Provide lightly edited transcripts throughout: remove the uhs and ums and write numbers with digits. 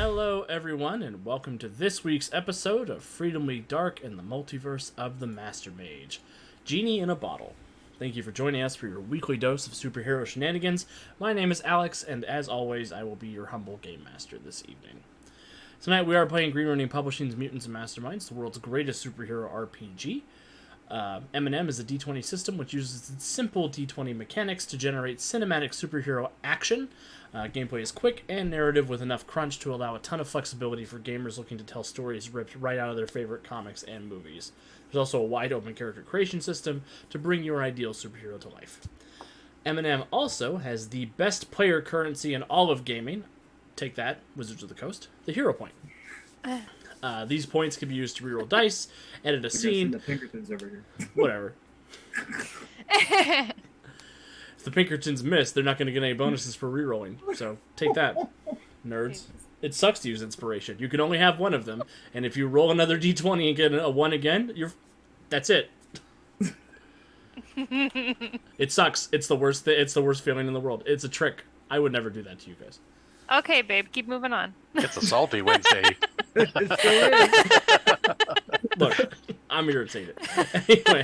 Hello, everyone, and welcome to this week's episode of Freedom League Dark and the Multiverse of the Master Mage. Genie in a Bottle. Thank you for joining us for your weekly dose of superhero shenanigans. My name is Alex, and as always, I will be your humble game master this evening. Tonight we are playing Green Ronin Publishing's Mutants and Masterminds, the world's greatest superhero RPG. M&M is a D20 system which uses its simple D20 mechanics to generate cinematic superhero action. Gameplay is quick and narrative with enough crunch to allow a ton of flexibility for gamers looking to tell stories ripped right out of their favorite comics and movies. There's also a wide open character creation system to bring your ideal superhero to life. M&M also has the best player currency in all of gaming. Take that, Wizards of the Coast. The Hero Point. These points can be used to reroll dice, edit a scene. The Pinkertons over here. Whatever. If the Pinkertons miss, they're not going to get any bonuses for rerolling. So take that, nerds. It sucks to use inspiration. You can only have one of them, and if you roll another d20 and get a 1 again, that's it. It sucks. It's the worst. It's the worst feeling in the world. It's a trick. I would never do that to you guys. Okay, babe, keep moving on. It's a salty Wednesday. Look, I'm irritated. Anyway,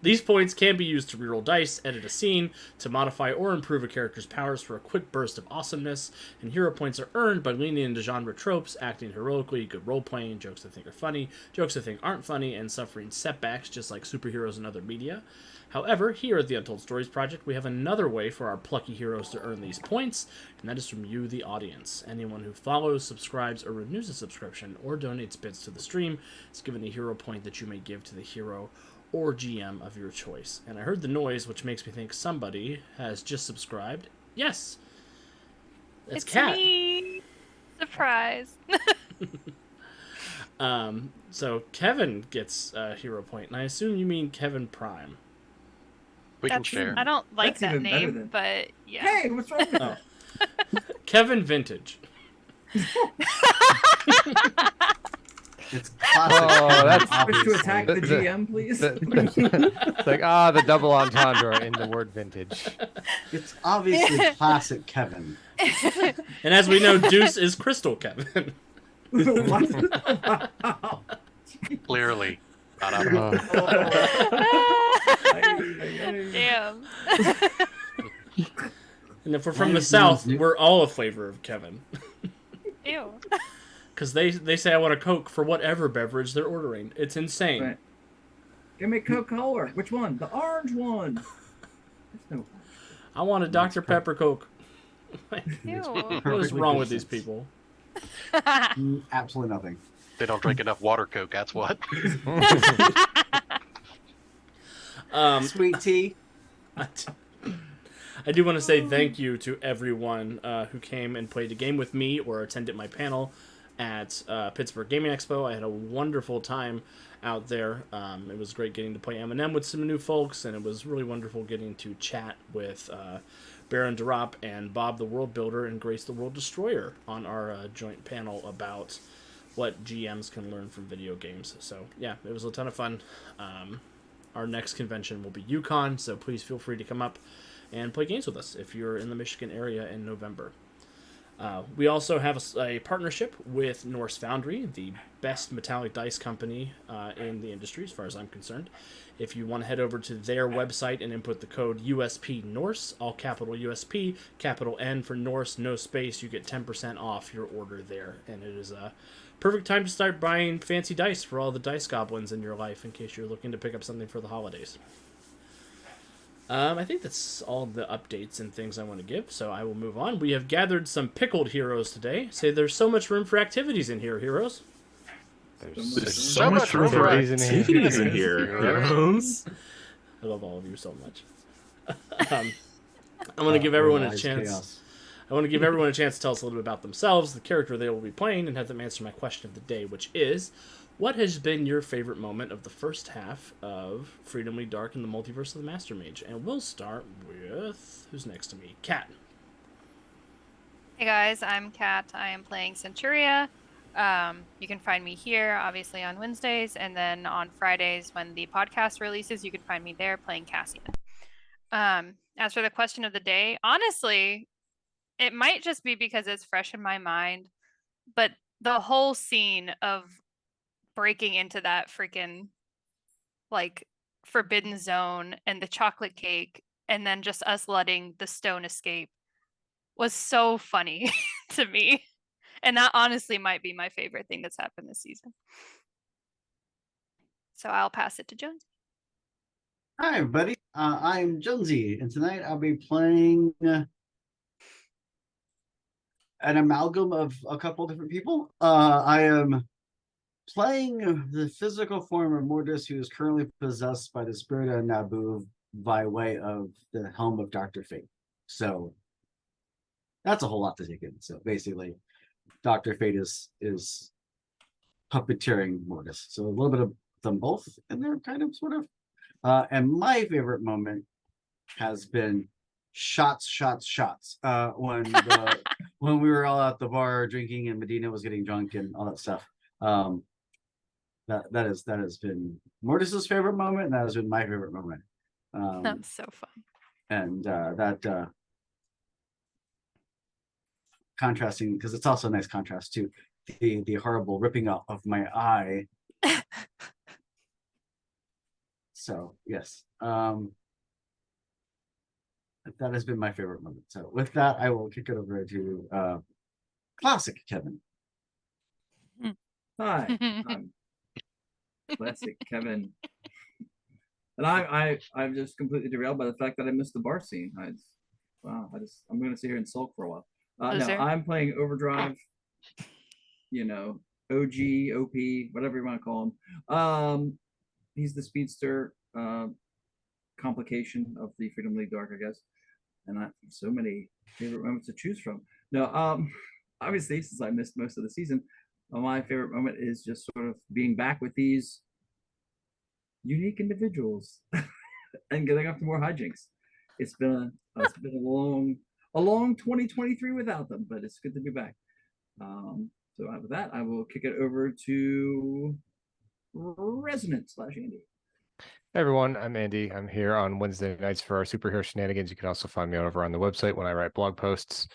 these points can be used to reroll dice, edit a scene, to modify or improve a character's powers for a quick burst of awesomeness, and hero points are earned by leaning into genre tropes, acting heroically, good role-playing, jokes I think are funny, jokes I think aren't funny, and suffering setbacks just like superheroes in other media. However, here at the Untold Stories Project, we have another way for our plucky heroes to earn these points, and that is from you, the audience. Anyone who follows, subscribes, or renews a subscription, or donates bits to the stream is given a hero point that you may give to the hero or GM of your choice. And I heard the noise, which makes me think somebody has just subscribed. Yes! It's Kat. Me! Surprise! So Kevin gets a hero point, and I assume you mean Kevin Prime. We can share. I don't like That's that even better name, than- but yeah. Hey, what's wrong with Oh. Kevin Vintage. It's classic. Oh, that's- Wish to attack the The- GM, please? It's like, the double entendre in the word vintage. It's obviously classic Kevin. And as we know, Deuce is Crystal Kevin. What? Clearly. Not out Uh, Damn. And if we're from the South, we're all a flavor of Kevin. Ew. Because they say I want a Coke for whatever beverage they're ordering. It's insane. Right. Give me Coca-Cola. Which one? The orange one. There's no. I want a Dr. Pepper Coke. Ew. What is wrong with these people? Absolutely nothing. They don't drink enough water Coke, that's what. Sweet tea. I do want to say thank you to everyone who came and played a game with me or attended my panel at Pittsburgh Gaming Expo. I had a wonderful time out there. It was great getting to play M&M with some new folks, and it was really wonderful getting to chat with Baron Durop and Bob the World Builder and Grace the World Destroyer on our joint panel about what GMs can learn from video games. So yeah, it was a ton of fun. Our next convention will be UConn, so please feel free to come up and play games with us if you're in the Michigan area in November. We also have a partnership with Norse Foundry, the best metallic dice company in the industry, as far as I'm concerned. If you want to head over to their website and input the code USP Norse, all capital USP, capital N for Norse, no space, you get 10% off your order there. And it is a perfect time to start buying fancy dice for all the dice goblins in your life in case you're looking to pick up something for the holidays. I think that's all the updates and things I want to give, so I will move on. We have gathered some pickled heroes today. Say there's so much room for activities in here, heroes. There's so much room for activities in here. Heroes. I love all of you so much. I want to give everyone a chance. Chaos. I want to give everyone a chance to tell us a little bit about themselves, the character they will be playing, and have them answer my question of the day, which is, what has been your favorite moment of the first half of Freedom League Dark and the Multiverse of the Master Mage? And we'll start with, who's next to me? Kat. Hey guys, I'm Kat. I am playing Centuria. You can find me here, obviously, on Wednesdays, and then on Fridays when the podcast releases, you can find me there playing Cassian. As for the question of the day, honestly, it might just be because it's fresh in my mind, but the whole scene of breaking into that freaking like forbidden zone and the chocolate cake and then just us letting the stone escape was so funny to me. And that honestly might be my favorite thing that's happened this season. So I'll pass it to Jones. Hi, everybody. I'm Jonesy, and tonight I'll be playing an amalgam of a couple different people. I am playing the physical form of Mortis, who is currently possessed by the spirit of Naboo by way of the helm of Dr. Fate. So that's a whole lot to take in. So basically, Dr. Fate is puppeteering Mortis. So a little bit of them both, and they're kind of sort of. And my favorite moment has been shots. When when we were all at the bar drinking and Medina was getting drunk and all that stuff. That has been Mortis's favorite moment, and that has been my favorite moment. That was so fun. And that contrasting, because it's also a nice contrast to the horrible ripping out of my eye. So yes, that has been my favorite moment. So with that, I will kick it over to classic Kevin. Hi, I'm classic Kevin. And I'm just completely derailed by the fact that I missed the bar scene. I'm gonna sit here and sulk for a while. No, I'm playing Overdrive. You know, OG, OP, whatever you want to call him. He's the speedster complication of the Freedom League Dark, I guess. And I have so many favorite moments to choose from. No, obviously, since I missed most of the season, my favorite moment is just sort of being back with these unique individuals and getting up to more hijinks. It's been a long 2023 without them, but it's good to be back. So with that, I will kick it over to Resonant / Andy. Hey everyone, I'm Andy. I'm here on Wednesday nights for our superhero shenanigans. You can also find me over on the website when I write blog posts.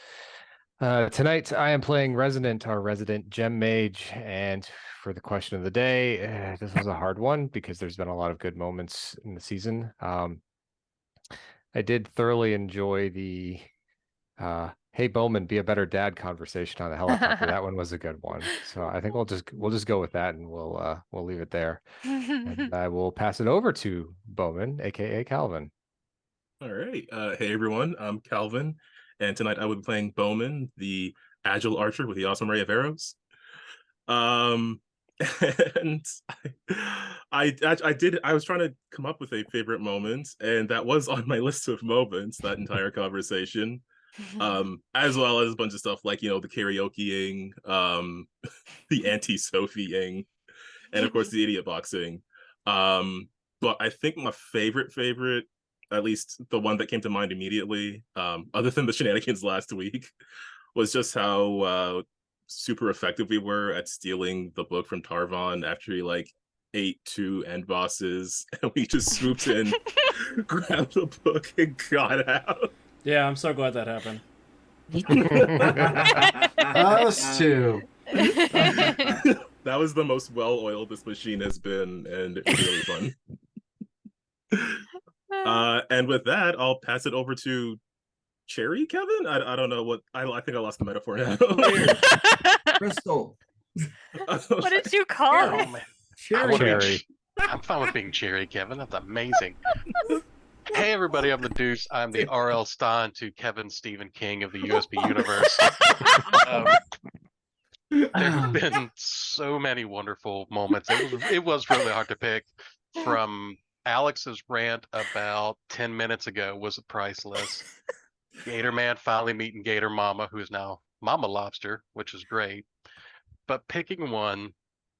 Tonight I am playing Resonant, our resident gem mage, and for the question of the day, this was a hard one because there's been a lot of good moments in the season. I did thoroughly enjoy the "Hey Bowman, be a better dad" conversation on the helicopter. That one was a good one. So I think we'll just go with that, and we'll leave it there. And I will pass it over to Bowman, aka Calvin. All right. Hey everyone, I'm Calvin, and tonight I will be playing Bowman, the agile archer with the awesome array of arrows. And I was trying to come up with a favorite moment, and that was on my list of moments, that entire conversation. As well as a bunch of stuff like, the karaokeing, the anti-Sophieing, and of course the idiot boxing. But I think my favorite, at least the one that came to mind immediately, other than the shenanigans last week, was just how super effective we were at stealing the book from Tarvon after he ate 2 end bosses, and we just swooped in, grabbed the book, and got out. Yeah, I'm so glad that happened. Us too. That was the most well-oiled this machine has been, and it was really fun. And with that, I'll pass it over to Cherry Kevin. I don't know what I think I lost the metaphor now. Crystal. What did you call it? Cherry. I'm fine with being Cherry, Kevin. That's amazing. Hey everybody, I'm the Deuce. I'm the R.L. Stein to Kevin Stephen King of the USB universe. There have been so many wonderful moments. It was really hard to pick. From Alex's rant about 10 minutes ago was priceless. Gator Man finally meeting Gator Mama, who is now Mama Lobster, which is great. But picking one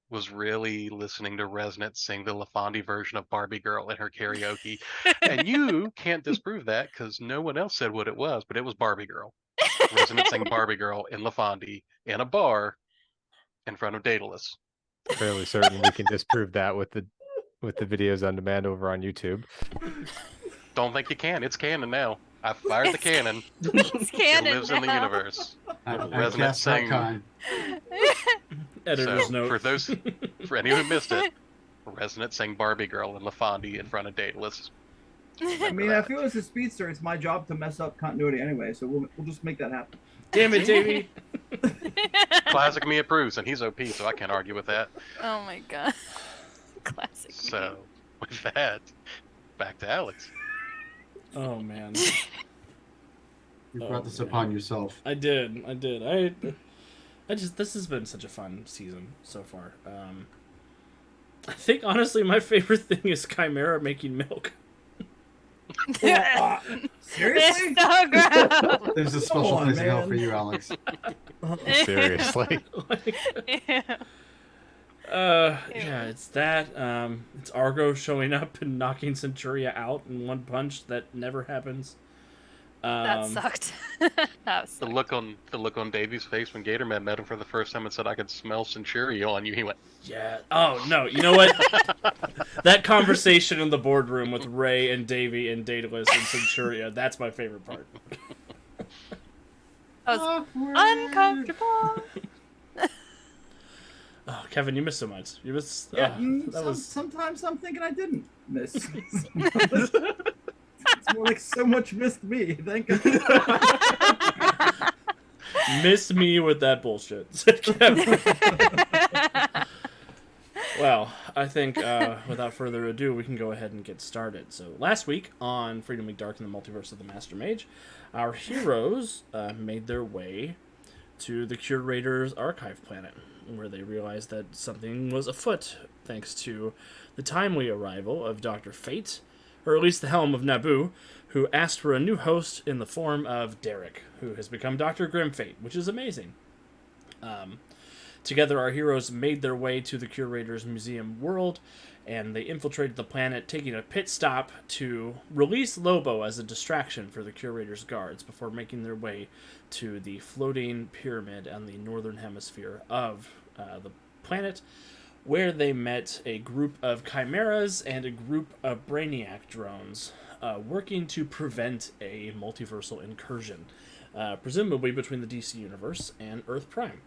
was really listening to Resonant sing the LaFonde version of Barbie Girl in her karaoke. And you can't disprove that because no one else said what it was, but it was Barbie Girl. Resonant sang Barbie Girl in LaFonde in a bar in front of Daedalus. Fairly certain we can disprove that with the videos on demand over on YouTube. Don't think you can. It's canon now. I fired the cannon. It's It canon lives in the now. universe. I Resonant cast saying- retcon. Editor's So note. for anyone who missed it, Resonant sang Barbie Girl and LaFondie in front of Daedalus. I mean, if it was a speedster, it's my job to mess up continuity anyway, so we'll just make that happen. Damn it, Davey. Classic me approves, and he's OP, so I can't argue with that. Oh my god. Classic. me. So with that, back to Alex. Oh, man. You Oh, brought this man. upon yourself. I did. I just, this has been such a fun season so far. I think, honestly, my favorite thing is Chimera making milk. Seriously? It's so gross. There's a special on, place in hell man. for you, Alex. Seriously. Like, Ew. yeah, it's that. It's Argo showing up and knocking Centuria out in one punch. That never happens. That sucked. That The look on Davy's face when Gatorman met him for the first time and said, "I could smell Centuria on you." He went, Yeah. Oh no. You know what? That conversation in the boardroom with Ray and Davy and Daedalus and Centuria. That's my favorite part. was uncomfortable. Oh, Kevin, you missed so much. You missed. Yeah, that was. sometimes I'm thinking I didn't miss. It's more like so much missed me. Thank God. Miss me with that bullshit, said Kevin. Well, I think without further ado, we can go ahead and get started. So last week on Freedom Week Dark in the Multiverse of the Master Mage, our heroes made their way to the Curator's archive planet, where they realized that something was afoot thanks to the timely arrival of Dr. Fate, or at least the Helm of Naboo, who asked for a new host in the form of Derek, who has become Dr. Grimfate, which is amazing. Together, our heroes made their way to the Curator's museum world, and they infiltrated the planet, taking a pit stop to release Lobo as a distraction for the Curator's guards before making their way to the floating pyramid on the northern hemisphere of the planet, where they met a group of chimeras and a group of Brainiac drones working to prevent a multiversal incursion, presumably between the DC Universe and Earth Prime.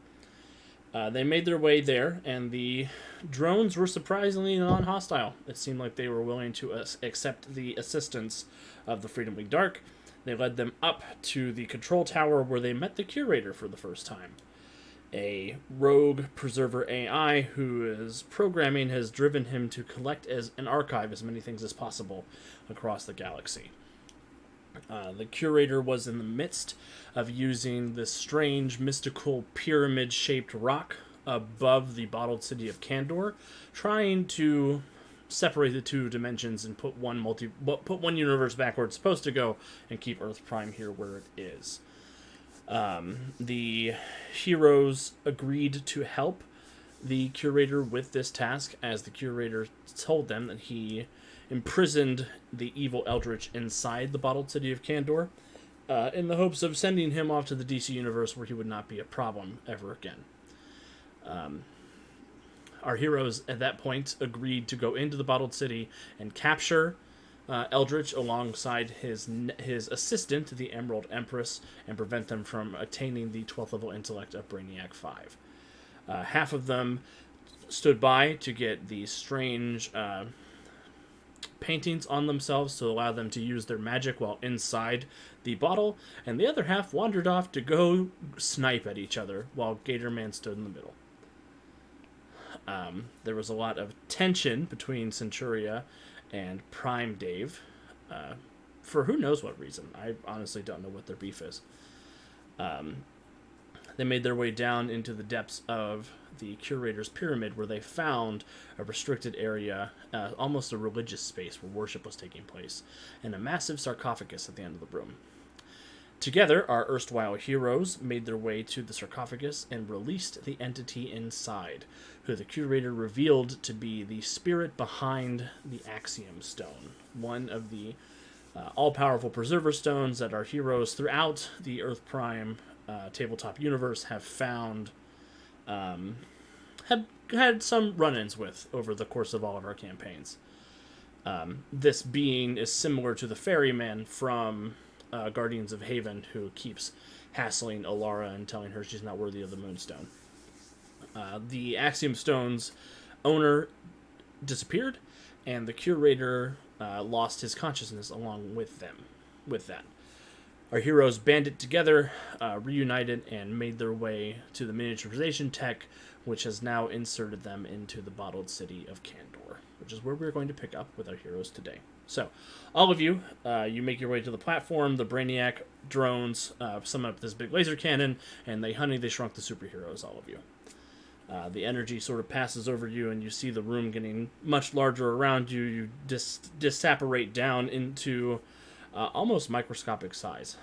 They made their way there, and the drones were surprisingly non-hostile. It seemed like they were willing to accept the assistance of the Freedom League Dark. They led them up to the control tower, where they met the Curator for the first time. A rogue preserver AI whose programming has driven him to collect and archive as many things as possible across the galaxy. The Curator was in the midst of using this strange, mystical, pyramid-shaped rock above the bottled city of Kandor, trying to separate the two dimensions and put one universe back where it's supposed to go and keep Earth Prime here where it is. The heroes agreed to help the Curator with this task, as the Curator told them that he imprisoned the evil Eldritch inside the bottled city of Kandor, in the hopes of sending him off to the DC Universe where he would not be a problem ever again. Our heroes at that point agreed to go into the bottled city and capture Eldritch alongside his assistant, the Emerald Empress, and prevent them from attaining the 12th level intellect of Brainiac 5. Half of them stood by to get these strange paintings on themselves to allow them to use their magic while inside the bottle, and the other half wandered off to go snipe at each other while Gatorman stood in the middle. There was a lot of tension between Centuria and Prime Dave, for who knows what reason. I honestly don't know what their beef is. They made their way down into the depths of the Curator's pyramid, where they found a restricted area, almost a religious space where worship was taking place, and a massive sarcophagus at the end of the room. Together, our erstwhile heroes made their way to the sarcophagus and released the entity inside, who the Curator revealed to be the spirit behind the Axiom Stone, one of the all-powerful preserver stones that our heroes throughout the Earth Prime tabletop universe have found, have had some run-ins with over the course of all of our campaigns. This being is similar to the ferryman from Guardians of Haven who keeps hassling Alara and telling her she's not worthy of the Moonstone. The Axiom Stone's owner disappeared, and the curator lost his consciousness along with them. With that, our heroes banded together, reunited, and made their way to the miniaturization tech, which has now inserted them into the bottled city of Kandor, which is where we're going to pick up with our heroes today. So, all of you, you make your way to the platform. The Brainiac drones summon up this big laser cannon, and they shrunk the superheroes, all of you. The energy sort of passes over you, and you see the room getting much larger around you. You disapparate down into almost microscopic size,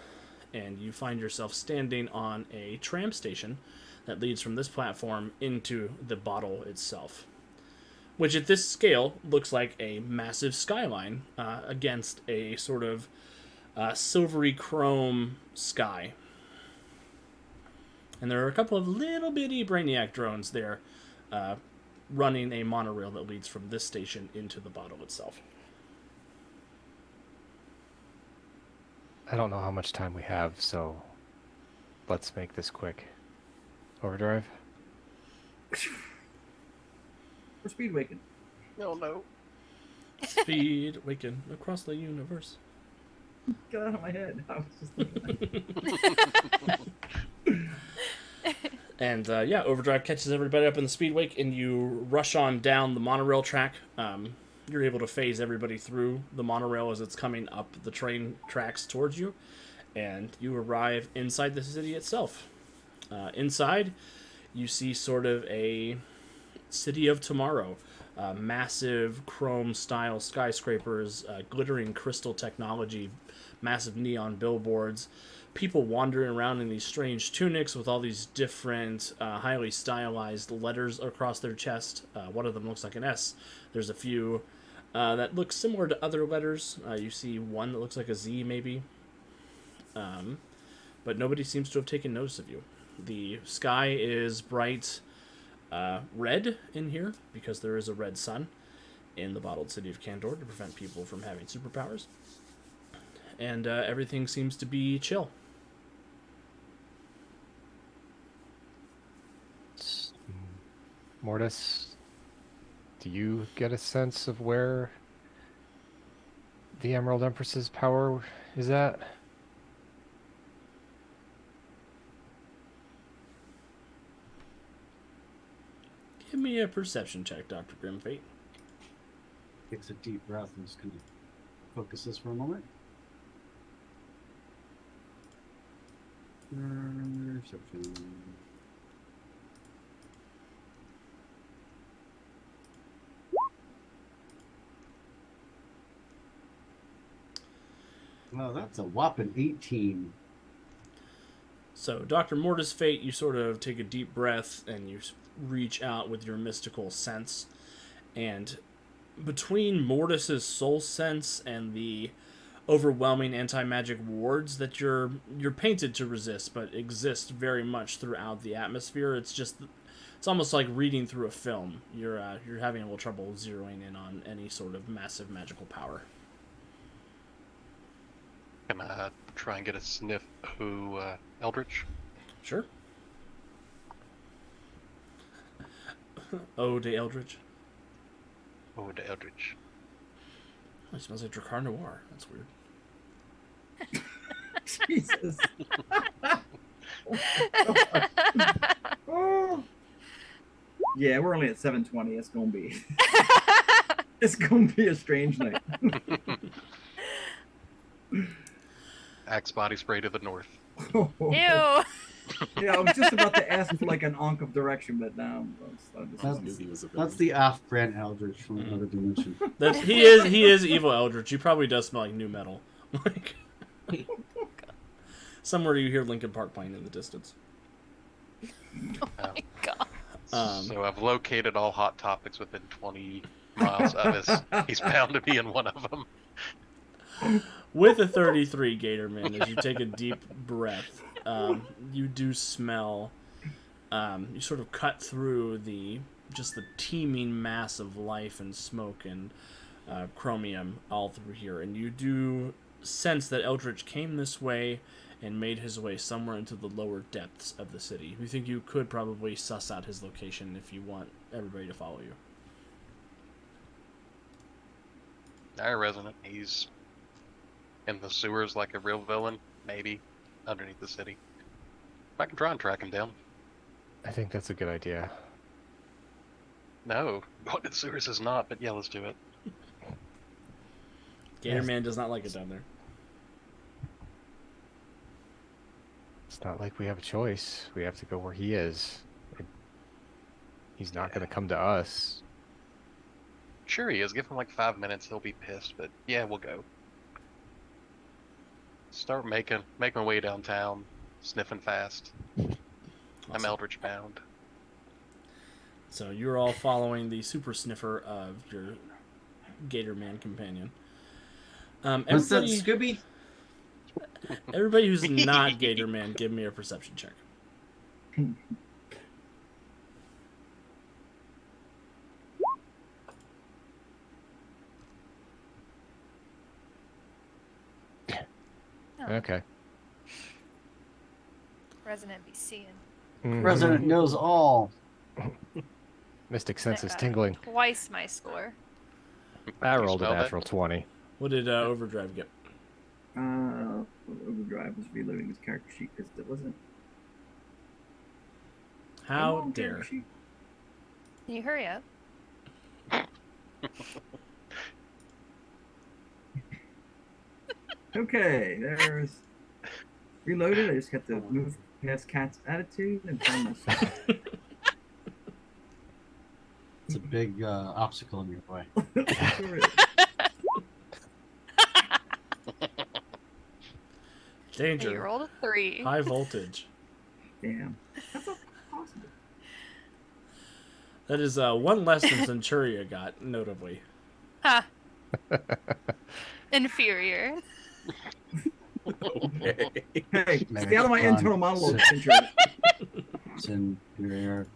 and you find yourself standing on a tram station that leads from this platform into the bottle itself, which at this scale looks like a massive skyline against a sort of silvery chrome sky. And there are a couple of little bitty Brainiac drones there running a monorail that leads from this station into the bottle itself. I don't know how much time we have, so let's make this quick. Overdrive? We're speed waking. No, no. Speed waken across the universe. Get out of my head. I was just thinking And Overdrive catches everybody up in the speed wake, and you rush on down the monorail track. You're able to phase everybody through the monorail as it's coming up the train tracks towards you, and you arrive inside the city itself. Inside, you see sort of a city of tomorrow. Massive chrome-style skyscrapers, glittering crystal technology, massive neon billboards, people wandering around in these strange tunics with all these different highly stylized letters across their chest. One of them looks like an S. There's a few that look similar to other letters. You see one that looks like a Z, maybe. But nobody seems to have taken notice of you. The sky is bright red in here, because there is a red sun in the bottled city of Kandor to prevent people from having superpowers. And everything seems to be chill. Mortis, do you get a sense of where the Emerald Empress's power is at? Give me a perception check, Dr. Grimfate. Takes a deep breath and just kind of focuses for a moment. Perception. Well, that's a whopping 18. So, Dr. Mortis Fate, you sort of take a deep breath and you reach out with your mystical sense. And between Mortis's soul sense and the overwhelming anti-magic wards that you're painted to resist, but exist very much throughout the atmosphere, it's almost like reading through a film. You're having a little trouble zeroing in on any sort of massive magical power. Can I try and get a sniff who Eldritch? Sure. Ode to Eldritch. Oh, to Eldritch. Oh, it smells like Dracar Noir. That's weird. Jesus. Oh. Yeah, we're only at 7:20. It's gonna be. It's gonna be a strange night. Axe body spray to the north. Ew. Yeah, I was just about to ask for like an onk of direction, but now That's the off-brand Eldritch from another dimension. He is evil Eldritch. He probably does smell like new metal. Like somewhere you hear Linkin Park playing in the distance. Oh my god. So I've located all hot topics within 20 miles of us. He's bound to be in one of them. With a 33, Gatorman, as you take a deep breath, you do smell. You sort of cut through the teeming mass of life and smoke and chromium all through here, and you do sense that Eldritch came this way and made his way somewhere into the lower depths of the city. You think you could probably suss out his location if you want everybody to follow you. Our resident, he's in the sewers like a real villain, maybe underneath the city. I can try and track him down. I think that's a good idea. No, going to the sewers is not, but yeah, let's do it. Gator Man does not like it down there. It's not like we have a choice. We have to go where he is. He's not going to come to us. Sure he is. Give him like 5 minutes, he'll be pissed, but yeah, we'll go. Start making my way downtown, sniffing fast. I'm Awesome. Eldritch bound. So you're all following the super sniffer of your Gator Man companion. What's that, Scooby? Everybody who's not Gator Man, give me a perception check. Okay. Resident be seeing. Resident knows all. Mystic sense is got tingling. Twice my score. I You rolled a smell that? natural 20. What did Overdrive get? Overdrive was reloading his character sheet because it wasn't. How Come on, dare. character sheet. Can you hurry up? Okay, there's reloaded. I just have to move past Cat's attitude and find myself. It's a big obstacle in your way. Sure is. And Danger. you rolled a 3. High voltage. Damn. That's not possible. That is one less than Centuria got, notably. Ha! Inferior. Okay. Hey, Maybe stay out of my it's internal fun. monologue, Sit- Centuria. It's inferior.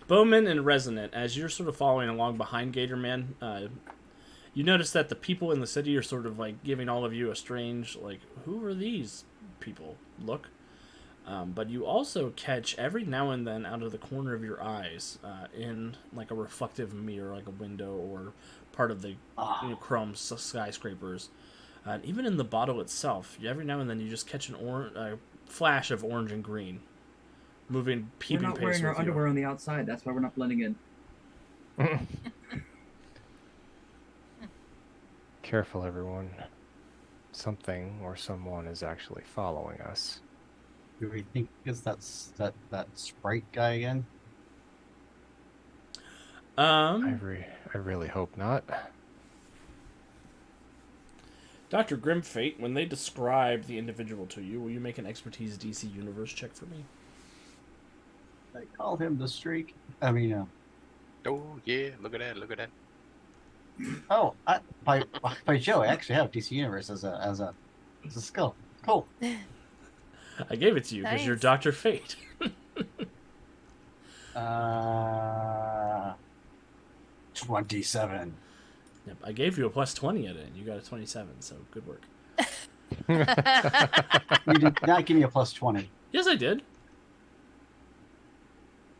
Bowman and Resonant, as you're sort of following along behind Gator Man, you notice that the people in the city are sort of like giving all of you a strange, like, who are these people look? But you also catch every now and then out of the corner of your eyes, in like a reflective mirror, like a window or part of the chrome skyscrapers, and even in the bottle itself, every now and then you just catch a flash of orange and green, moving We're peeping not pace wearing our with underwear you. on the outside. That's why we're not blending in. Careful, everyone. Something or someone is actually following us. Do we think it's that sprite guy again? I really hope not. Dr. Grimfate, when they describe the individual to you, will you make an expertise DC universe check for me? They call him the streak. I mean, Oh yeah, look at that. by Joe, I actually have DC Universe as a skill. Cool. I gave it to you because you're Nice. Dr. Fate. 27. Yep, I gave you a plus 20 at it, and you got a 27, so good work. You did not give me a plus 20. Yes, I did.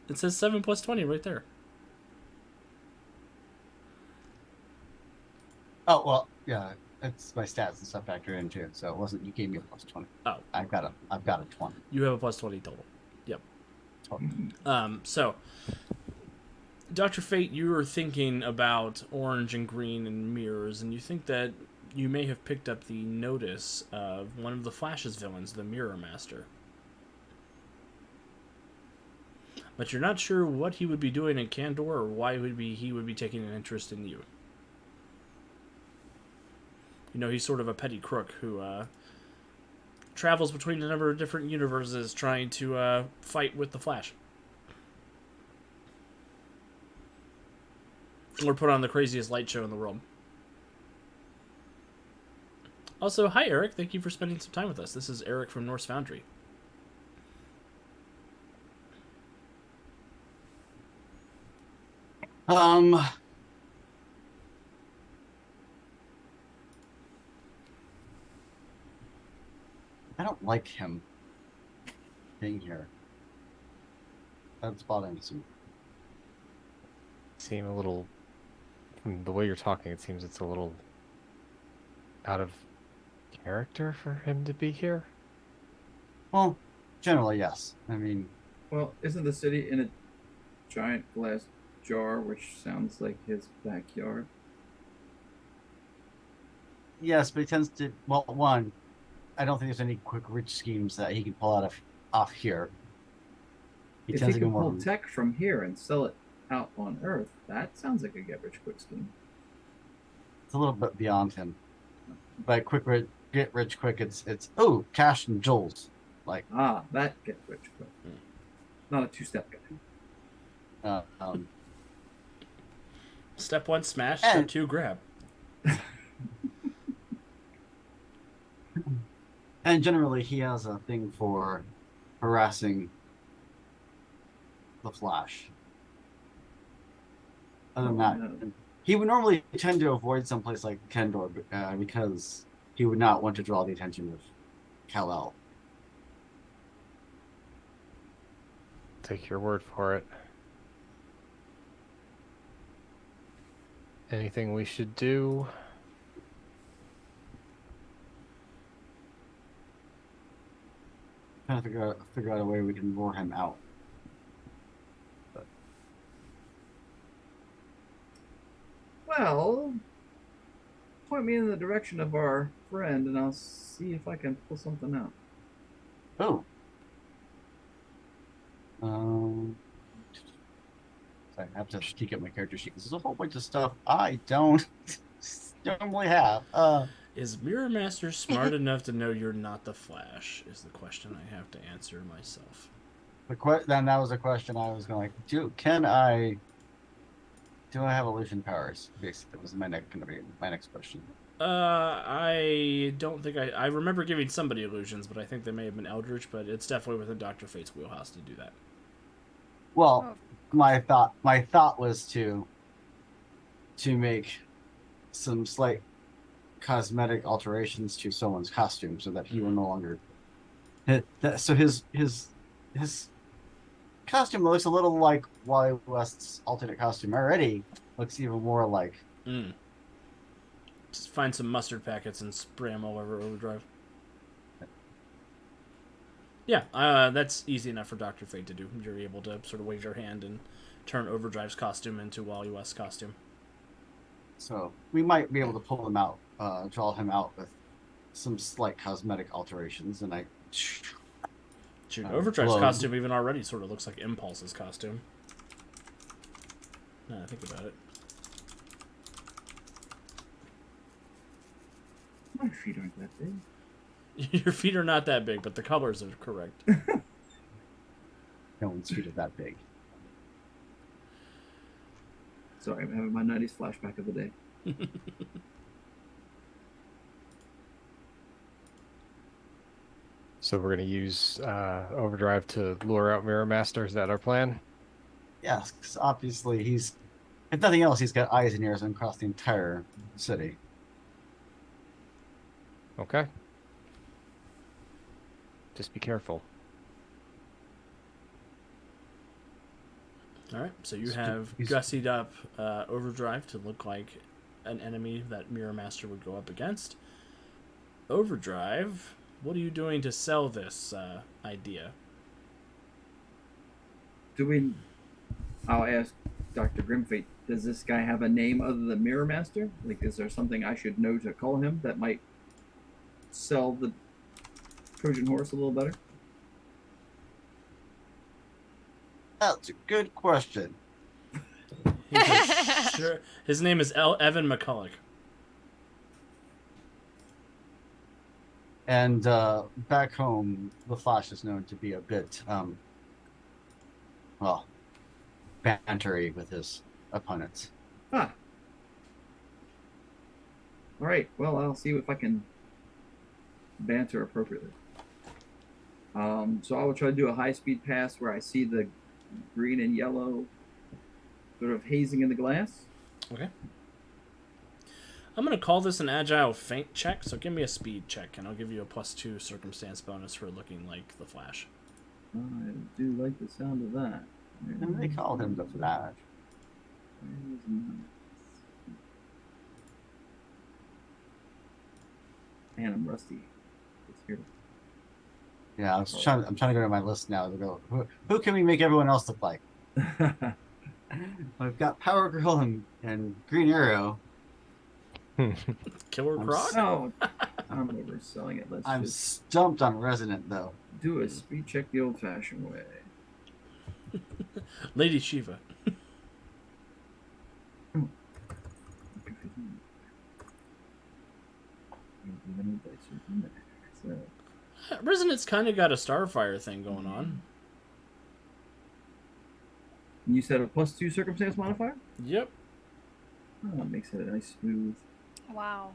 It says 7 plus 20 right there. Oh well, yeah, it's my stats and stuff factor in too. So it wasn't. You gave me a plus 20. Oh. I've got a 20. You have a plus 20 total. Yep. Total. So, Dr. Fate, you were thinking about orange and green and mirrors, and you think that you may have picked up the notice of one of the Flash's villains, the Mirror Master. But you're not sure what he would be doing in Kandor or why he would be taking an interest in you. You know, he's sort of a petty crook who travels between a number of different universes trying to fight with the Flash. Or put on the craziest light show in the world. Also, hi Eric. Thank you for spending some time with us. This is Eric from Norse Foundry. like him being here. That's bothering me. Seem a little, from the way you're talking, it seems it's a little out of character for him to be here. Well, generally, yes. I mean, Well, isn't the city in a giant glass jar, which sounds like his backyard? yes, but he tends to. Well, one, I don't think there's any quick rich schemes that he can pull out of off here. He If tends he to be can more. pull tech from here and sell it out on Earth, that sounds like a get-rich-quick scheme. It's a little bit beyond him. By get rich quick, it's oh, cash and jewels. Like That get-rich-quick. Not a two-step guy. Step 1, smash. Step 2, grab. And generally, he has a thing for harassing the Flash. Other than that, no. he would normally tend to avoid someplace like Kendor because he would not want to draw the attention of Kal-El. Take your word for it. Anything we should do? Trying to figure out a way we can lure him out. Well, point me in the direction of our friend, and I'll see if I can pull something out. Oh. I have to peek at my character sheet because there's a whole bunch of stuff I don't normally have. Is Mirror Master smart enough to know you're not the Flash? Is the question I have to answer myself. Then that was a question I was going like, do I have illusion powers? Basically, that was going to be my next question. I don't think I remember giving somebody illusions, but I think they may have been Eldritch, but it's definitely within Dr. Fate's wheelhouse to do that. Well, my thought was to make some slight cosmetic alterations to someone's costume so that he will no longer. So his costume looks a little like Wally West's alternate costume already. Looks even more like. Just find some mustard packets and spray them all over Overdrive. Yeah, that's easy enough for Dr. Fate to do. You're able to sort of wave your hand and turn Overdrive's costume into Wally West's costume. So we might be able to pull him out, draw him out with some slight cosmetic alterations, and I. Shoot, Overdrive's costume even already sort of looks like Impulse's costume. Now I think about it. My feet aren't that big. Your feet are not that big, but the colors are correct. No one's feet are that big. Sorry, I'm having my 90s flashback of the day. So we're going to use Overdrive to lure out Mirror Master. Is that our plan? Yes, because obviously he's, if nothing else, he's got eyes and ears across the entire city. Okay. Just be careful. All right, so you have gussied up Overdrive to look like an enemy that Mirror Master would go up against. Overdrive, what are you doing to sell this idea? I'll ask Dr. Grimfate, does this guy have a name other than Mirror Master? Like, is there something I should know to call him that might sell the Trojan horse a little better? That's a good question. Sure. His name is Evan McCulloch. And back home, the Flash is known to be a bit, bantery with his opponents. All right. Well, I'll see if I can banter appropriately. So I will try to do a high-speed pass where I see the green and yellow sort of hazing in the glass. Okay. I'm going to call this an agile feint check, so give me a speed check, and I'll give you a +2 circumstance bonus for looking like the Flash. I do like the sound of that. And they call him the Flash. Man, I'm rusty. It's here. Yeah, I'm trying to go to my list now to go. Who can we make everyone else look like? I've got Power Girl and Green Arrow. Killer Croc? No, I'm overselling it. I'm Let's just stumped on Resident though. do a speed check the old-fashioned way. Lady Shiva. Resonance kind of got a Starfire thing going on. You said a +2 circumstance modifier? Yep. Oh, that makes it a nice smooth. Wow.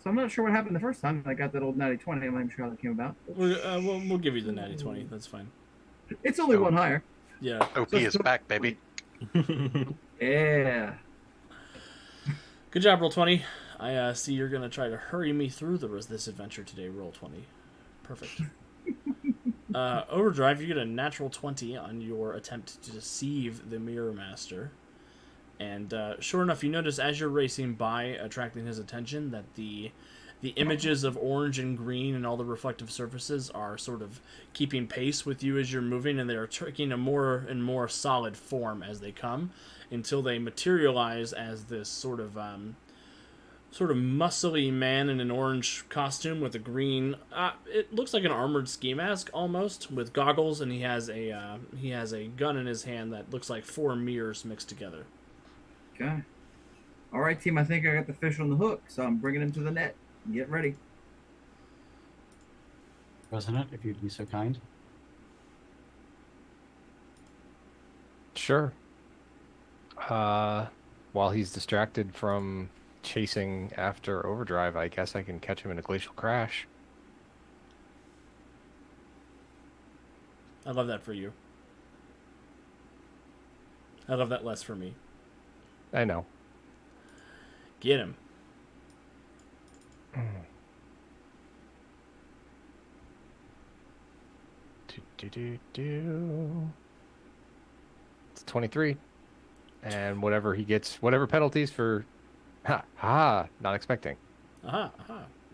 So I'm not sure what happened the first time I got that old natty 20. I'm not even sure how that came about. We'll give you the natty 20. That's fine. It's only one higher. Yeah. OP is back, baby. Yeah. Good job, Roll20. I see you're going to try to hurry me through this adventure today, Roll20. Perfect. Overdrive, you get a natural 20 on your attempt to deceive the Mirror Master. And sure enough, you notice as you're racing by, attracting his attention, that the images of orange and green and all the reflective surfaces are sort of keeping pace with you as you're moving, and they are taking a more and more solid form as they come, until they materialize as this sort of muscly man in an orange costume with a green. It looks like an armored ski mask almost, with goggles, and he has a gun in his hand that looks like 4 mirrors mixed together. Okay. All right, team. I think I got the fish on the hook, so I'm bringing him to the net. Get ready. Resident, if you'd be so kind. Sure. While he's distracted from chasing after Overdrive, I guess I can catch him in a glacial crash. I love that for you. I love that less for me. I know. Get him. It's 23. And whatever he gets, whatever penalties for... not expecting. Aha.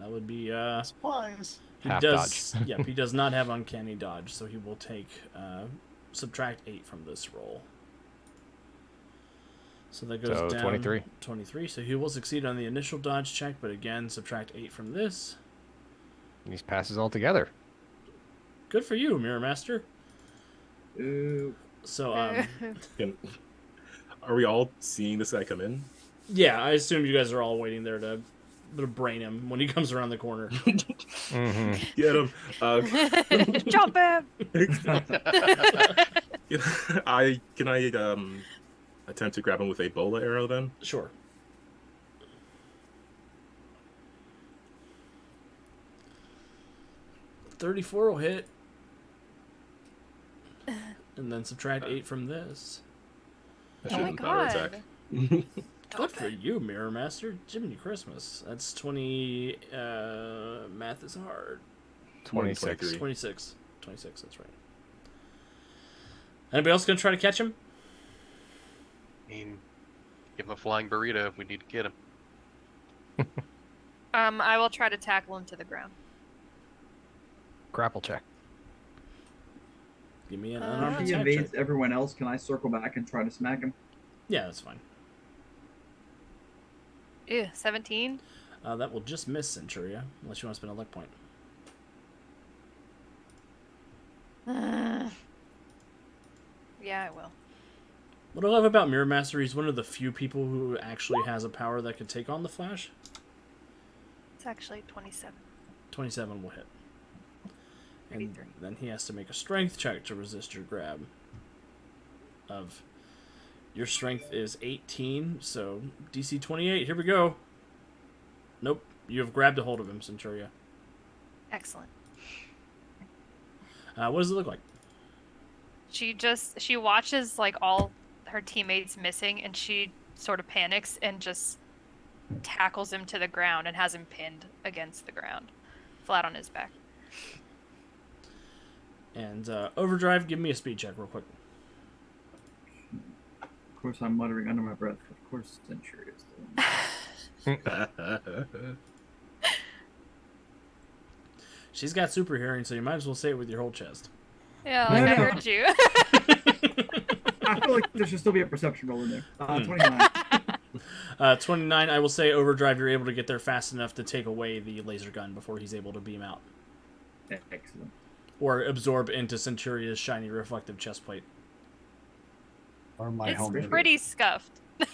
That would be... Supplies. Half does, dodge. Yep, he does not have Uncanny Dodge, so he will take... subtract 8 from this roll. So that goes down 23. 23. So he will succeed on the initial dodge check, but again, subtract 8 from this. And he passes altogether. Good for you, Mirror Master. Ooh. So, Are we all seeing this guy come in? yeah, I assume you guys are all waiting there to brain him when he comes around the corner. Mm-hmm. Get him. Jump him! Can I attempt to grab him with a bola arrow then? Sure. $34 will hit. And then subtract 8 from this. That Oh my shouldn't power God. attack. Good for you, Mirror Master. Jiminy Christmas. That's 20. Math is hard. 26. 26. 26, that's right. Anybody else gonna try to catch him? I mean, give him a flying burrito if we need to get him. I will try to tackle him to the ground. Grapple check. Give me an Uh, unarmed If he attack evades check. everyone else, can I circle back and try to smack him? Yeah, that's fine. Ew, 17? That will just miss Centuria, unless you want to spend a luck point. Yeah, I will. What I love about Mirror Master, he's one of the few people who actually has a power that could take on the Flash. It's actually 27. 27 will hit. And 33. then he has to make a strength check to resist your grab. Your strength is 18, so DC 28. Here we go. Nope, you have grabbed a hold of him, Centuria. Excellent. What does it look like? She watches like all her teammates missing, and she sort of panics and just tackles him to the ground and has him pinned against the ground, flat on his back. And Overdrive, give me a speed check real quick. Of course, I'm muttering under my breath. Of course, Century is doing that. She's got super hearing, so you might as well say it with your whole chest. Yeah, like I heard you. I feel like there should still be a perception roll in there. 29. 29, I will say Overdrive, you're able to get there fast enough to take away the laser gun before he's able to beam out. Excellent. Or absorb into Centuria's shiny reflective chest plate. Or my It's helmet. pretty scuffed. I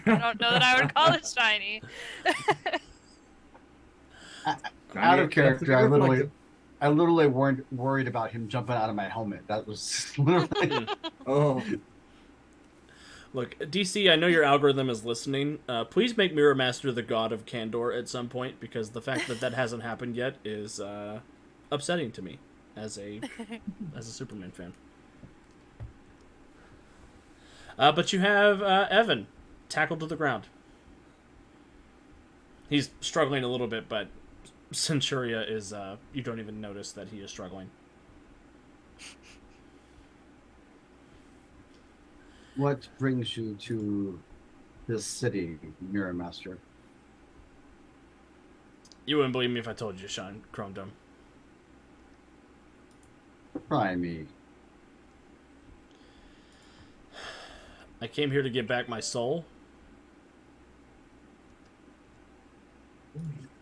don't know that I would call it shiny. Out of character, I literally weren't worried about him jumping out of my helmet. That was literally. Oh, Look, DC, I know your algorithm is listening. Please make Mirror Master the god of Candor at some point, because the fact that that hasn't happened yet is upsetting to me as a Superman fan. But you have Evan tackled to the ground. He's struggling a little bit, but Centuria is, you don't even notice that he is struggling. What brings you to this city, Mirror Master? You wouldn't believe me if I told you, Sean Chrome Dome. Try me. I came here to get back my soul.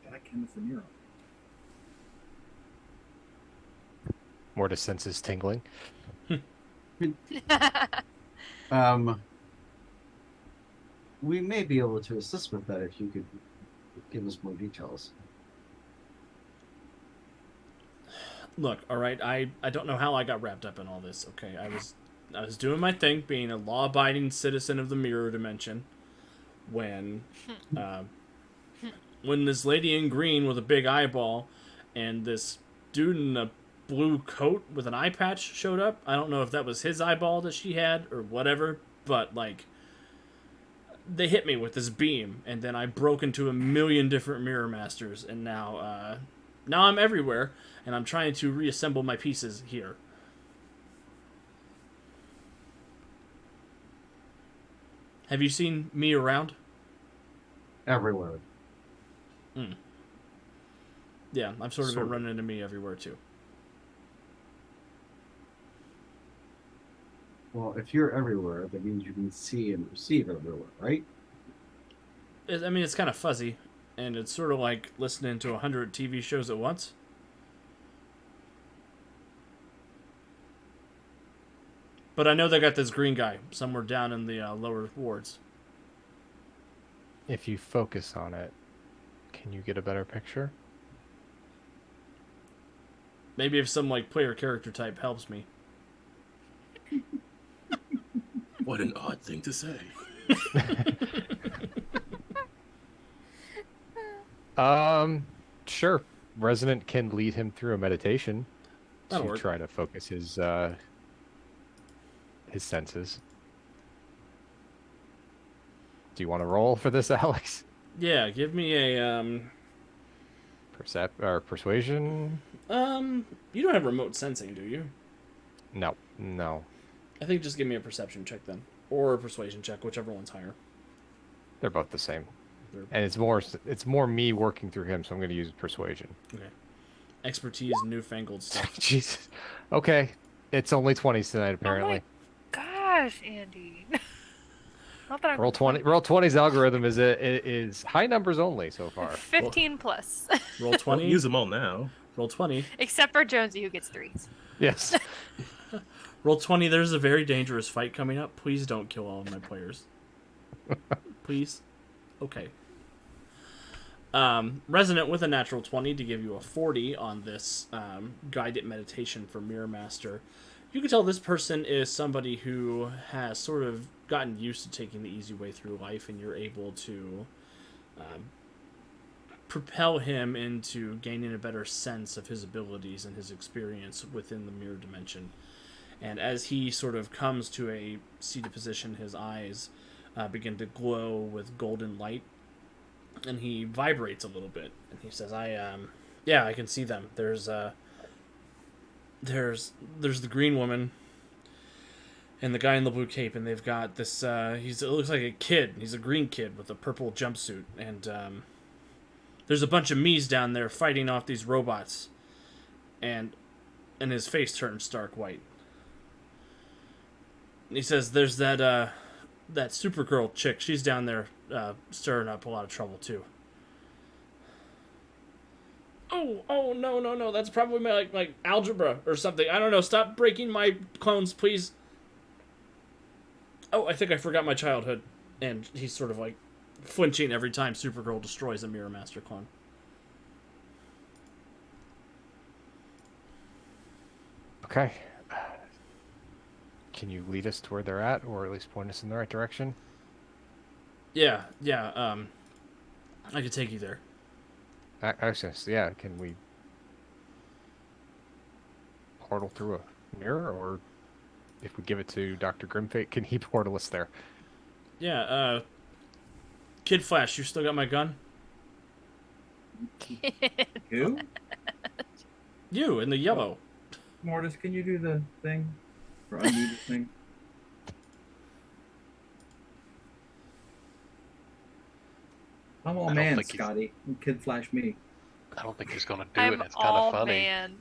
back in the Nero. More to senses tingling. We may be able to assist with that if you could give us more details. Look, all right, I don't know how I got wrapped up in all this. Okay, I was doing my thing, being a law-abiding citizen of the mirror dimension, when this lady in green with a big eyeball and this dude in a blue coat with an eye patch showed up. I don't know if that was his eyeball that she had or whatever, but like they hit me with this beam, and then I broke into a million different mirror masters, and now I'm everywhere, and I'm trying to reassemble my pieces here. Have you seen me around? Everywhere. Yeah, I've sort of been running into me everywhere too. Well, if you're everywhere, that means you can see and receive everywhere, right? I mean, it's kind of fuzzy, and it's sort of like listening to 100 TV shows at once. But I know they got this green guy somewhere down in the lower wards. If you focus on it, can you get a better picture? Maybe if some like player character type helps me. What an odd thing to say. Sure. Resident can lead him through a meditation That'll to work. try to focus his senses. Do you want to roll for this, Alex? Yeah, give me a Persuasion? You don't have remote sensing, do you? No. I think just give me a perception check then, or a persuasion check, whichever one's higher. They're both the same. They're- And it's more me working through him, so I'm going to use persuasion. Okay. Expertise, newfangled stuff. Jesus. Okay. It's only 20s tonight, apparently. Gosh, Andy. Not that I'm Roll 20's algorithm is high numbers only so far. 15 plus. Roll Don't 20. use them all now. Roll 20. Except for Jonesy, who gets 3s. Yes. Roll 20. There's a very dangerous fight coming up. Please don't kill all of my players. Please. Okay. Resonant with a natural 20 to give you a 40 on this guided meditation for Mirror Master. You can tell this person is somebody who has sort of gotten used to taking the easy way through life, and you're able to propel him into gaining a better sense of his abilities and his experience within the mirror dimension. And as he sort of comes to a seated position, his eyes begin to glow with golden light, and he vibrates a little bit, and he says, yeah, I can see them. There's the green woman and the guy in the blue cape, and they've got this, it looks like a kid. He's a green kid with a purple jumpsuit, and there's a bunch of me's down there fighting off these robots, and his face turns stark white. And he says, there's that Supergirl chick. She's down there stirring up a lot of trouble, too. Oh, no. That's probably my, like algebra or something. I don't know. Stop breaking my clones, please. Oh, I think I forgot my childhood. And he's sort of, like, flinching every time Supergirl destroys a Mirror Master clone. Okay. Can you lead us to where they're at, or at least point us in the right direction? Yeah, I could take you there. Actually, yeah, can we portal through a mirror, or if we give it to Dr. Grimfate, can he portal us there? Yeah, Kid Flash, you still got my gun? Who? You, in the yellow. Mortis, can you do the thing? Or undo the thing? I'm all I don't man, think he's- Scotty. Kid Flash me. I don't think he's gonna do I'm it. It's kind all of funny. man.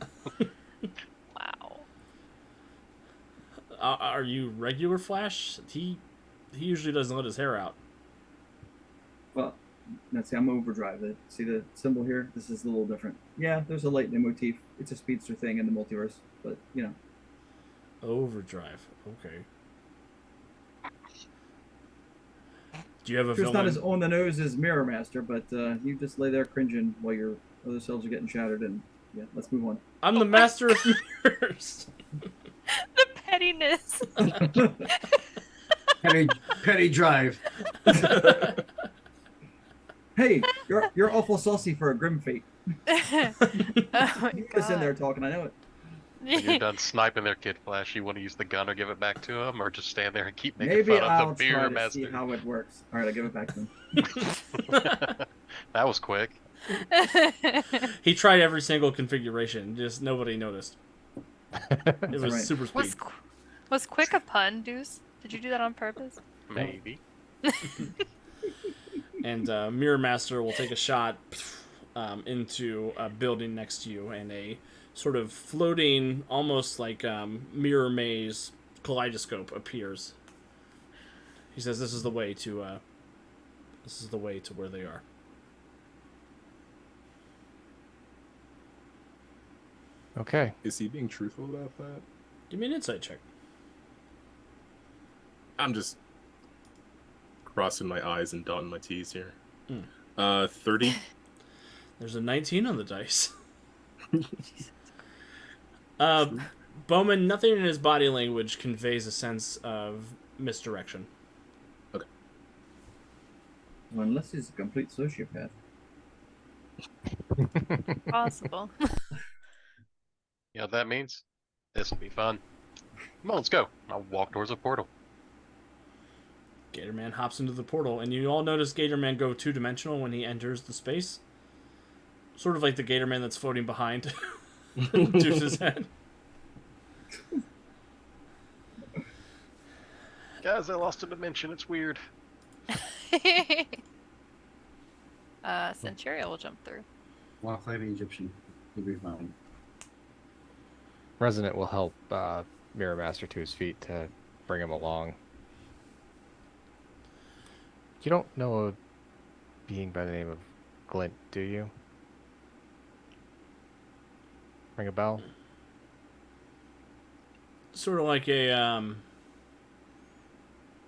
Wow. Are you regular Flash? He usually doesn't let his hair out. Well, let's see, I'm overdrive. See the symbol here? This is a little different. Yeah, there's a lightning motif. It's a speedster thing in the multiverse, but you know. Overdrive. Okay. Do you have a It's not villain? as on the nose as Mirror Master, but you just lay there cringing while your other selves are getting shattered. And yeah, let's move on. I'm the master of mirrors. The pettiness. Petty drive. Hey, you're awful saucy for a grim fate. Oh my You're just in there God. talking. I know it. When you're done sniping their Kid Flash, you want to use the gun or give it back to him, or just stand there and keep making Maybe fun I'll of the try Mirror to Master? see how it works. All right, I'll give it back to him. That was quick. He tried every single configuration, just nobody noticed. It was right. super speed. Was quick a pun, Deuce? Did you do that on purpose? Maybe. And Mirror Master will take a shot into a building next to you, and a sort of floating, almost like mirror maze kaleidoscope appears. He says, "This is the way to where they are." Okay. Is he being truthful about that? Give me an insight check. I'm just crossing my I's and dotting my T's here. 30. There's a 19 on the dice. Bowman, nothing in his body language conveys a sense of misdirection. Well, unless he's a complete sociopath. Possible. You know what that means? This will be fun. Come on, let's go. I'll walk towards the portal. Gatorman hops into the portal, and you all notice Gatorman go two-dimensional when he enters the space. Sort of like the Gatorman that's floating behind Deuce's head. Guys, I lost a dimension. It's weird. Centuria will jump through. Walk like an Egyptian. You'll be fine. Resident will help Mirror Master to his feet to bring him along. You don't know a being by the name of Glint, do you? Ring a bell? Sort of like a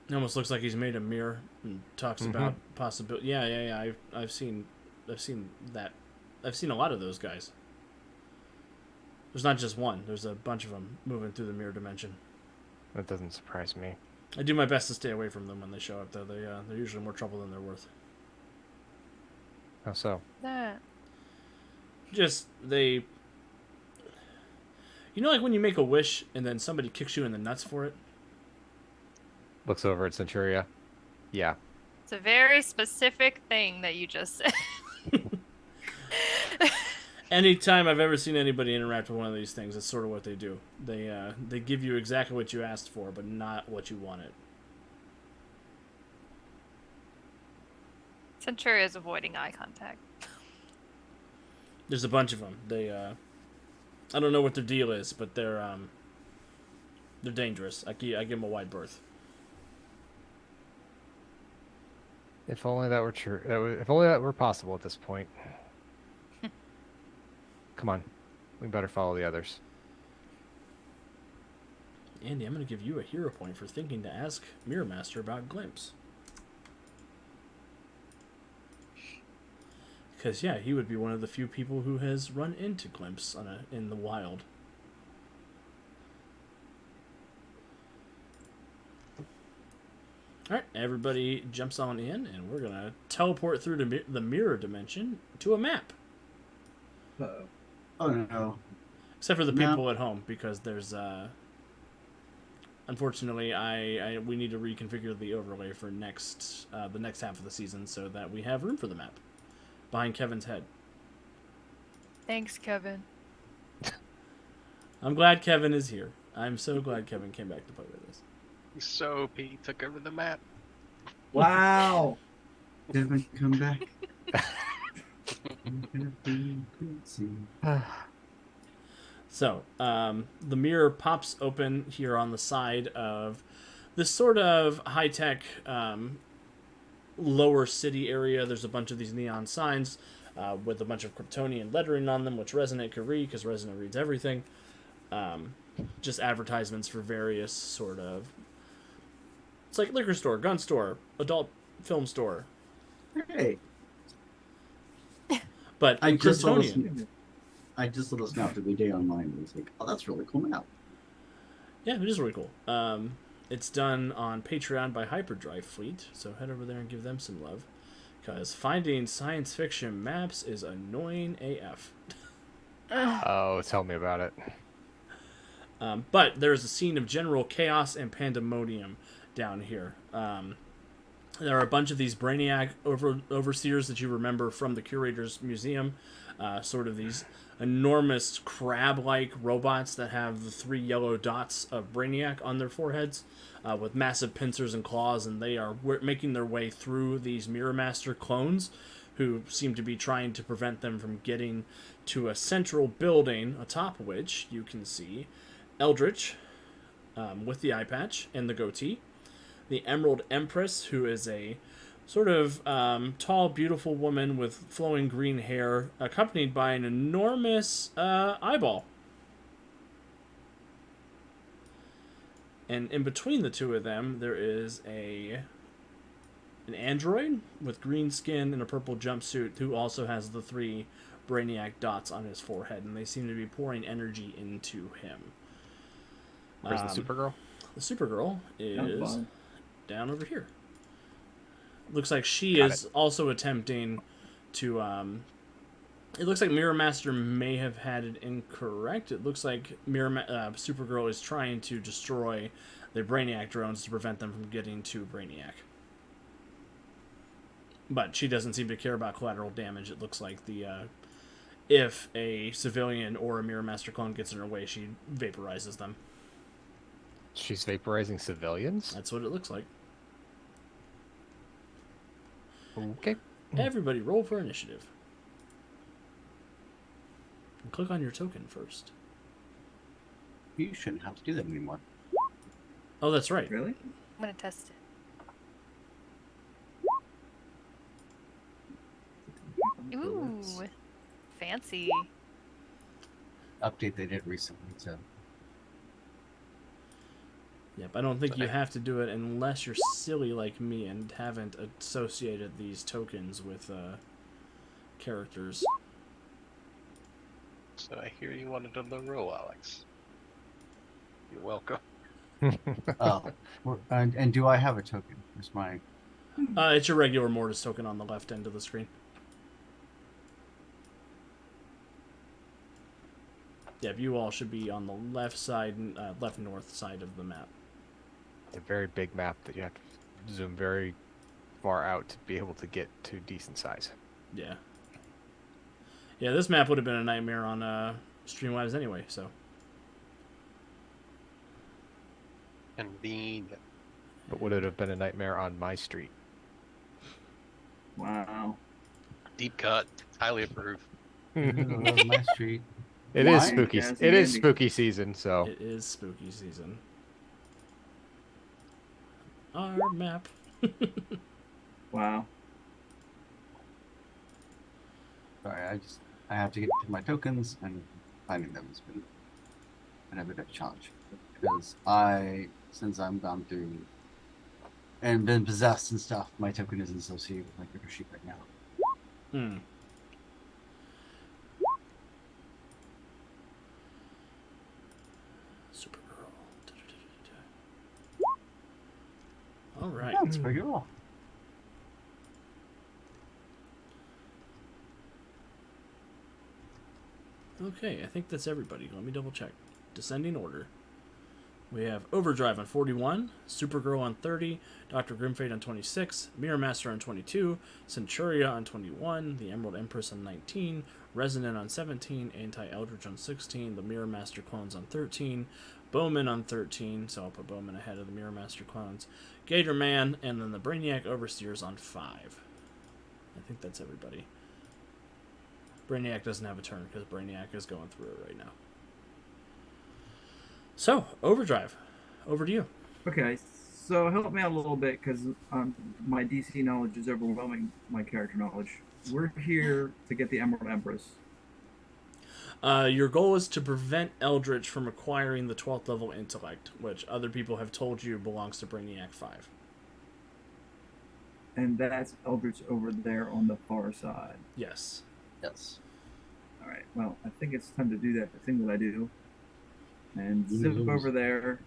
it almost looks like he's made a mirror and talks about possibility. Yeah. I've seen that. I've seen a lot of those guys. There's not just one. There's a bunch of them moving through the mirror dimension. That doesn't surprise me. I do my best to stay away from them when they show up, though. They're usually more trouble than they're worth. How so? That. Just they. You know, like when you make a wish and then somebody kicks you in the nuts for it. Looks over at Centuria. Yeah. It's a very specific thing that you just said. Anytime I've ever seen anybody interact with one of these things, it's sort of what they do. They give you exactly what you asked for, but not what you wanted. Centuria is avoiding eye contact. There's a bunch of them. I don't know what their deal is, but they're dangerous. I give them a wide berth. If only that were true. If only that were possible at this point. Come on. We better follow the others. Andy, I'm going to give you a hero point for thinking to ask Mirror Master about Glimpse. Because, yeah, he would be one of the few people who has run into Glimpse in the wild. Alright, everybody jumps on in, and we're going to teleport through the mirror dimension to a map. Uh-oh. Oh no. Except for the No. people at home, because there's... Unfortunately, we need to reconfigure the overlay for the next half of the season so that we have room for the map behind Kevin's head. Thanks, Kevin. I'm glad Kevin is here. I'm so glad Kevin came back to play with us. He's so OP, he took over the map. Wow. Devin, come back. So, the mirror pops open here on the side of this sort of high-tech lower city area. There's a bunch of these neon signs with a bunch of Kryptonian lettering on them, which Resonant could read because Resonant reads everything. Just advertisements for various sort of... It's like liquor store, gun store, adult film store. Hey, But I just saw this. Kryptonian. I just saw this map the other day online. And was like, oh, that's a really cool map. Yeah, it is really cool. It's done on Patreon by Hyperdrive Fleet, so head over there and give them some love. Because finding science fiction maps is annoying AF. Oh, tell me about it. But there's a scene of general chaos and pandemonium down here. There are a bunch of these Brainiac overseers that you remember from the Curator's Museum. Sort of these enormous crab-like robots that have the 3 yellow dots of Brainiac on their foreheads with massive pincers and claws, and they are making their way through these Mirror Master clones who seem to be trying to prevent them from getting to a central building, atop which you can see Eldritch with the eye patch and the goatee, the Emerald Empress, who is a sort of tall, beautiful woman with flowing green hair, accompanied by an enormous eyeball. And in between the two of them, there is an android with green skin and a purple jumpsuit who also has the 3 Brainiac dots on his forehead, and they seem to be pouring energy into him. Where's the Supergirl? The Supergirl is fun. down over here. Looks like she Got is also attempting to... it looks like Mirror Master may have had it incorrect. It looks like Supergirl is trying to destroy the Brainiac drones to prevent them from getting to Brainiac. But she doesn't seem to care about collateral damage. It looks like if a civilian or a Mirror Master clone gets in her way, she vaporizes them. She's vaporizing civilians? That's what it looks like. Okay. Everybody roll for initiative. And click on your token first. You shouldn't have to do that anymore. Oh, that's right. Really? I'm gonna test it. Ooh, fancy. Update they did recently, so. Yep, I don't think you have to do it unless you're silly like me and haven't associated these tokens with characters. So I hear you wanted to roll, Alex. You're welcome. Oh, and do I have a token? Where's my? It's your regular Mortis token on the left end of the screen. Yep, you all should be on the left side, left north side of the map. A very big map that you have to zoom very far out to be able to get to decent size. Yeah. Yeah, this map would have been a nightmare on Streamwise anyway, so. Convenient. But would it have been a nightmare on my street? Wow. Deep cut. Highly approved. Love my street. It is Why? spooky. Yes, It is Andy. spooky season, so It is spooky season. Our map. Wow. Sorry, I have to get to my tokens, and finding them has been a bit of a challenge because since I'm gone through and been possessed and stuff, my token isn't associated with my character sheet right now. Hmm. Supergirl. All right. Yeah, it's pretty cool. Okay, I think that's everybody. Let me double check. Descending order. We have Overdrive on 41, Supergirl on 30, Dr. Grimfade on 26, Mirror Master on 22, Centuria on 21, the Emerald Empress on 19, Resonant on 17, Anti-Eldritch on 16, the Mirror Master clones on 13, Bowman on 13, so I'll put Bowman ahead of the Mirror Master clones, Gator Man, and then the Brainiac Overseers on 5. I think that's everybody. Brainiac doesn't have a turn because Brainiac is going through it right now. So, Overdrive, over to you. Okay, so help me out a little bit because my DC knowledge is overwhelming my character knowledge. We're here to get the Emerald Empress. Your goal is to prevent Eldritch from acquiring the 12th level intellect, which other people have told you belongs to Brainiac 5. And that's Eldritch over there on the far side. Yes. Yes. All right, well, I think it's time to do that thing that I do. And zip over there.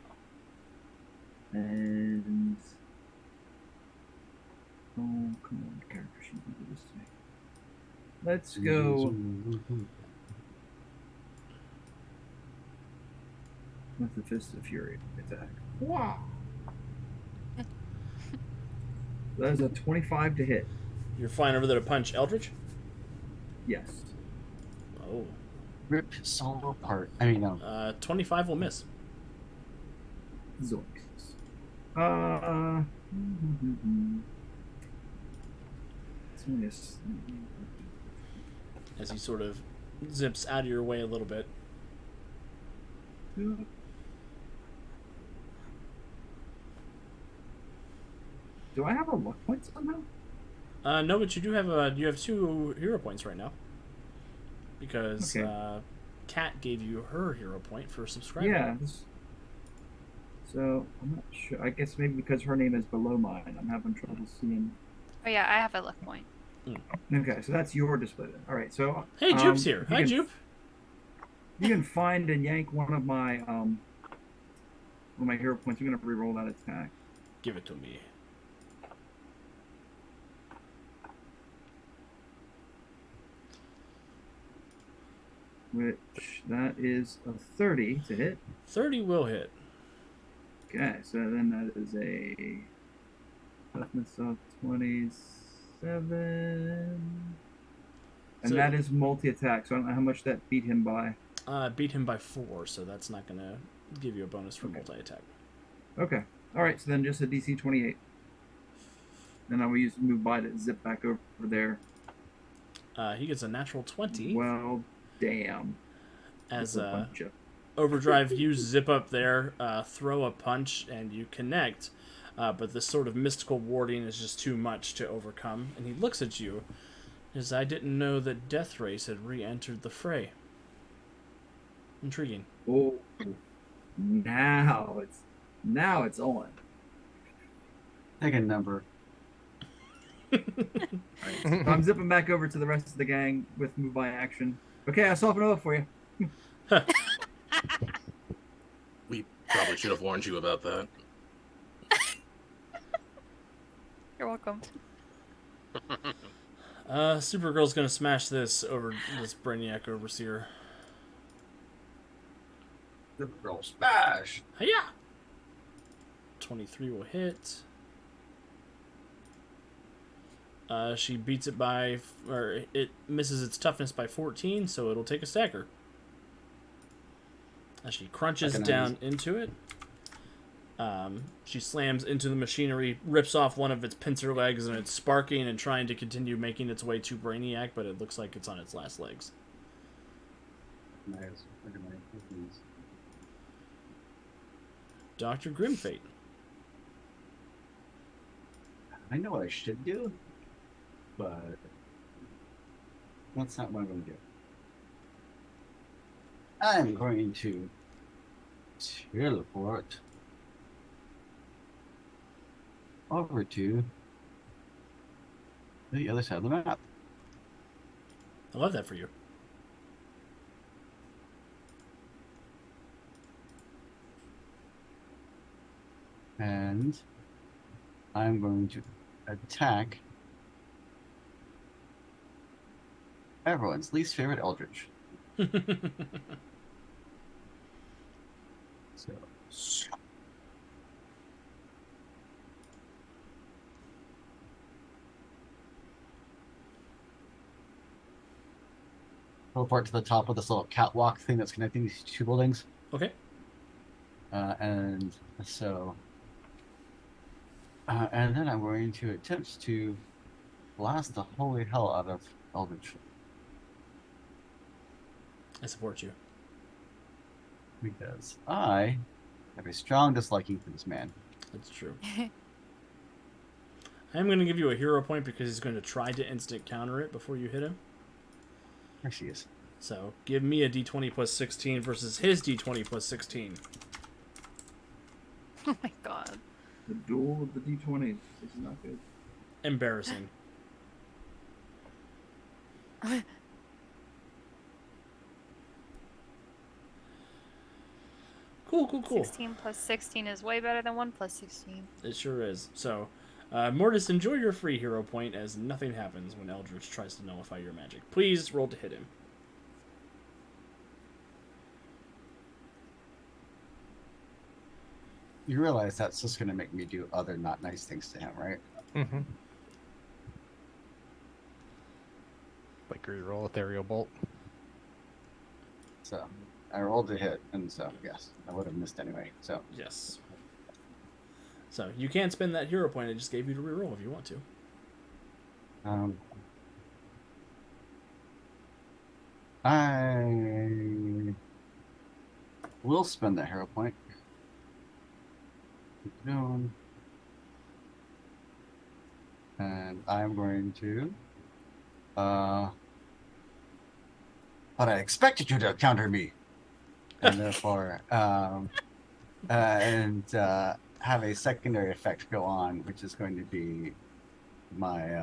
And oh, come on, character sheet, do this to me. Let's go with the Fist of Fury attack. Wow. That is a 25 to hit. You're flying over there to punch Eldritch? Yes. Oh. Rip his soul apart. I mean, no. 25 will miss. Zoinks. It's only As he sort of zips out of your way a little bit. Do I have a luck point somehow? No, but you have 2 hero points right now. Because Okay. Kat gave you her hero point for subscribing. Yeah. So I'm not sure. I guess maybe because her name is below mine, I'm having trouble seeing. Oh yeah, I have a luck point. Okay, so that's your display then. All right, so Hey, Jupe's here. Hi, Jupe. You can find and yank one of my hero points. I'm gonna re-roll that attack. Give it to me. Which that is a 30 to hit. 30 will hit. Okay, so then that is a toughness of 27. And So- that is multi-attack, so I don't know how much that beat him by. Beat him by 4, so that's not going to give you a bonus for Okay. multi-attack. Okay. Alright, so then just a DC 28. Then I will use move by to zip back over there. He gets a natural 20. Well, damn. As That's a bunch of- Overdrive, you zip up there, throw a punch, and you connect. But this sort of mystical warding is just too much to overcome. And he looks at you, as I didn't know that Death Race had re-entered the fray. Intriguing. Oh, now it's on. Take a number. Alright, so I'm zipping back over to the rest of the gang with move by action. Okay, I soften it up for you. We probably should have warned you about that. You're welcome. Supergirl's gonna smash this over this Brainiac Overseer. The girl smash. Hiya! 23 will hit. She beats it by, or it misses its toughness by 14, so it'll take a stagger. As she crunches down into it, she slams into the machinery, rips off one of its pincer legs, and it's sparking and trying to continue making its way to Brainiac, but it looks like it's on its last legs. Nice. Dr. Grimfate. I know what I should do, but that's not what I'm going to do. I'm going to teleport over to the other side of the map. I love that for you. And I'm going to attack everyone's least favorite Eldritch. So teleport to the top of this little catwalk thing that's connecting these two buildings. Okay. And so, and then I'm going to attempt to blast the holy hell out of Eldritch. I support you. Because I have a strong disliking for this man. That's true. I'm going to give you a hero point because he's going to try to instant counter it before you hit him. There she is. So give me a d20 plus 16 versus his d20 plus 16. Oh my god. The duel of the D20s. This is not good. Embarrassing. Cool. 16 plus 16 is way better than 1 plus 16. It sure is. So, Mortis, enjoy your free hero point as nothing happens when Eldritch tries to nullify your magic. Please roll to hit him. You realize that's just going to make me do other not nice things to him, right? Mm-hmm. Like reroll ethereal bolt. So I rolled a hit, and so yes, I would have missed anyway. So Yes. So, you can spend that hero point I just gave you to reroll if you want to. I will spend that hero point. Keep going. And I'm going to but I expected you to counter me. And therefore have a secondary effect go on, which is going to be my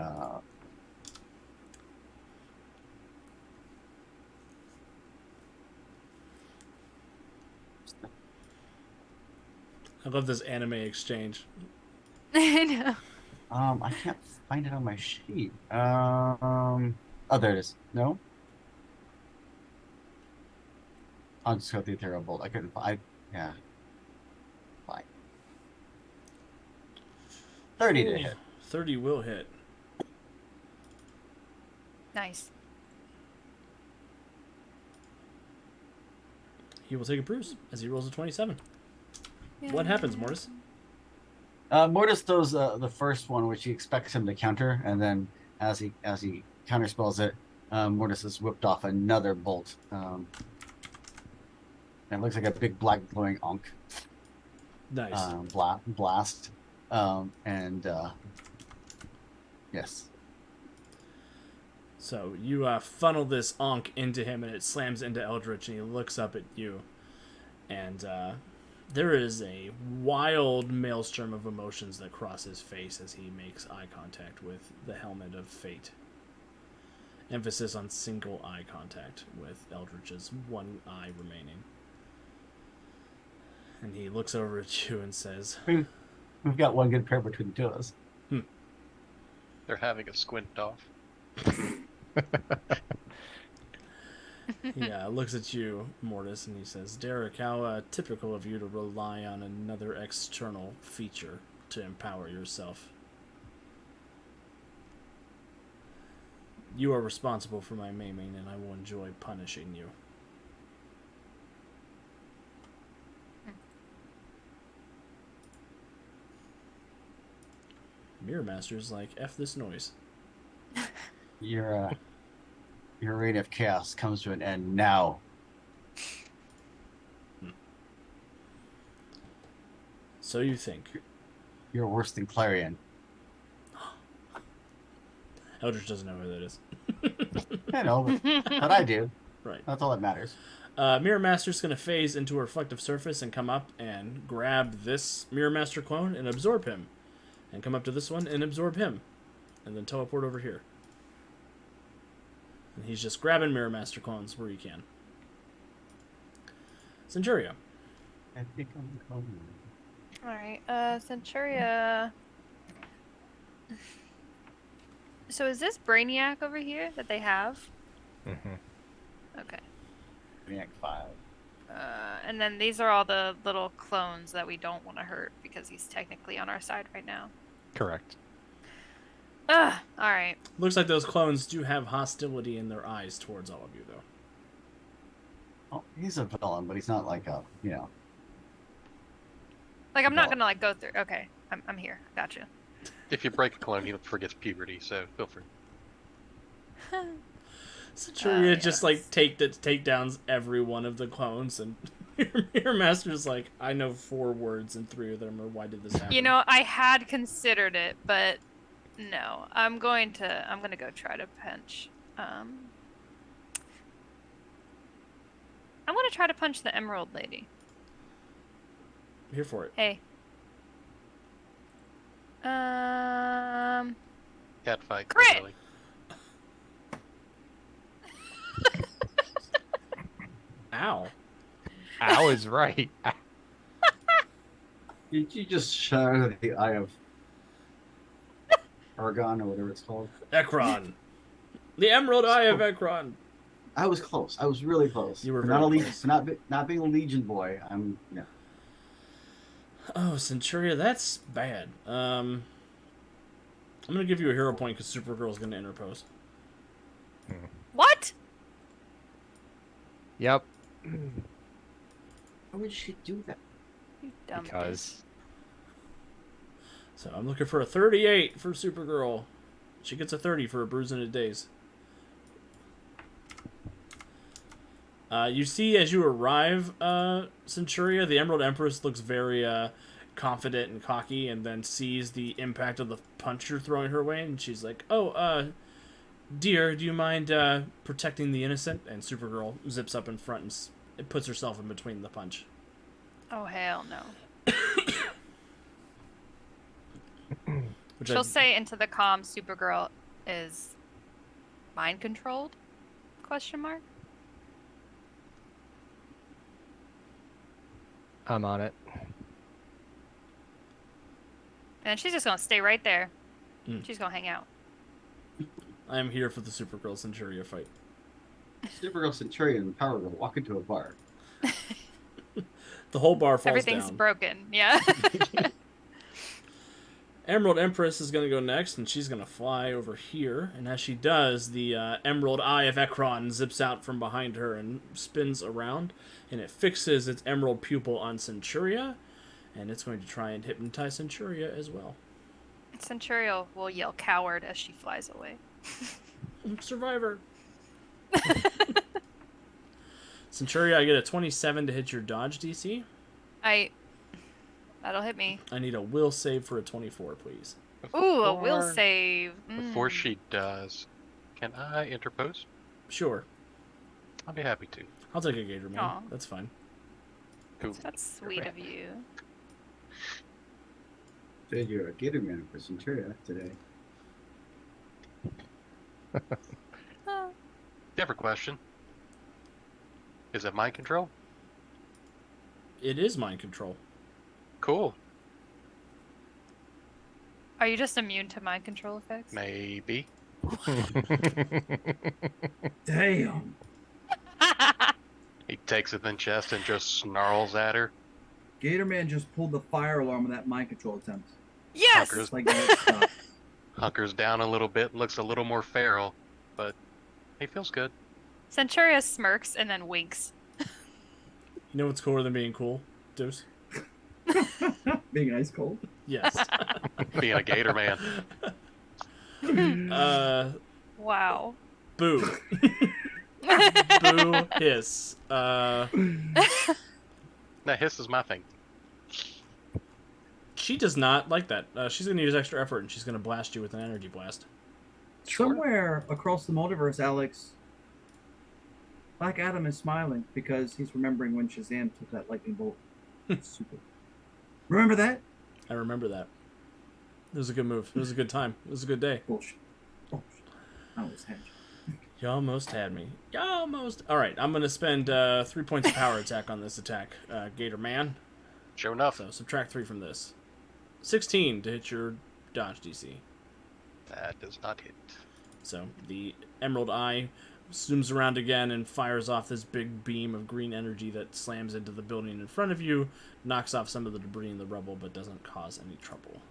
I love this anime exchange. I know. I can't find it on my sheet. Oh, there it is. No? I'll just go with the ethereal bolt. I couldn't find. Yeah. Fine. 30 to hit. 30 will hit. Nice. He will take a bruise as he rolls a 27. What happens, Mortis? Mortis throws the first one, which he expects him to counter, and then as he counterspells it, Mortis has whipped off another bolt. And it looks like a big black glowing onk. Nice. Blast. Yes. So you funnel this onk into him, and it slams into Eldritch, and he looks up at you. And there is a wild maelstrom of emotions that cross his face as he makes eye contact with the helmet of fate. Emphasis on single eye contact with Eldritch's one eye remaining. And he looks over at you and says, We've got one good pair between the two of us. They're having a squint off. he looks at you, Mortis, and he says, Derek, how typical of you to rely on another external feature to empower yourself. You are responsible for my maiming, and I will enjoy punishing you. Mirror Master's like, F this noise. Your reign of chaos comes to an end now. So you think. You're worse than Clarion. Eldritch doesn't know who that is. I know, but I do. Right. That's all that matters. Mirror Master's going to phase into a reflective surface and come up and grab this Mirror Master clone and absorb him. And come up to this one and absorb him. And then teleport over here. And he's just grabbing Mirror Master clones where he can. Centuria. I think I'm coming. Alright, Centuria. So is this Brainiac over here that they have? Mm-hmm. Okay. Brainiac 5. And then these are all the little clones that we don't want to hurt because he's technically on our side right now. Correct. Alright. Looks like those clones do have hostility in their eyes towards all of you, though. Oh, he's a villain, but he's not like a, you know. Like, I'm not Well- gonna, like, go through. Okay, I'm here. Gotcha. If you break a clone, he forgets puberty, so feel free. Centuria just, yes. like, take downs every one of the clones, and Mirror Master's like, I know 4 words and 3 of them are why did this happen? You know, I had considered it, but no. I'm gonna go try to punch. I'm gonna try to punch the Emerald Lady. Here for it. Hey. Cat fight. Crit! Really. Ow. Ow is right. Did you just shatter the eye of Argon or whatever it's called? Ekron. The Emerald Eye of Ekron. I was close. I was really close. You were For very not a legion, close. for not being a Legion boy. I'm yeah. Oh, Centuria, that's bad. I'm gonna give you a hero point because Supergirl's gonna interpose. What? Yep. Why would she do that? You dumb Because So I'm looking for a 38 for Supergirl. She gets a 30 for a bruise in a days. You see as you arrive, Centuria, the Emerald Empress looks very confident and cocky, and then sees the impact of the punch you're throwing her way, and she's like, "Oh, dear, do you mind protecting the innocent?" And Supergirl zips up in front and it puts herself in between the punch. Oh, hell no. Which She'll say into the comm, Supergirl is mind controlled? Question mark. I'm on it. And she's just gonna stay right there. Mm. She's gonna hang out. I am here for the Supergirl Centuria fight. Supergirl Centurion and Power Girl walk into a bar. The whole bar falls Everything's down. broken. Yeah. Emerald Empress is going to go next, and she's going to fly over here. And as she does, the Emerald Eye of Ekron zips out from behind her and spins around. And it fixes its emerald pupil on Centuria. And it's going to try and hypnotize Centuria as well. Centurial will yell coward as she flies away. Survivor. Centuria, I get a 27 to hit your dodge DC. That'll hit me. I need a will save for a 24, please. Ooh, a will Before- save. Before she does, can I interpose? Sure. I'll be happy to. I'll take a Gator Man. Aw. That's fine. Cool. That's sweet of you. Did you're a Gator Man for Centuria today? Oh. Different question. Is it mind control? It is mind control. Cool. Are you just immune to mind control effects? Maybe. Damn. He takes it in chest and just snarls at her. Gator Man just pulled the fire alarm on that mind control attempt. Yes! Fuckers. It's like that stuff. Hunkers down a little bit, looks a little more feral, but he feels good. Centuria smirks and then winks. You know what's cooler than being cool, Deuce? Being ice cold. Yes. Being a gator man. Wow. Boo. Boo hiss. Now, hiss is my thing. She does not like that. She's going to use extra effort, and she's going to blast you with an energy blast. Sure. Somewhere across the multiverse, Alex, Black Adam is smiling because he's remembering when Shazam took that lightning bolt. Super. Remember that? I remember that. It was a good move. It was a good time. It was a good day. Bullshit. I always had you. You almost had me. You almost. All right, I'm going to spend 3 points of power attack on this attack, Gator Man. Sure enough. So subtract 3 from this. 16 to hit your dodge DC. That does not hit. So the Emerald Eye zooms around again and fires off this big beam of green energy that slams into the building in front of you, knocks off some of the debris and the rubble, but doesn't cause any trouble.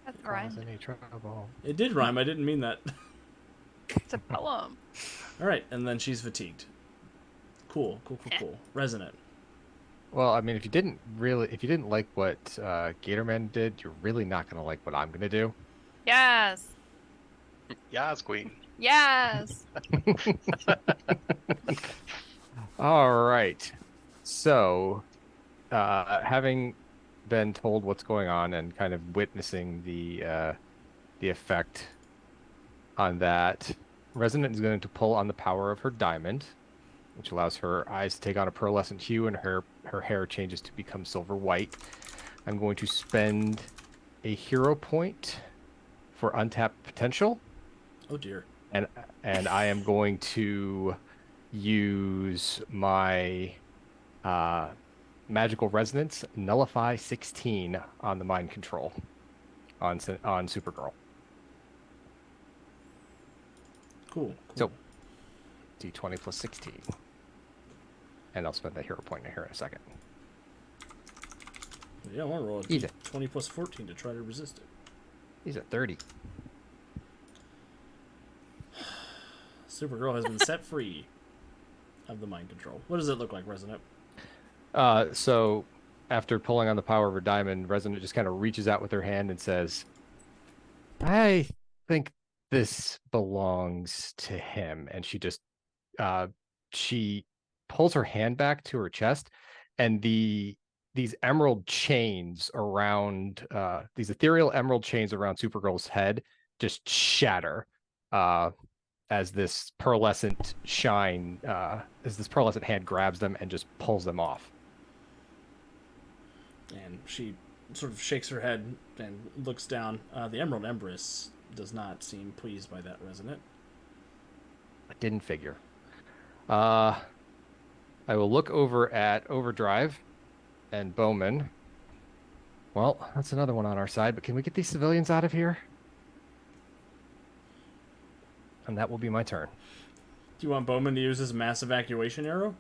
That's Cause rhymed. any trouble. It did rhyme. I didn't mean that. It's a poem. All right, and then she's fatigued. Cool. Resonant. Well, I mean, if you didn't like what Gatorman did, you're really not gonna like what I'm gonna do. Yes. Yas, queen. Yes. All right. So, having been told what's going on and kind of witnessing the effect on that, Resonant is going to pull on the power of her diamond, which allows her eyes to take on a pearlescent hue and her hair changes to become silver white. I'm going to spend a hero point for untapped potential. Oh dear. And I am going to use my magical resonance nullify 16 on the mind control on Supergirl. Cool. So D20 plus 16. And I'll spend that hero point here in a second. Yeah, I want to roll a Easy. 20 plus 14 to try to resist it. He's at 30. Supergirl has been set free of the mind control. What does it look like, Resonant? So after pulling on the power of her diamond, Resonant just kind of reaches out with her hand and says, I think this belongs to him. And she just, she pulls her hand back to her chest, and these emerald chains around, these ethereal emerald chains around Supergirl's head just shatter. As this pearlescent hand grabs them and just pulls them off. And she sort of shakes her head and looks down. The Emerald Empress does not seem pleased by that, Resonant. I didn't figure. I will look over at Overdrive and Bowman. Well, that's another one on our side, but can we get these civilians out of here? And that will be my turn. Do you want Bowman to use his mass evacuation arrow?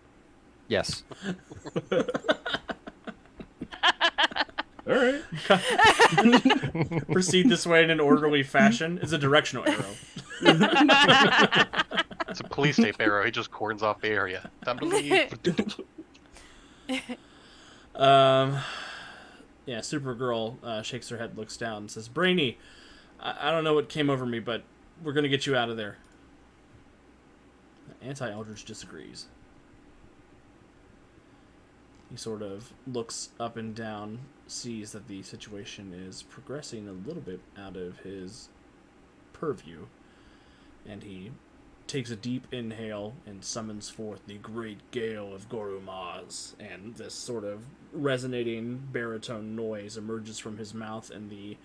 Yes. All right. Proceed this way in an orderly fashion. It's a directional arrow. It's a police tape arrow. He just cordons off the area. Time to leave. Yeah, Supergirl shakes her head, looks down, and says, Brainy, I don't know what came over me, but we're going to get you out of there. Anti-Eldridge disagrees. He sort of looks up and down, sees that the situation is progressing a little bit out of his purview, and he takes a deep inhale and summons forth the great gale of Gorumaz, and this sort of resonating baritone noise emerges from his mouth, and the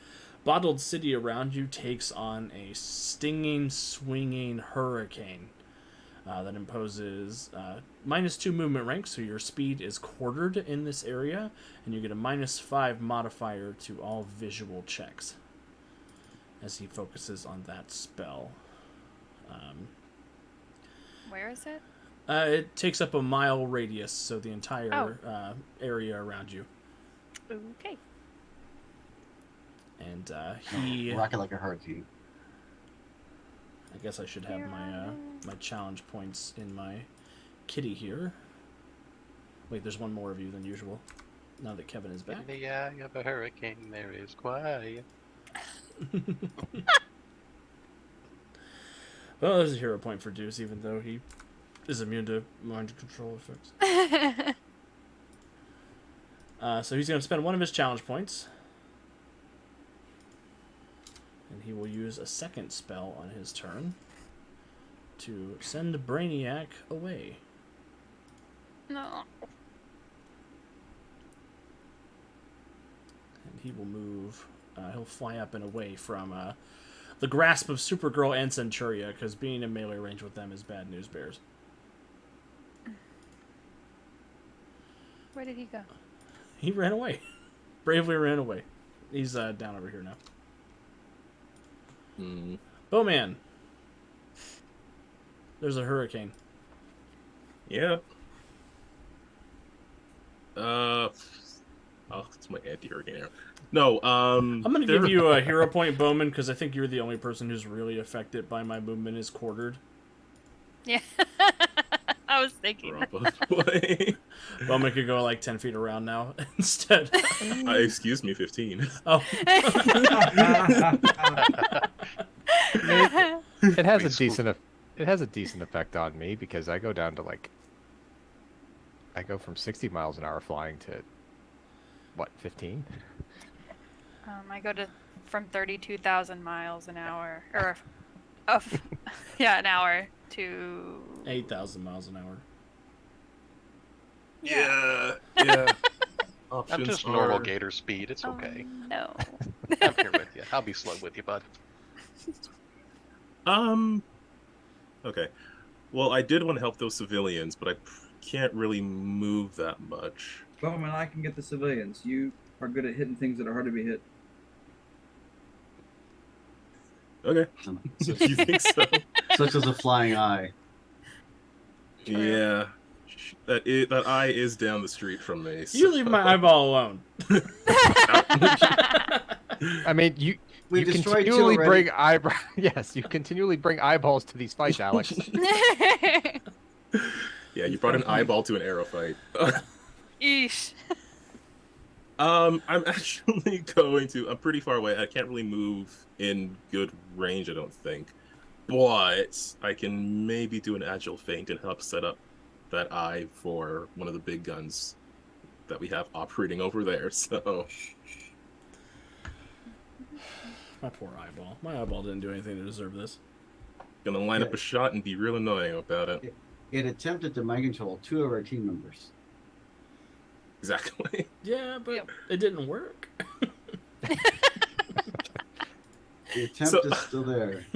bottled city around you takes on a stinging, swinging hurricane that imposes -2 movement rank, so your speed is quartered in this area, and you get a -5 modifier to all visual checks as he focuses on that spell. Where is it? It takes up a mile radius, so the entire area around you. Okay. And he... Rocket like a hurricane. I guess I should have my challenge points in my kitty here. Wait, there's one more of you than usual. Now that Kevin is back. In the eye of a hurricane, there is quiet. Well, there's a hero point for Deuce, even though he is immune to mind control effects. So he's going to spend one of his challenge points. And he will use a second spell on his turn to send Brainiac away. No. And he will move. He'll fly up and away from the grasp of Supergirl and Centuria, because being in melee range with them is bad news bears. Where did he go? He ran away. Bravely ran away. He's down over here now. Bowman. There's a hurricane. Yeah. Oh, it's my anti-hurricane arrow. No, I'm gonna give you a hero point, Bowman, because I think you're the only person who's really affected by my movement is quartered. Yeah. I was thinking. Bowman could go like 10 feet around now instead. Excuse me, 15. Oh. It has a decent effect on me because I go down to I go from 60 miles an hour flying to what, 15? I go from 32,000 miles an hour, or an hour to 8,000 miles an hour. Yeah. I'm just normal gator speed. It's okay. No. I'm here with you. I'll be slow with you, bud. Okay. Well, I did want to help those civilians, but I can't really move that much. Bowman, I can get the civilians. You are good at hitting things that are hard to be hit. Okay. You think so? Such as a flying eye. Yeah. That eye is down the street from me. So. You leave my eyeball alone. I mean, you destroyed continually two already. bring Yes, you continually bring eyeballs to these fights, Alex. Yeah, you brought an eyeball to an arrow fight. Eesh. I'm actually going to. I'm pretty far away. I can't really move in good range, I don't think. But I can maybe do an agile feint and help set up that eye for one of the big guns that we have operating over there. So. My poor eyeball. My eyeball didn't do anything to deserve this. Gonna line up a shot and be real annoying about it. It attempted to mind control 2 of our team members. Exactly. Yeah, but it didn't work. The attempt is still there.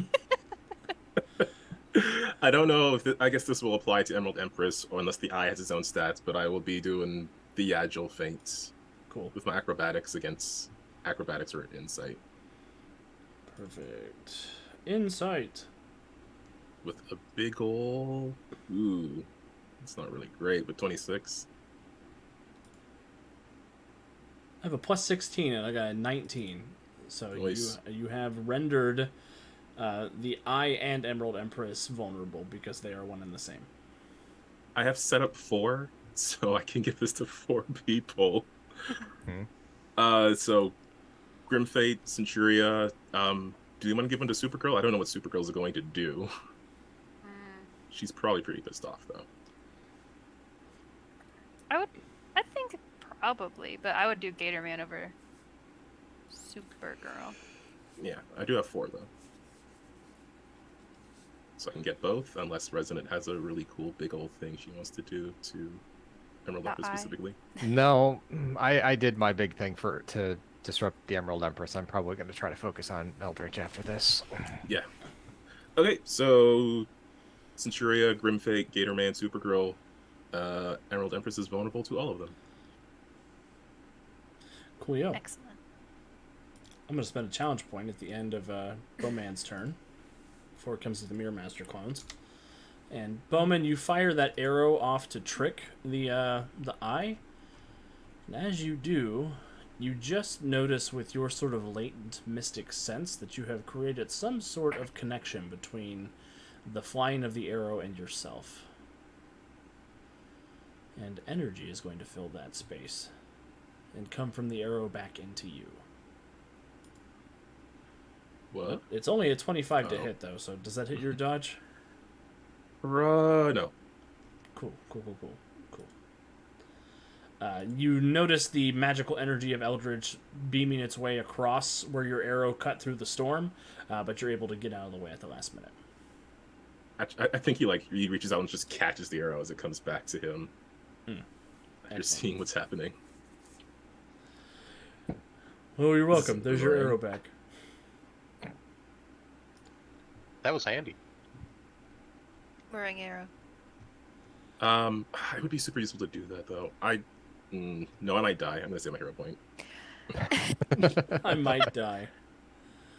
I don't know if I guess this will apply to Emerald Empress, or unless the eye has its own stats, but I will be doing the agile feints. Cool. With my acrobatics against acrobatics or insight. Perfect. Insight. With a big ol'... Ooh. It's not really great, but 26. I have a plus 16 and I got a 19. So Nice. you have rendered the Eye and Emerald Empress vulnerable because they are one and the same. I have set up 4, so I can give this to 4 people. So Grim Fate, Centuria. Do you want to give one to Supergirl? I don't know what Supergirl's going to do. She's probably pretty pissed off, though. I think probably, but I would do Gatorman over Supergirl. Yeah, I do have 4, though. So I can get both, unless Resonant has a really cool big old thing she wants to do to Emerald The Empress eye. specifically. No, I did my big thing to disrupt the Emerald Empress. I'm probably going to try to focus on Eldritch after this. Yeah. Okay, so Centuria, Grim Fate, Gatorman, Supergirl, Emerald Empress is vulnerable to all of them. Coolio. Excellent. I'm going to spend a challenge point at the end of Bowman's turn before it comes to the Mirror Master clones. And Bowman, you fire that arrow off to trick the eye. And as you do, You just notice with your sort of latent mystic sense that you have created some sort of connection between the flying of the arrow and yourself. And energy is going to fill that space and come from the arrow back into you. What? It's only a 25 to Oh. hit, though, so does that hit your dodge? No. Cool. You notice the magical energy of Eldritch beaming its way across where your arrow cut through the storm, but you're able to get out of the way at the last minute. I think he reaches out and just catches the arrow as it comes back to him. You're Excellent. seeing what's happening. Oh, you're This is welcome. There's your boring. arrow back. That was handy. Wearing arrow. It would be super useful to do that though. No, I might die. I'm gonna save my hero point. I might die.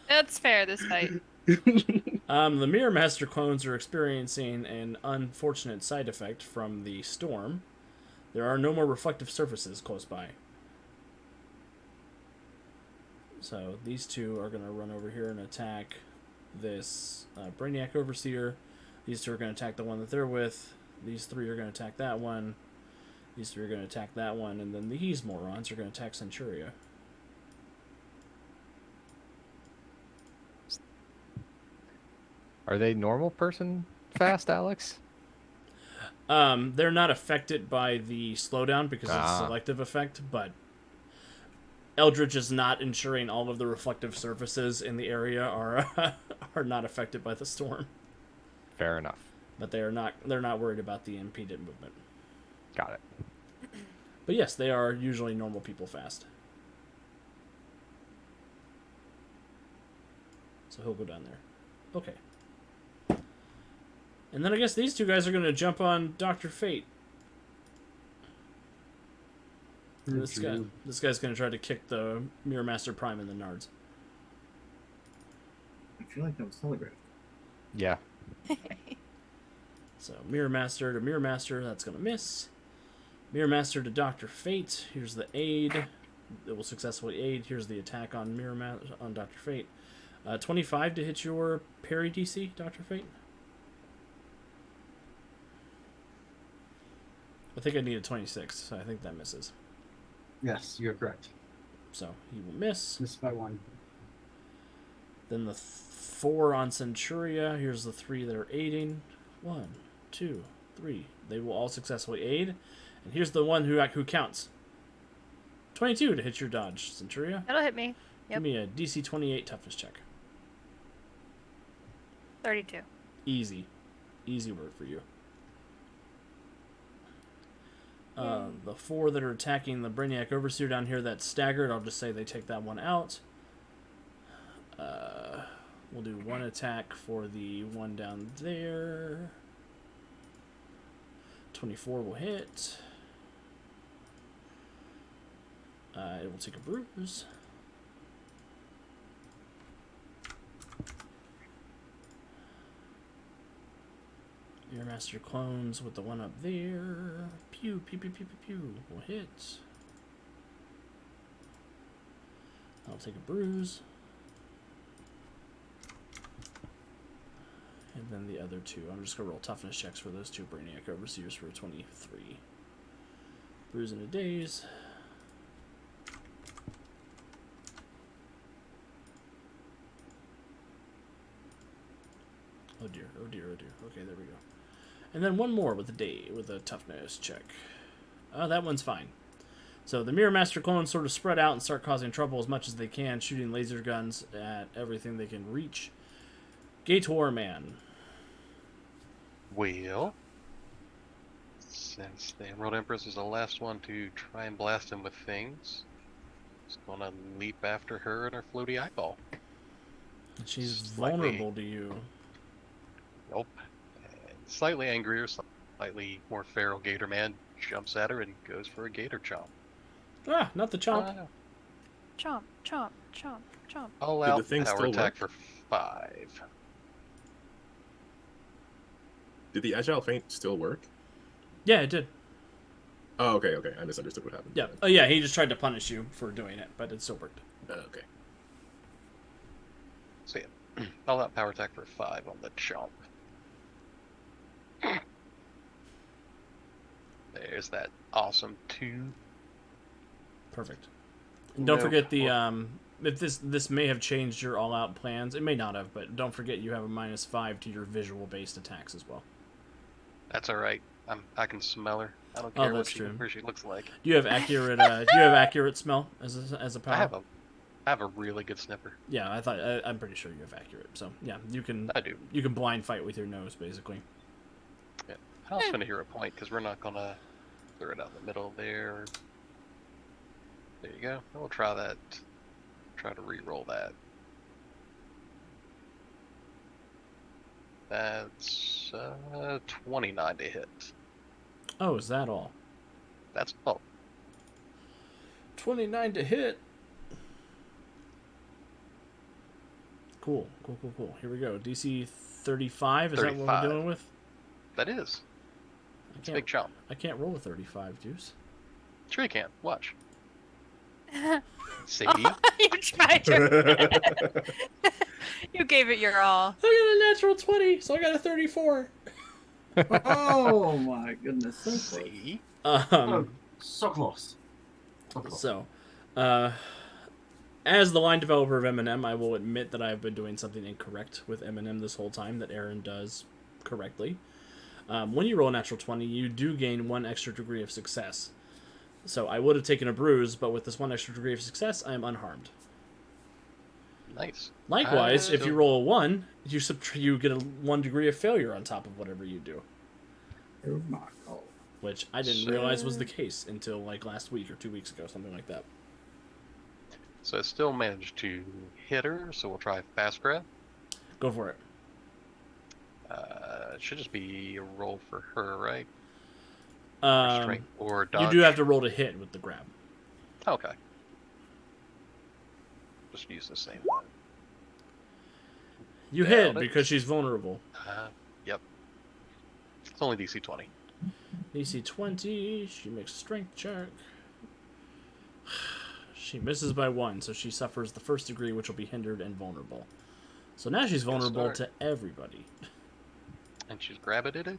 That's fair this fight. The Mirror Master clones are experiencing an unfortunate side effect from the storm. There are no more reflective surfaces close by. So these two are going to run over here and attack this Brainiac Overseer. These two are going to attack the one that they're with. These three are going to attack that one. These three are going to attack that one. And then these morons are going to attack Centuria. Are they normal person fast, Alex? They're not affected by the slowdown because it's a selective effect, but Eldritch is not ensuring all of the reflective surfaces in the area are are not affected by the storm. Fair enough. But they're not worried about the impeded movement. Got it. But yes, they are usually normal people fast. So he'll go down there. Okay. And then I guess these two guys are going to jump on Dr. Fate. This guy's going to try to kick the Mirror Master Prime in the nards. I feel like that was telegraphed. Yeah. So Mirror Master to Mirror Master, that's going to miss. Mirror Master to Dr. Fate. Here's the aid. It will successfully aid. Here's the attack on on Dr. Fate. 25 to hit your parry DC, Dr. Fate. I think I need a 26, so I think that misses. Yes, you're correct. So he will miss. Missed by one. Then the 4 on Centuria. Here's the 3 that are aiding. 1, 2, 3. They will all successfully aid. And here's the one who counts. 22 to hit your dodge, Centuria. That'll hit me. Yep. Give me a DC 28 toughness check. 32. Easy. Easy work for you. The 4 that are attacking the Brainiac Overseer down here that's staggered, I'll just say they take that one out. We'll do one attack for the one down there. 24 will hit. It will take a bruise. Mirror Master clones with the one up there. Pew, pew, pew, pew, pew, pew. Will hit. I'll take a bruise. And then the other two. I'm just going to roll toughness checks for those two Brainiac Overseers for 23. Bruise and a daze. Oh dear, oh dear, oh dear. Okay, there we go. And then one more with a toughness check. That one's fine. So the Mirror Master clones sort of spread out and start causing trouble as much as they can, shooting laser guns at everything they can reach. Gator Man. Well, since the Emerald Empress is the last one to try and blast him with things, he's gonna leap after her and her floaty eyeball. She's Slightly- vulnerable to you. Nope. And slightly angrier, slightly more feral Gator Man jumps at her and goes for a Gator chomp. Ah, not the chomp. Chomp, chomp, chomp, chomp. All Did the out thing power still attack work? for 5. Did the agile feint still work? Yeah, it did. Oh, okay. I misunderstood what happened. Yeah. Oh, yeah. He just tried to punish you for doing it, but it still worked. Okay. So yeah, all out power attack for 5 on the chomp. There's that awesome 2. Perfect. And don't No forget the pro- if this may have changed your all out plans. It may not have, but don't forget you have a -5 to your visual based attacks as well. That's all right. I can smell her. I don't Oh, care that's true. where she looks like. Do you have accurate? Do you have accurate smell as a power? I have a really good sniffer. Yeah, I'm pretty sure you have accurate. So yeah, you can I do. blind fight with your nose basically. Yeah. I was going to hear a point because we're not gonna throw it out in the middle there. There you go. We'll try that. Try to re-roll that. That's 29 to hit. Oh, is that all? That's all. 29 to hit. Cool. Here we go. DC 35. Is that what 35. we're dealing with? That is. It's a big chomp. I can't roll a 35, Deuce. Sure you can. Watch. See? You tried to. You gave it your all. I got a natural 20, so I got a 34. Oh my goodness. So close. See? So close. So close. So, as the line developer of M&M, I will admit that I have been doing something incorrect with M&M this whole time that Aaron does correctly. When you roll a natural 20, you do gain 1 extra degree of success. So I would have taken a bruise, but with this 1 extra degree of success, I am unharmed. Nice. Likewise, if you roll a 1, you get a 1 degree of failure on top of whatever you do. Oh my God. Which I didn't realize was the case until like last week or 2 weeks ago, something like that. So I still managed to hit her, so we'll try fast grab. Go for it. It should just be a roll for her, right? Strength or You dodge. do have to roll to hit with the grab. Okay. Just use the same one. You hit because she's vulnerable. Yep. It's only DC 20. DC 20. She makes a strength check. She misses by 1, so she suffers the 1st degree, which will be hindered and vulnerable. So now she's vulnerable to everybody. And she's grabbing it?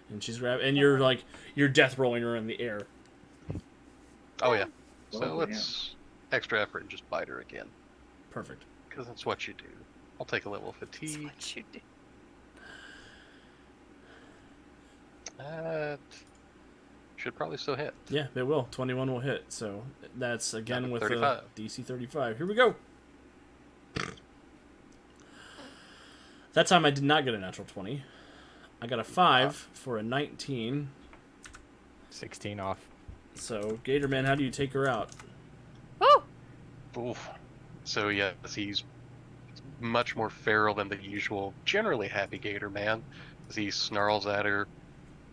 And you're death rolling her in the air. Oh, yeah. So Well, let's extra effort and just bite her again. Perfect. Because that's what you do. I'll take a level of That's fatigue. what you do. That should probably still hit. Yeah, it will. 21 will hit. So that's again with 35. the DC 35. Here we go. That time I did not get a natural 20. I got a 5 for a 19. 16 off. So, Gatorman, how do you take her out? Woo! Oof. So yes, he's much more feral than the usual, generally happy Gator man. As he snarls at her,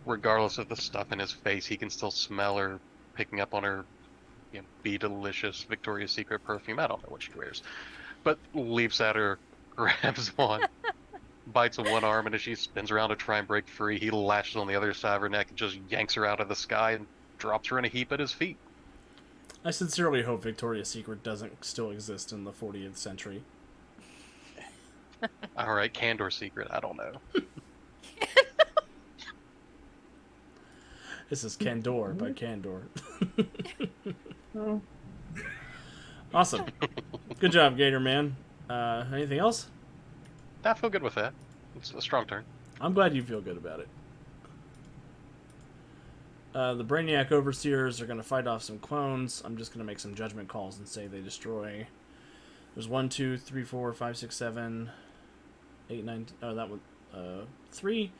regardless of the stuff in his face, he can still smell her, picking up on her, Be Delicious Victoria's Secret perfume. I don't know what she wears, but leaps at her, grabs one, bites on one arm, and as she spins around to try and break free, he lashes on the other side of her neck and just yanks her out of the sky and drops her in a heap at his feet. I sincerely hope Victoria's Secret doesn't still exist in the 40th century. All right, Candor Secret. I don't know. This is Candor by Candor. Oh. Awesome. Good job, Gator Man. Anything else? I feel good with that. It's a strong turn. I'm glad you feel good about it. The Brainiac Overseers are going to fight off some clones. I'm just going to make some judgment calls and say they destroy. There's 1, 2, 3, 4, 5, 6, 7, 8, 9. Oh, that one. 3,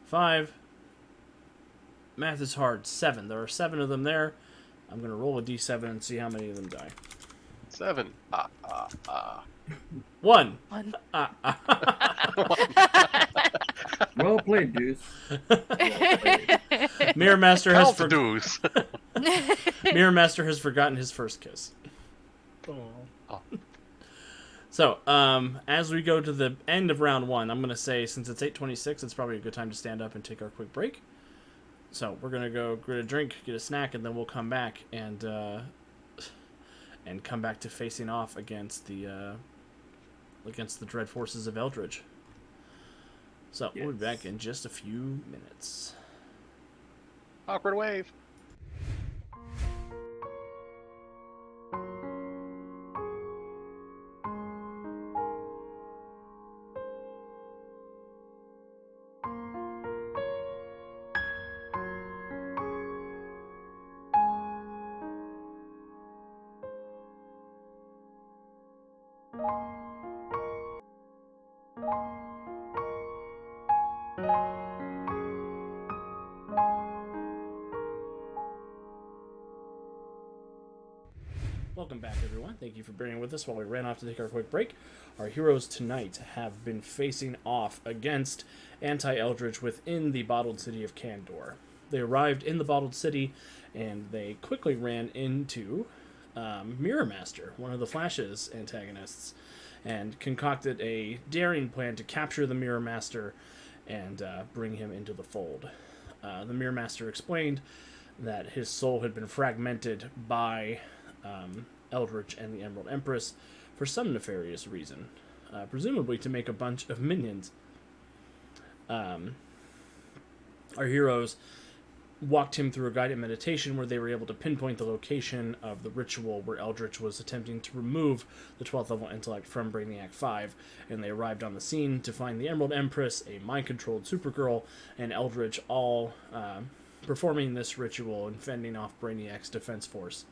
5. Math is hard. 7. There are 7 of them there. I'm going to roll a d7 and see how many of them die. 7. 1. One. Well played, Deuce. Mirror Master has Deuce. Mirror Master has forgotten his first kiss. Oh. So, as we go to the end of round 1, I'm going to say, since it's 8:26, it's probably a good time to stand up and take our quick break. So we're gonna go get a drink, get a snack, and then we'll come back and come back to facing off against the dread forces of Eldritch. So we'll be back in just a few minutes. Awkward wave. Welcome back, everyone. Thank you for bearing with us while we ran off to take our quick break. Our heroes tonight have been facing off against anti-Eldritch within the bottled city of Kandor. They arrived in the bottled city, and they quickly ran into Mirror Master, one of the Flash's antagonists, and concocted a daring plan to capture the Mirror Master and bring him into the fold. The Mirror Master explained that his soul had been fragmented by Eldritch and the Emerald Empress for some nefarious reason, presumably to make a bunch of minions. Our heroes walked him through a guided meditation where they were able to pinpoint the location of the ritual where Eldritch was attempting to remove the 12th level intellect from Brainiac 5, and they arrived on the scene to find the Emerald Empress, a mind-controlled Supergirl, and Eldritch all performing this ritual and fending off Brainiac's defense force.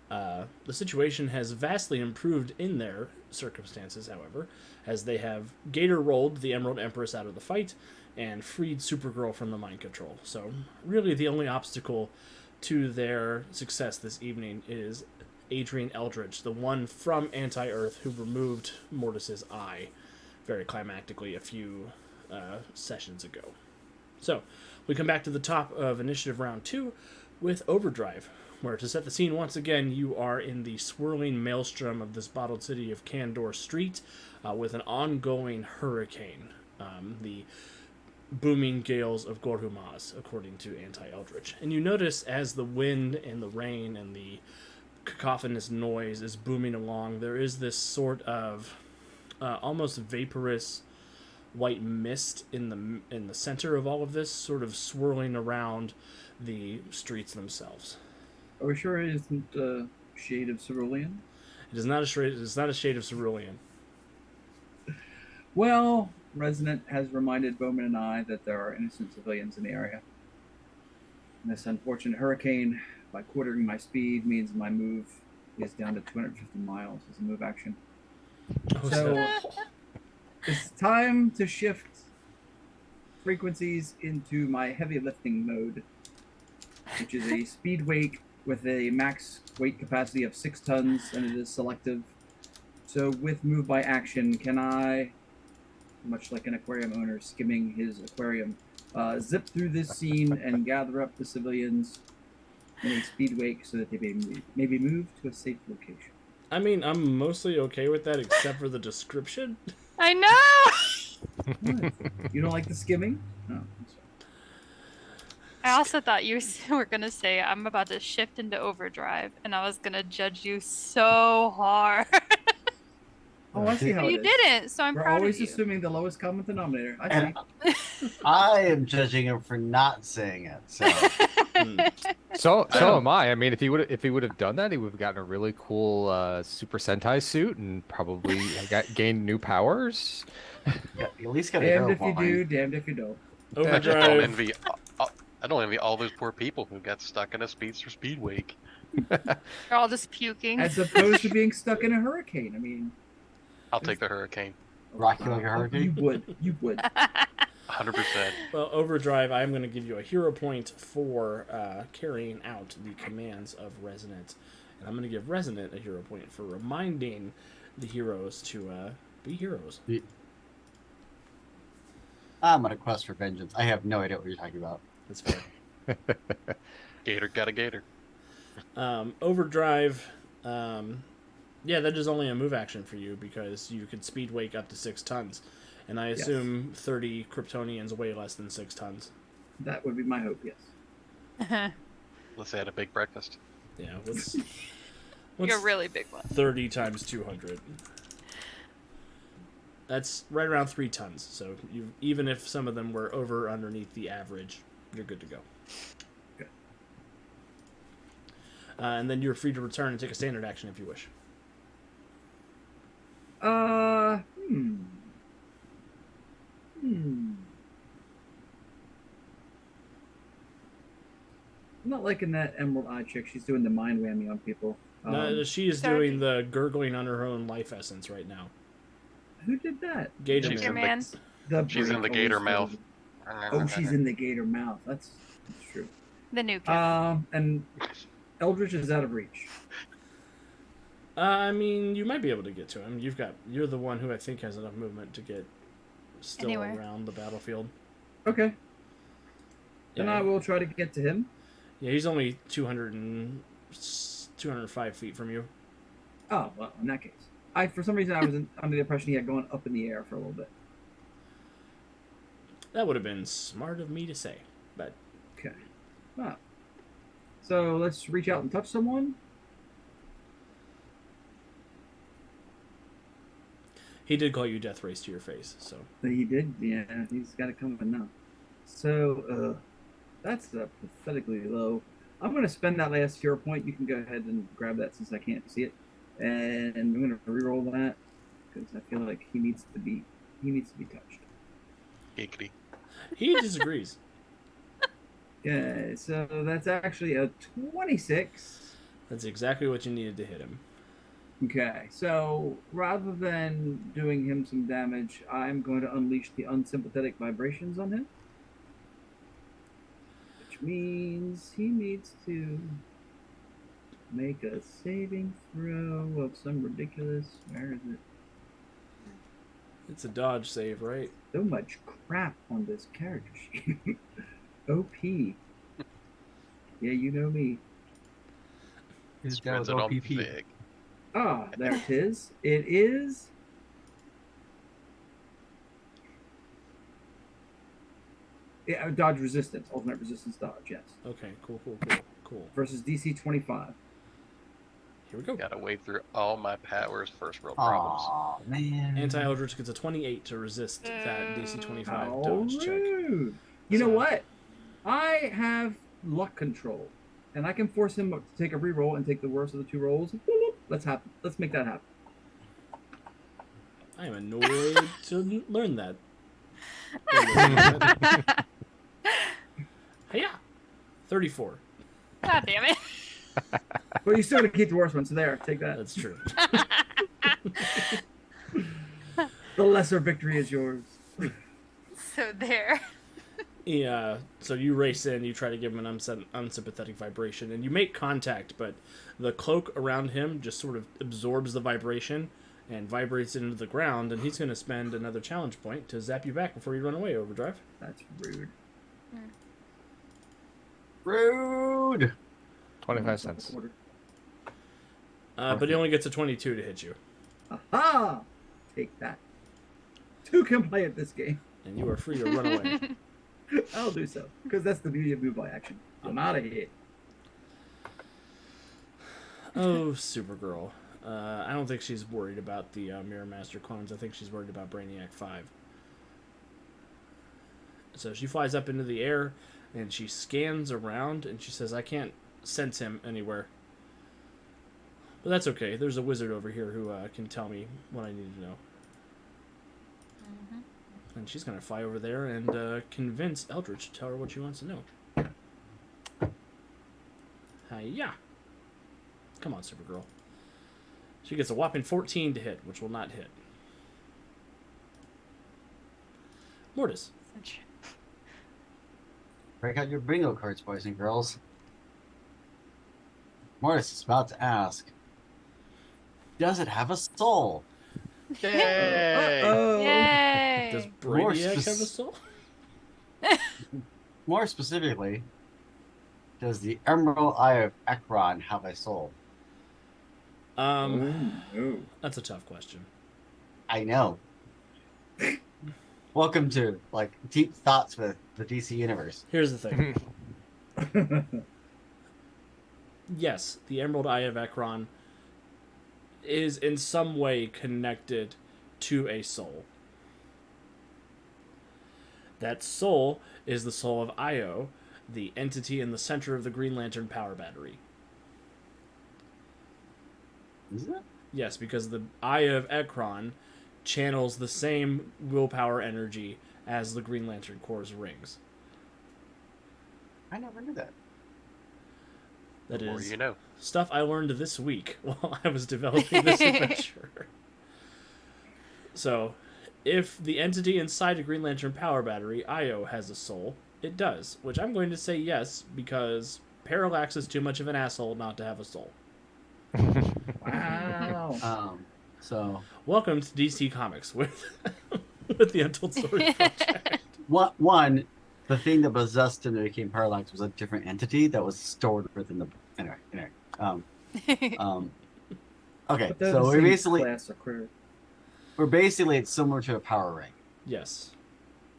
The situation has vastly improved in their circumstances, however, as they have Gator rolled the Emerald Empress out of the fight and freed Supergirl from the mind control. So really the only obstacle to their success this evening is Adrian Eldritch, the one from Anti-Earth who removed Mortis's eye very climactically a few sessions ago. So we come back to the top of initiative round 2 with Overdrive, where, to set the scene once again, you are in the swirling maelstrom of this bottled city of Kandor Street with an ongoing hurricane, the booming gales of Gorhumaz, according to Anti-Eldritch. And you notice as the wind and the rain and the cacophonous noise is booming along, there is this sort of almost vaporous white mist in the center of all of this, sort of swirling around the streets themselves. Are we sure it isn't a shade of cerulean? It is not a shade. It is not a shade of cerulean. Well, Resonant has reminded Bowman and I that there are innocent civilians in the area. And this unfortunate hurricane, by quartering my speed, means my move is down to 250 miles as a move action. So it's time to shift frequencies into my heavy lifting mode, which is a speed wake with a max weight capacity of 6 tons, and it is selective. So with move by action, can I, much like an aquarium owner skimming his aquarium, zip through this scene and gather up the civilians in a speed wake so that they may be moved to a safe location? I mean, I'm mostly okay with that, except for the description. I know! What? You don't like the skimming? No. I'm sorry. I also thought you were going to say, I'm about to shift into overdrive, and I was going to judge you so hard. Oh, I see how But it you is. didn't, so I'm We're proud always of you. assuming the lowest common denominator. I And see. I am judging him for not saying it. So So know. am I. I mean, if he would have done that, he would have gotten a really cool Super Sentai suit and probably gained new powers. at least get a Damned hero if you point. do, damned if you don't. I just don't Overdrive. envy. I don't envy all those poor people who got stuck in a speedster speed wake. They're all just puking. As opposed to being stuck in a hurricane. I mean, I'll take the hurricane. Rock you like a hurricane? You would. You would. 100%. Well, Overdrive, I'm going to give you a hero point for carrying out the commands of Resonant. And I'm going to give Resonant a hero point for reminding the heroes to be heroes. I'm on a quest for vengeance. I have no idea what you're talking about. That's fair. Gator got a gator. Overdrive, yeah, that is only a move action for you because you could speed wake up to 6 tons. And I assume 30 Kryptonians weigh less than 6 tons. That would be my hope, yes. Let's say I had a big breakfast. Yeah, what's You're a really big one. 30 times 200? That's right around 3 tons. So even if some of them were over or underneath the average, you're good to go. Okay. And then you're free to return and take a standard action if you wish. I'm not liking that Emerald Eye chick. She's doing the mind whammy on people. No, she is Sorry. doing the gurgling on her own life essence right now. Who did that? Gator She's Man. in the- Man. She's in the gator mouth. Oh, she's in the gator mouth. That's true. The new kid. And Eldritch is out of reach. I mean, you might be able to get to him. You're the one who I think has enough movement to get still Anywhere. around the battlefield. Okay. Then Yeah. I will try to get to him. Yeah, he's only 205 feet from you. Oh, well, in that case. For some reason, I was under the impression he had gone up in the air for a little bit. That would have been smart of me to say, but Okay. Well, so let's reach out and touch someone. he did call you Death Race to your face, so. He did. Yeah, he's got it coming now. So, that's pathetically low. I'm going to spend that last hero point. You can go ahead and grab that since I can't see it. And I'm going to reroll that because I feel like he needs to be touched. Giggity. He disagrees. Okay, so that's actually a 26. That's exactly what you needed to hit him. Okay, so rather than doing him some damage, I'm going to unleash the unsympathetic vibrations on him. Which means he needs to make a saving throw of some ridiculous... Where is it? It's a dodge save, right? So much crap on this character sheet. OP. Yeah, you know me. This guy was Spreads it on OPP. big. Ah, there it is. It is... Yeah, dodge resistance. Alternate resistance dodge, yes. Okay, cool. Versus DC 25. Here we go. Gotta wade through all my powers first world problems. Aw, man. Anti-Eldritch gets a 28 to resist that DC 25 How dodge check. rude. You know what? I have luck control, and I can force him to take a reroll and take the worst of the two rolls. Let's make that happen. I am annoyed to learn that. Hiya! 34. God damn it. But you still got to keep the worst one. So there, take that. That's true. The lesser victory is yours. So there. Yeah, so you race in, you try to give him an unsympathetic vibration, and you make contact, but the cloak around him just sort of absorbs the vibration and vibrates it into the ground, and he's going to spend another challenge point to zap you back before you run away, Overdrive. That's rude. Rude. 25 cents. But he only gets a 22 to hit you, Aha! Take that. Two can play at this game. and you are free to run away. I'll do so because that's the beauty of move by action. I'm out of here. Oh, Supergirl. I don't think she's worried about the Mirror Master clones. I think she's worried about Brainiac 5. So she flies up into the air, and she scans around, and she says, I can't sense him anywhere. But that's okay. There's a wizard over here who can tell me what I need to know. And she's going to fly over there and convince Eldritch to tell her what she wants to know. Hiya! Come on, Supergirl. She gets a whopping 14 to hit, which will not hit. Mortis. Break out your bingo cards, boys and girls. Mortis is about to ask, does it have a soul? Yay! Uh-oh. Yay. Does More Brainiac have a spec- soul? More specifically, does the Emerald Eye of Ekron have a soul? Oh. That's a tough question. I know. Welcome to deep thoughts with the DC universe. Here's the thing. Yes, the Emerald Eye of Ekron is in some way connected to a soul. That soul is the soul of Io, the entity in the center of the Green Lantern power battery. Is it? Yes, because the Eye of Ekron channels the same willpower energy as the Green Lantern Corps' rings. I never knew that. That The more is you know. stuff I learned this week while I was developing this adventure. So, if the entity inside a Green Lantern power battery, Io, has a soul, it does. Which I'm going to say yes, because Parallax is too much of an asshole not to have a soul. Wow. So Welcome to DC Comics with with the Untold Stories Project. one, the thing that possessed him that became Parallax was a different entity that was stored within the anyway. Okay, But they're so the we're same basically class of critter. it's similar to a power ring. Yes.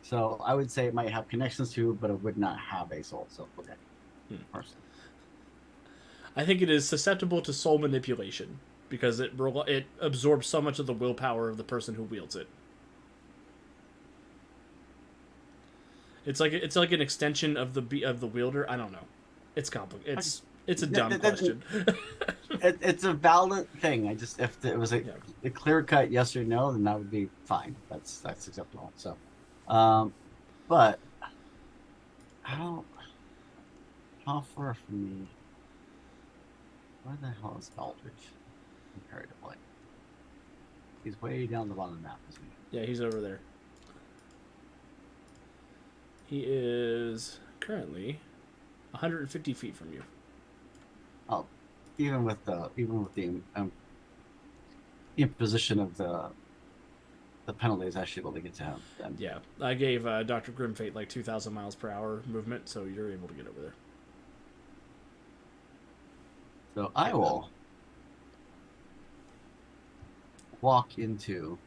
So I would say it might have connections to, but it would not have a soul. So okay, personally. I think it is susceptible to soul manipulation because it absorbs so much of the willpower of the person who wields it. It's like an extension of the wielder. I don't know. It's complicated. It's a dumb question. It's a valid thing. I just if it was a clear cut yes or no, then that would be fine. That's acceptable. So, but how far from me? Where the hell is Aldrich comparatively? He's way down the bottom of the map, isn't he? Yeah, he's over there. He is currently 150 feet from you. Oh, even with the imposition of the penalties, I should be able to get to him. Then. Yeah, I gave Dr. Grimfate like 2,000 miles per hour movement, so you're able to get over there. So I will walk into.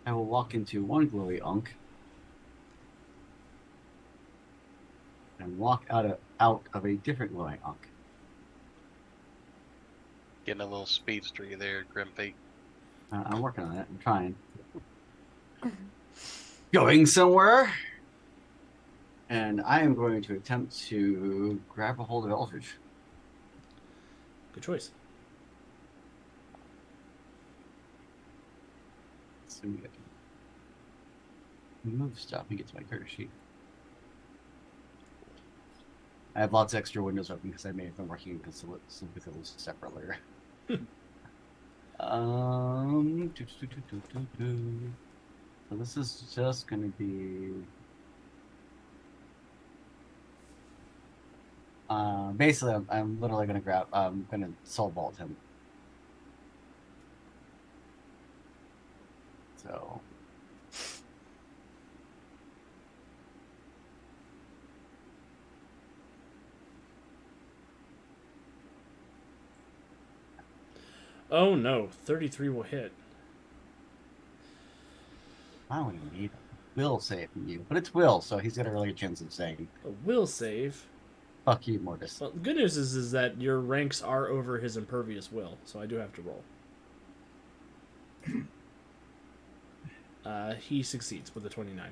I will walk into one glowy unk and walk out of a different glowing unk. Getting a little speedster you there, Grimfeet. I'm working on it. I'm trying. Going somewhere. And I am going to attempt to grab a hold of Eldridge. Good choice. So we move stuff and get to my character sheet. I have lots of extra windows open because I may have been working with those separately. So this is just going to be basically I'm literally going to I'm going to soul vault him. So Oh no, 33 will hit. I don't even need a will save from you, but it's Will, so he's got a really good chance of saying A will save. fuck you, Mortis. Well, the good news is that your ranks are over his impervious will, so I do have to roll. He succeeds with a 29.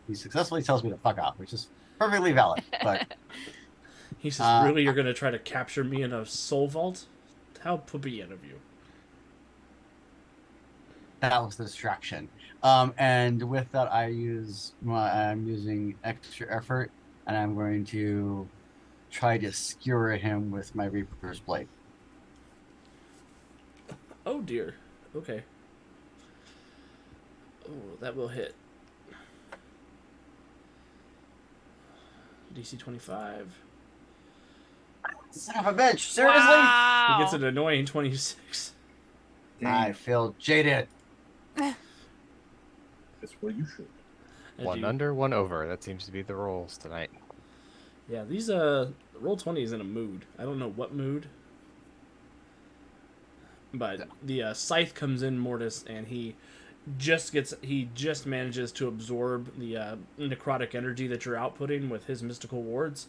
He successfully tells me to fuck off, which is perfectly valid. But He says, really, you're going to try to capture me in a soul vault? How plebeian of you. that was the distraction. And with that, I'm using extra effort, and I'm going to try to skewer him with my Reaper's Blade. Oh dear. Okay. Oh, that will hit. DC 25. Son of a bitch! Seriously? Wow. He gets an annoying 26. I feel jaded. That's where you should. One under, one over. That seems to be the rolls tonight. Yeah, these roll 20 is in a mood. I don't know what mood. But the scythe comes in, Mortis, and he just manages to absorb the necrotic energy that you're outputting with his mystical wards,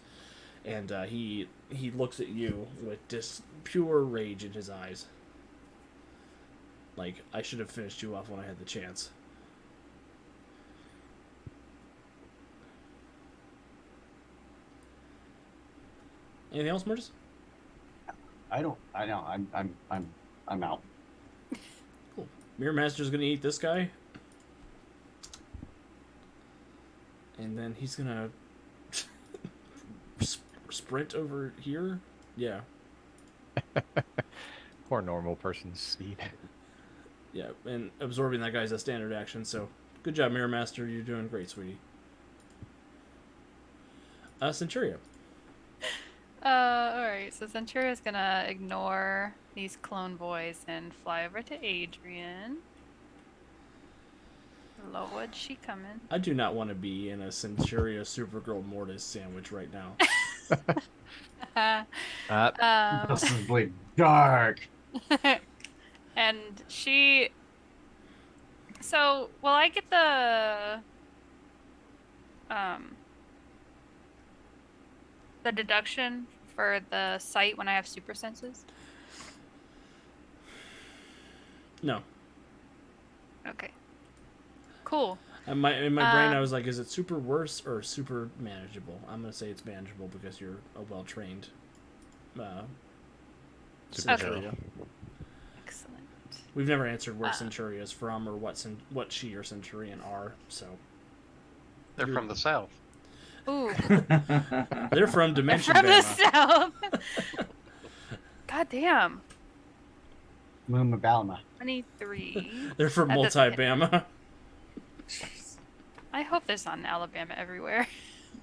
and he looks at you with just pure rage in his eyes. Like, I should have finished you off when I had the chance. Anything else, Mortis? I know. I'm out. Cool. Mirror Master's gonna eat this guy, and then he's gonna sprint over here. Yeah, Poor normal person's speed. yeah, and absorbing that guy's a standard action. So, good job, Mirror Master. You're doing great, sweetie. Centuria. Alright, so Centuria's gonna ignore these clone boys and fly over to Adrian. Lord, she coming. I do not want to be in a Centuria Supergirl Mortis sandwich right now. This is bleak dark. And she... So, will I get the deduction for the sight when I have super senses? No. Okay. Cool. In my brain, I was like, is it super worse or super manageable? I'm going to say it's manageable because you're a well-trained Okay. Excellent. We've never answered where Centuria is from or what she or Centurion are, so... They're from the south. Ooh. They're from Dimension From the Bama. south. God damn. Balma. 23. They're from That doesn't hit. Multi-Bama. I hope there's not an Alabama everywhere.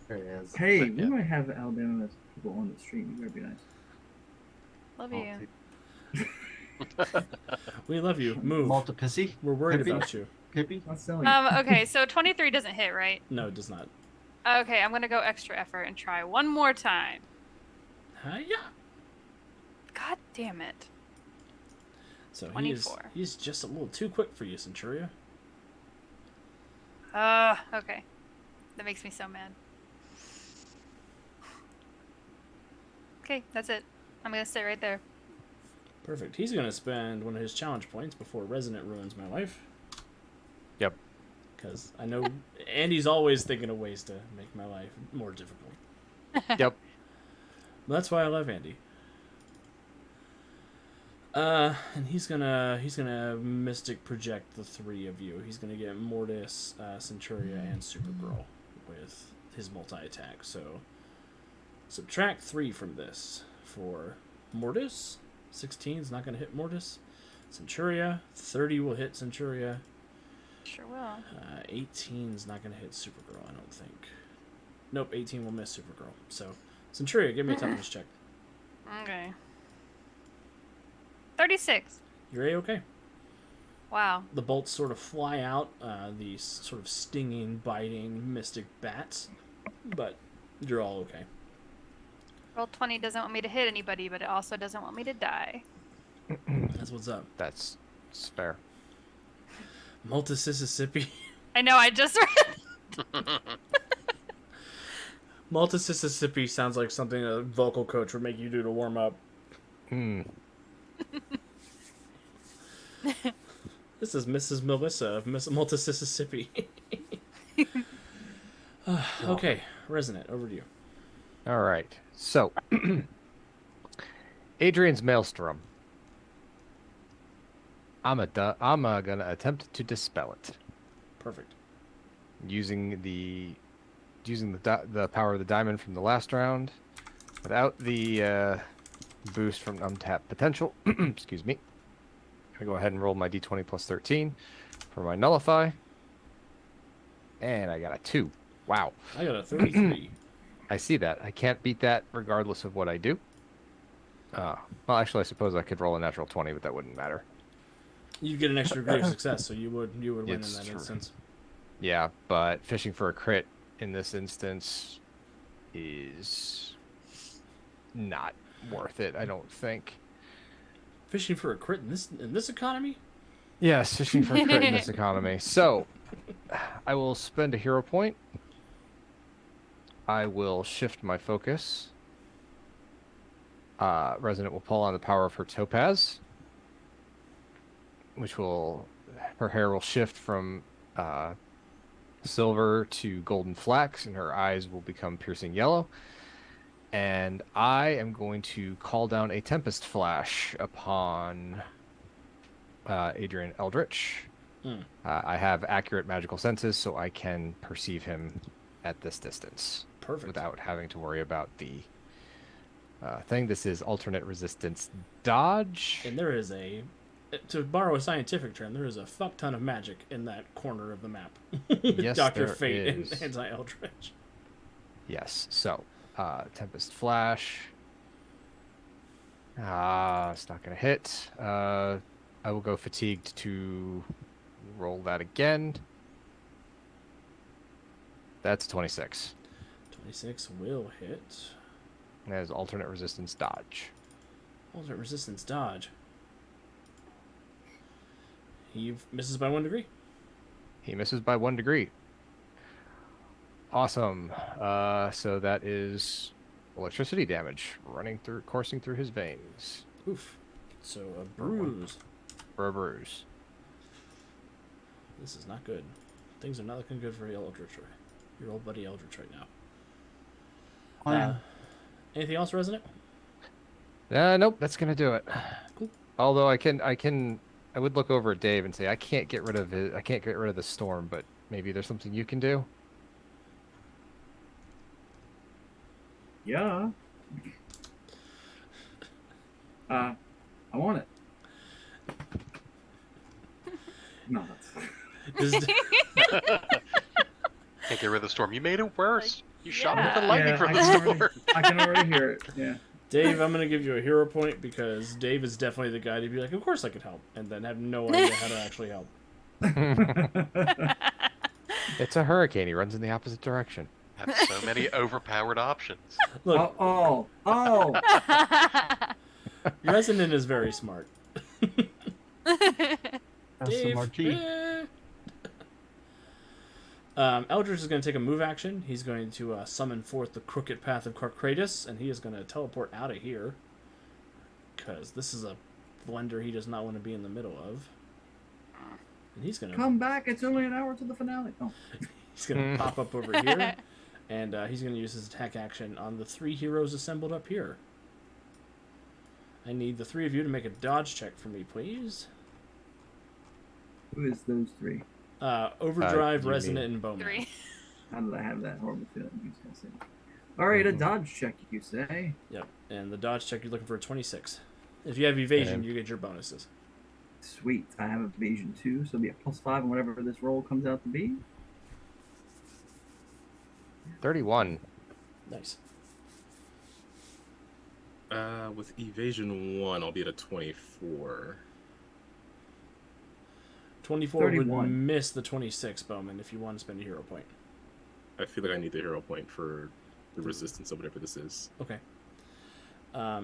There it is. Hey, we Yeah. might have Alabama people on the stream. You better be nice. Love Oh, you. We love you. Move. Multiplicity. We're worried Pippi? about you. Pippi. Not selling. Okay, so 23 doesn't hit, right? No, it does not. Okay, I'm gonna go extra effort and try one more time. Hiya. God damn it. So 24. he's just a little too quick for you, Centuria. Okay. That makes me so mad. Okay, that's it. I'm gonna stay right there. Perfect. He's going to spend one of his challenge points before Resonant ruins my life. Yep. Because I know Andy's always thinking of ways to make my life more difficult. Yep. That's why I love Andy. And he's gonna Mystic Project the three of you. He's gonna get Mortis, Centuria, and Supergirl with his multi-attack. So subtract 3 from this for Mortis. 16 is not gonna hit Mortis. Centuria, 30 will hit Centuria. Sure will. 18 is not gonna hit Supergirl, I don't think. Nope, 18 will miss Supergirl. So Centuria, give me a toughness check. Okay. 36. You're A-okay. Wow. The bolts sort of fly out, these sort of stinging, biting, mystic bats, but you're all okay. Roll 20 doesn't want me to hit anybody, but it also doesn't want me to die. That's what's up. That's fair. Multisississippi. I know, I just read. Multisississippi sounds like something a vocal coach would make you do to warm up. Hmm. This is Mrs. Melissa of Miss Multisississippi. Okay, Resonant, over to you. All right. So, Adrian's Maelstrom. I'm gonna attempt to dispel it Perfect. using the power of the diamond from the last round, without the boost from untapped potential. Excuse me. I'm gonna go ahead and roll my d20 plus 13 for my nullify, and I got a 2. Wow. I got a 33. I see that. I can't beat that regardless of what I do. Well, actually, I suppose I could roll a natural 20, but that wouldn't matter. You get an extra degree of success, so you would win in It's that true. instance. Yeah, but fishing for a crit in this instance is not worth it, I don't think. Fishing for a crit in this economy? Yes, fishing for crit in this economy. So, I will spend a hero point. I will shift my focus. Resident will pull on the power of her topaz, which will her hair will shift from silver to golden flax, and her eyes will become piercing yellow. And I am going to call down a Tempest Flash upon Adrian Eldritch. I have accurate magical senses, so I can perceive him at this distance. Perfect. Without having to worry about the thing. This is alternate resistance dodge. And there is to borrow a scientific term, there is a fuck ton of magic in that corner of the map. Yes, Dr. there Fate is. and Anti-Eldritch. Yes, so Tempest Flash. It's not going to hit. I will go fatigued to roll that again. That's 26. 26 will hit. That is alternate resistance dodge. Alternate resistance dodge. He misses by 1 degree. He misses by 1 degree. Awesome. So that is electricity damage coursing through his veins. Oof. So a bruise. For a bruise. This is not good. Things are not looking good for Eldritch. Your old buddy Eldritch right now. Anything else, Resident? Nope, that's gonna do it. Cool. Although I would look over at Dave and say I can't get rid of the storm, but maybe there's something you can do. Yeah. I want it. No, that's... Can't get rid of the storm. You made it worse. You shot yeah. with the lightning Yeah, from I the can storm. I can already hear it. Yeah. Dave, I'm going to give you a hero point because Dave is definitely the guy to be like, of course I could help, and then have no idea how to actually help. It's a hurricane. He runs in the opposite direction. Have so many overpowered options. Look, Oh. Resident is very smart. That's the Dave, marquee. Eldritch is going to take a move action. He's going to summon forth the Crooked Path of Carcratus, and he is going to teleport out of here. Because this is a blender he does not want to be in the middle of. And he's going to... Come back. It's only an hour to the finale. Oh. He's going to pop up over here. And he's going to use his attack action on the 3 heroes assembled up here. I need the 3 of you to make a dodge check for me, please. Who is those 3? Overdrive, you Resonant, mean- and Bowman. 3. How did I have that horrible feeling he was gonna say? All right, a dodge check, you say? Yep, and the dodge check, you're looking for a 26. If you have evasion, And- you get your bonuses. Sweet. I have evasion 2, so it'll be a +5 on whatever this roll comes out to be. 31. Nice. With evasion 1, I'll be at a 24. 24 would 31. miss the 26, Bowman, if you want to spend a hero point. I feel like I need the hero point for the resistance of whatever this is. Okay.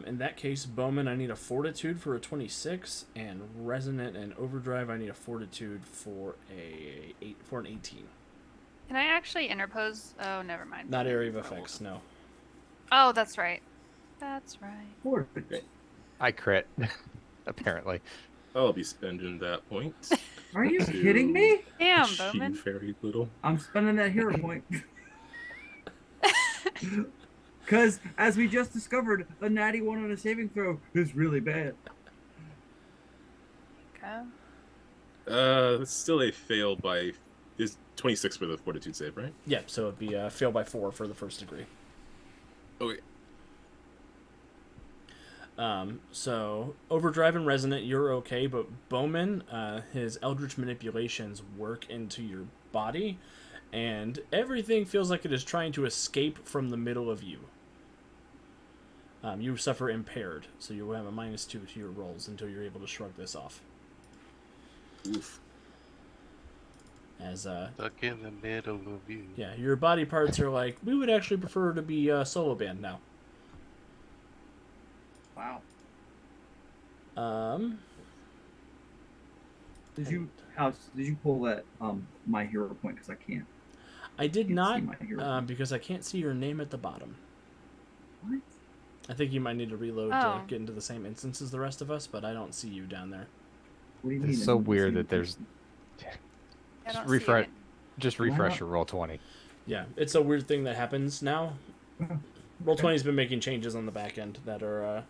In that case, Bowman, I need a Fortitude for a 26, and Resonant and Overdrive, I need a Fortitude for an 18. Can I actually interpose? Oh, never mind. Not area of effects, no. Oh, that's right. That's right. Fortitude. I crit. Apparently. I'll be spending that point. Are you to kidding me? Damn, achieve Bowman. very little. I'm spending that hero point. Because, as we just discovered, a natty 1 on a saving throw is really bad. Okay. It's still a fail by... Is 26 for the fortitude save, right? Yeah, so it'd be fail by 4 for the first degree. Okay. So Overdrive and Resonant, you're okay, but Bowman, his Eldritch manipulations work into your body, and everything feels like it is trying to escape from the middle of you. You suffer impaired, so you will have a -2 to your rolls until you're able to shrug this off. Oof. As Stuck in the middle of you. yeah, your body parts are like, we would actually prefer to be a solo band now. Wow. Did you, Alex? Did you pull that my hero point? Because I can't. I did Can't not see my hero point. because I can't see your name at the bottom. What? I think you might need to reload Oh. to get into the same instance as the rest of us, but I don't see you down there. What do you mean? It's I so didn't weird see that there's anything? I don't refresh. see it. Just Am I refresh not- your roll 20. Yeah, it's a weird thing that happens now. Oh, Roll20's been making changes on the back end that are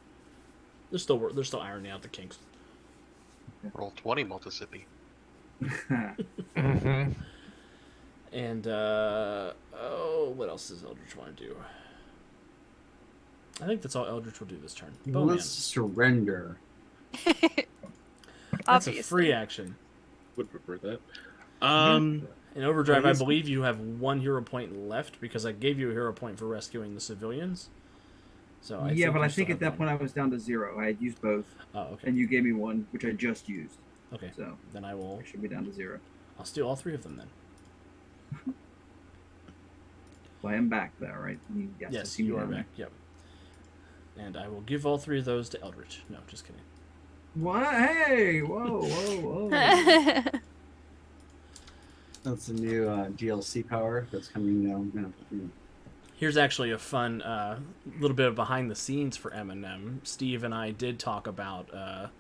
they're still ironing out the kinks. Roll 20 Multisippy. Mm-hmm. And what else does Eldritch want to do? I think that's all Eldritch will do this turn. Bowman. Let's surrender. That's Obviously. a free action. Would prefer that. In Overdrive, I Please. believe you have 1 hero point left because I gave you a hero point for rescuing the civilians. So I yeah, but you I still think at have that one. point I was down to 0. I had used both, Oh, okay. and you gave me one, which I just used. Okay. So Then I will. I should be down to 0. I'll steal all 3 of them then. Well, I am back there, right? Yes, I Yes, see me you are down back. Yep. And I will give all 3 of those to Eldritch. No, just kidding. there. What? Hey! Whoa, whoa, whoa! That's a new DLC power that's coming down. Here's actually a fun little bit of behind the scenes for M&M. Steve and I did talk about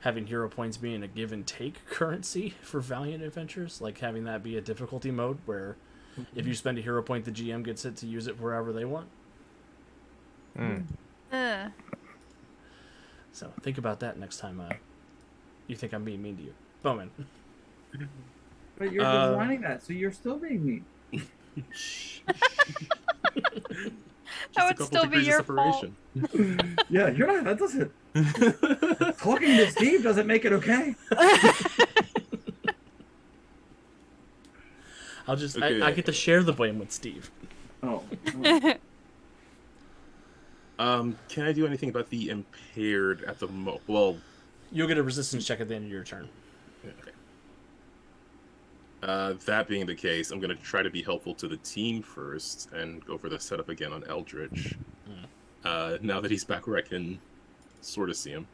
having hero points being a give and take currency for Valiant Adventures, like having that be a difficulty mode where if you spend a hero point, the GM gets it to use it wherever they want. So think about that next time you think I'm being mean to you. Bowman. But you're designing that, so you're still being mean. That would a couple still be degrees of your fault. separation. Yeah, you're not. That doesn't. Talking to Steve doesn't make it okay. I'll just Okay. I get to share the blame with Steve. Oh. Can I do anything about the impaired at the Well, You'll get a resistance check at the end of your turn. okay. That being the case, I'm going to try to be helpful to the team first and go for the setup again on Eldritch. Now that he's back where I can sort of see him.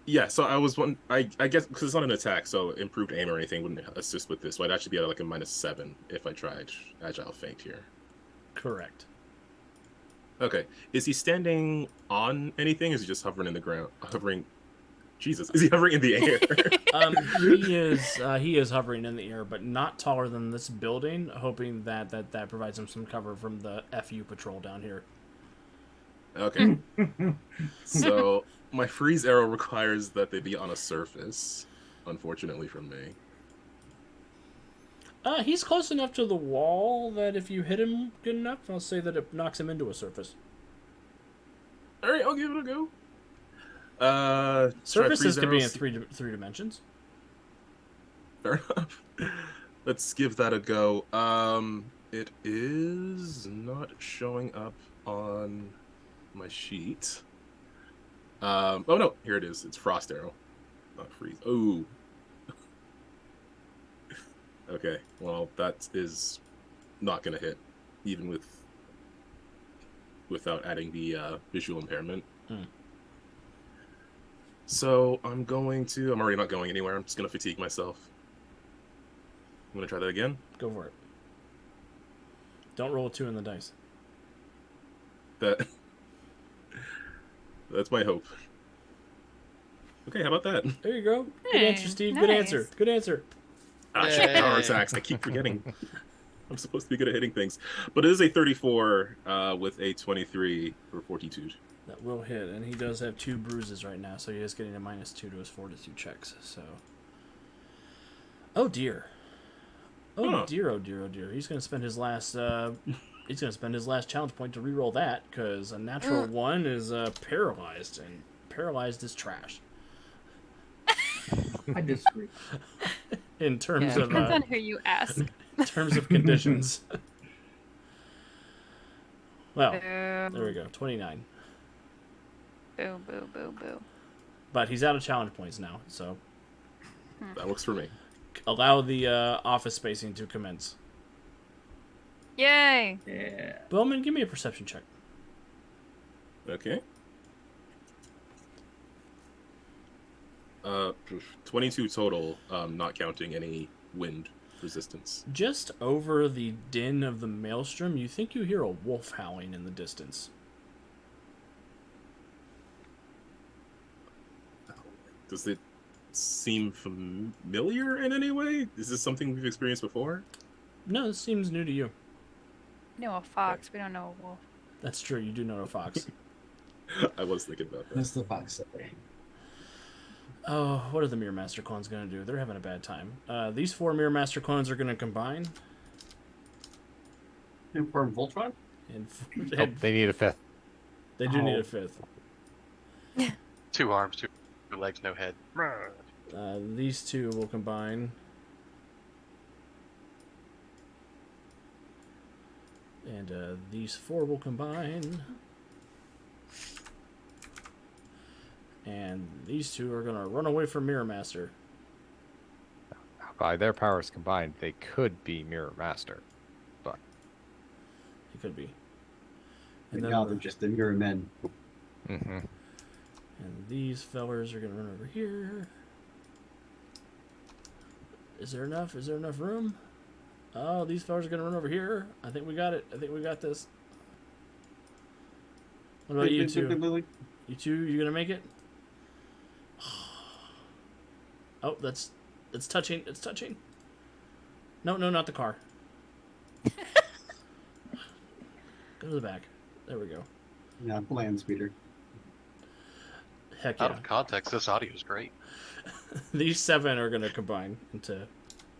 Yeah, so I was one. I guess because it's not an attack, so improved aim or anything wouldn't assist with this. So I'd actually be at like a -7 if I tried Agile Feint here. Correct. Okay, is he standing on anything? Or is he just hovering in the ground? Hovering. Jesus, is he hovering in the air? He is hovering in the air, but not taller than this building. Hoping that provides him some cover from the FU patrol down here. Okay. So my freeze arrow requires that they be on a surface, unfortunately for me. He's close enough to the wall that if you hit him good enough, I'll say that it knocks him into a surface. All right, I'll give it a go. Surfaces try can be in freeze three dimensions. arrows. Fair enough. Let's give that a go. It is not showing up on my sheet. Oh no, here it is. It's frost arrow, not freeze. Oh. Okay, well that is not gonna hit, even without adding the visual impairment. So I'm already not going anywhere. I'm just gonna fatigue myself. I'm gonna try that again. Go for it. Don't roll a 2 in the dice. That's my hope. Okay, how about that? There you go. Good Hey, answer, Steve. Good answer. nice. Good answer. Ah, shit, power Yay. attacks. I keep forgetting. I'm supposed to be good at hitting things. But it is a 34 with a 23 for fortitude. That will hit, and he does have 2 bruises right now, so he is getting a -2 to his fortitude checks. So, oh dear, oh dear, oh dear, oh dear. He's gonna spend his last challenge point to reroll that because a natural 1 is paralyzed, and paralyzed is trash I disagree. in terms Yeah, of depends on who you ask. in terms of conditions. Well, Boo. there we go, 29. Boo, boo, boo, boo. But he's out of challenge points now, so That works for me. allow the office spacing to commence. Yay! Yeah. Bowman, give me a perception check. Okay. Uh, 22 total, not counting any wind resistance. Just over the din of the maelstrom, you think you hear a wolf howling in the distance. Does it seem familiar in any way? Is this something we've experienced before? No, this seems new to you. We know a fox. We don't know a wolf. That's true. You do know a fox. I was thinking about that. That's the fox say. Oh, what are the Mirror Master clones going to do? They're having a bad time. These 4 Mirror Master clones are going to combine. Inform Voltron? And, Oh, they need a 5th. they do need Oh. a 5th. 2 arms, 2 legs, no head. These 2 will combine. And these 4 will combine. And these 2 are going to run away from Mirror Master. By their powers combined, they could be Mirror Master. It could be. And now they're just the mirror men. Mm-hmm. And these fellers are going to run over here. Is there enough? Is there enough room? Oh, these fellers are going to run over here. I think we got it. I think we got this. What about you two? You two, you going to make it? Oh, that's touching. It's touching. No, not the car. Go to the back. There we go. Yeah, land speeder. Heck Out yeah. of context, this audio is great. These 7 are going to combine into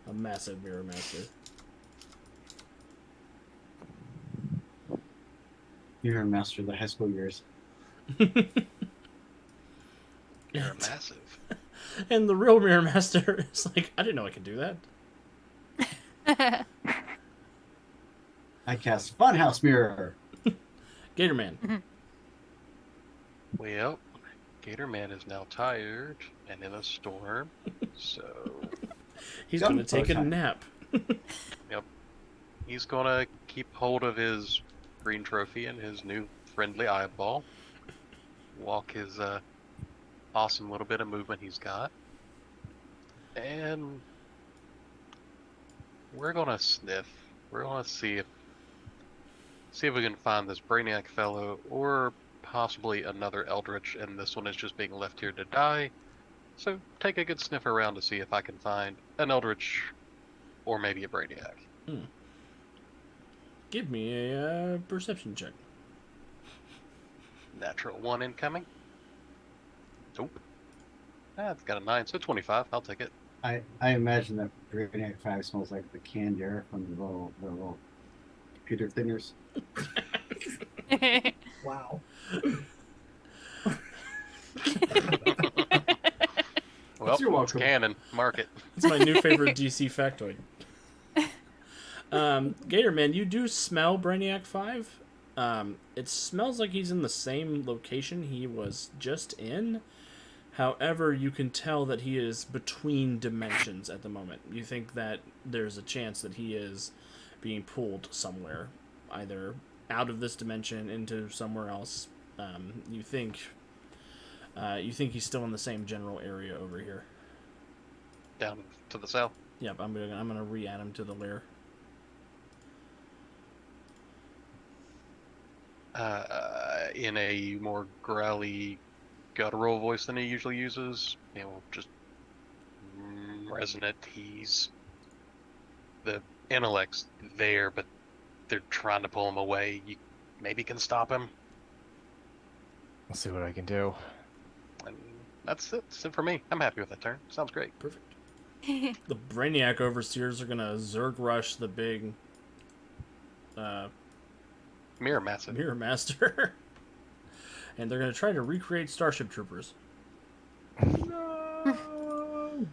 a massive Mirror Master. Mirror master of the high school years. You're massive. And the real Mirror Master is like, I didn't know I could do that. I cast Funhouse Mirror. Gatorman. Well, Gator Man is now tired and in a storm, so He's Yep. going to take a Okay. nap. he's gonna keep hold of his green trophy and his new friendly eyeball. Walk his awesome little bit of movement he's got, and we're gonna sniff. We're gonna see if we can find this Brainiac fellow or possibly another Eldritch, and this one is just being left here to die. So take a good sniff around to see if I can find an Eldritch or maybe a Brainiac. Give me a perception check. Natural 1 incoming. Nope. It's got a 9, so 25. I'll take it. I imagine that Brainiac 5 smells like the canned air from the little computer thinners. Wow. Well, You're it's welcome. canon. Mark it. It's my new favorite DC factoid. Gatorman, you do smell Brainiac 5. It smells like he's in the same location he was just in. However, you can tell that he is between dimensions at the moment. You think that there's a chance that he is being pulled somewhere, either out of this dimension into somewhere else. You think he's still in the same general area over here. Down to the south. Yep, I'm gonna re-add him to the lair. In a more growly, guttural voice than he usually uses. You know, just resonant. The intellect's there, but they're trying to pull him away. You maybe can stop him. I'll see what I can do. And that's it. That's it for me. I'm happy with that turn. Sounds great. Perfect. The Brainiac Overseers are gonna Zerg rush the big Mirror massive. Mirror Master. And they're gonna try to recreate Starship Troopers. No.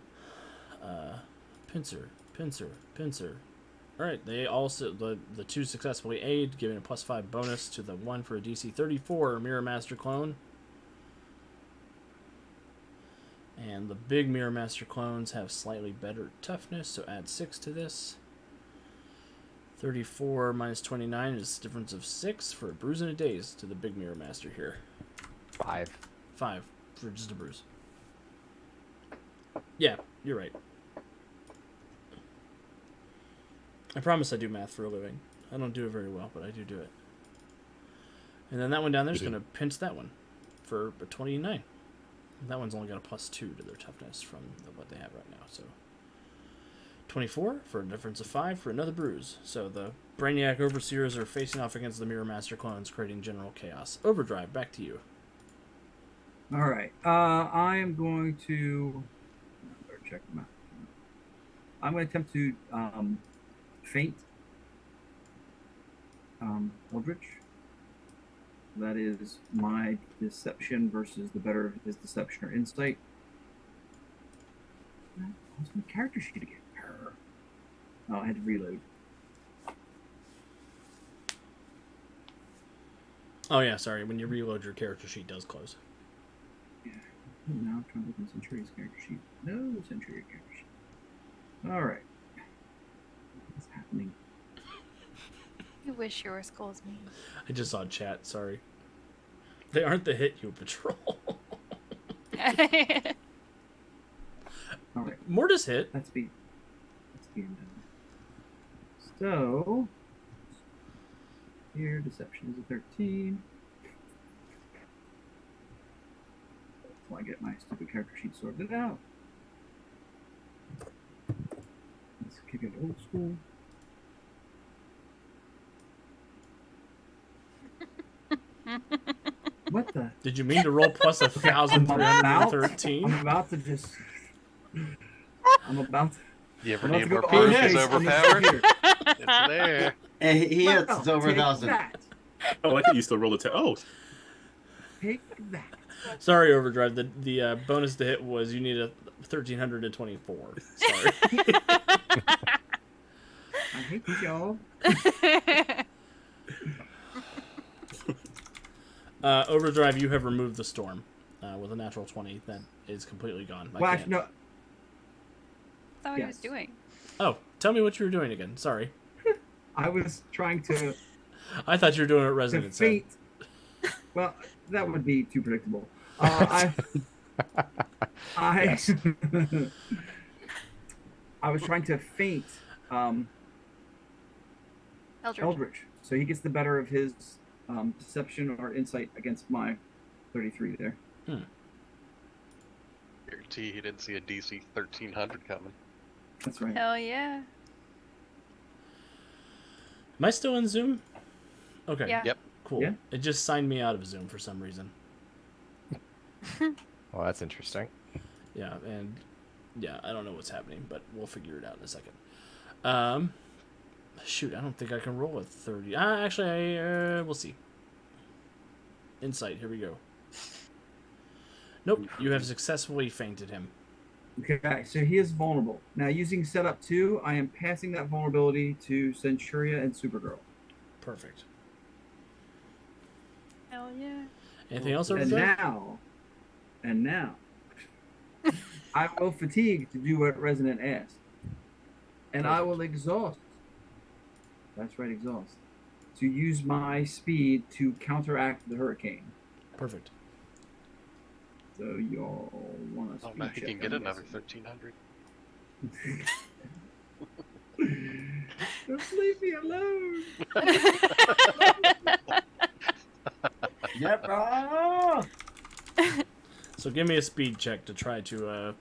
Pincer. Alright, they also the 2 successfully aid, giving a +5 bonus to the 1 for a DC 34 Mirror Master clone. And the big Mirror Master clones have slightly better toughness, so add 6 to this. 34 minus 29 is a difference of 6 for a bruise and a daze to the big Mirror Master here. 5. 5 for just a bruise. Yeah, you're right. I promise I do math for a living. I don't do it very well, but I do it. And then that one down there is going to pinch that one for a 29. That one's only got a +2 to their toughness from what they have right now. So 24 for a difference of 5 for another bruise. So the Brainiac Overseers are facing off against the Mirror Master clones, creating general chaos. Overdrive, back to you. All right. I am going to better check them out. I'm going to attempt to feint Eldritch. That is my deception versus the better of his deception or insight. What's my character sheet again? Oh, I had to reload. Oh yeah, sorry. When you reload, your character sheet does close. Yeah. Now I'm trying to look at Centuria's character sheet. No Centuria character sheet. All right. What's happening? You wish you were Skull's me. I just saw chat. Sorry. They aren't the hit you patrol. All right. Mortis hit. That's being done. So here, deception is a 13. Until I get my stupid character sheet sorted out. Let's kick it old school. What the? Did you mean to roll plus 1,313? I'm about to just. I'm about to. You ever I'm about need to more go proof on is face on the overpowered? computer. It's there. And he hits. Well, It's over take 1,000. that. Oh, I thought you still rolled a 10. Oh, Take that. Sorry, Overdrive. The bonus to hit was you need a 1,324. Sorry. I hate y'all. Overdrive, you have removed the storm with a natural 20. That is completely gone. I Well, can't. actually, no. That's not what he was Yes. doing. Oh, tell me what you were doing again. Sorry. I was trying to I thought you were doing what Resident said. feint. Well, that would be too predictable. I Yes. I was trying to feint Eldritch. Eldritch, so he gets the better of his deception or insight against my 33 there. Guarantee he didn't see a DC 1300 coming. That's right. Hell yeah. Am I still in Zoom? Okay. Yeah. Yep. Cool. Yeah. It just signed me out of Zoom for some reason. Well, that's interesting. Yeah, and yeah, I don't know what's happening, but we'll figure it out in a second. Shoot, I don't think I can roll a 30. Actually, we'll see. Insight, here we go. Nope, you have successfully fainted him. Okay, so he is vulnerable. Now, using setup 2, I am passing that vulnerability to Centuria and Supergirl. Perfect. Hell yeah. Anything else over And there? now, I will fatigue to do what Resident asked. And I will exhaust. That's right, exhaust. To use my speed to counteract the hurricane. Perfect. So y'all want I to don't know if he can get another 1300. Just leave me alone. Yep. Oh! So give me a speed check to try to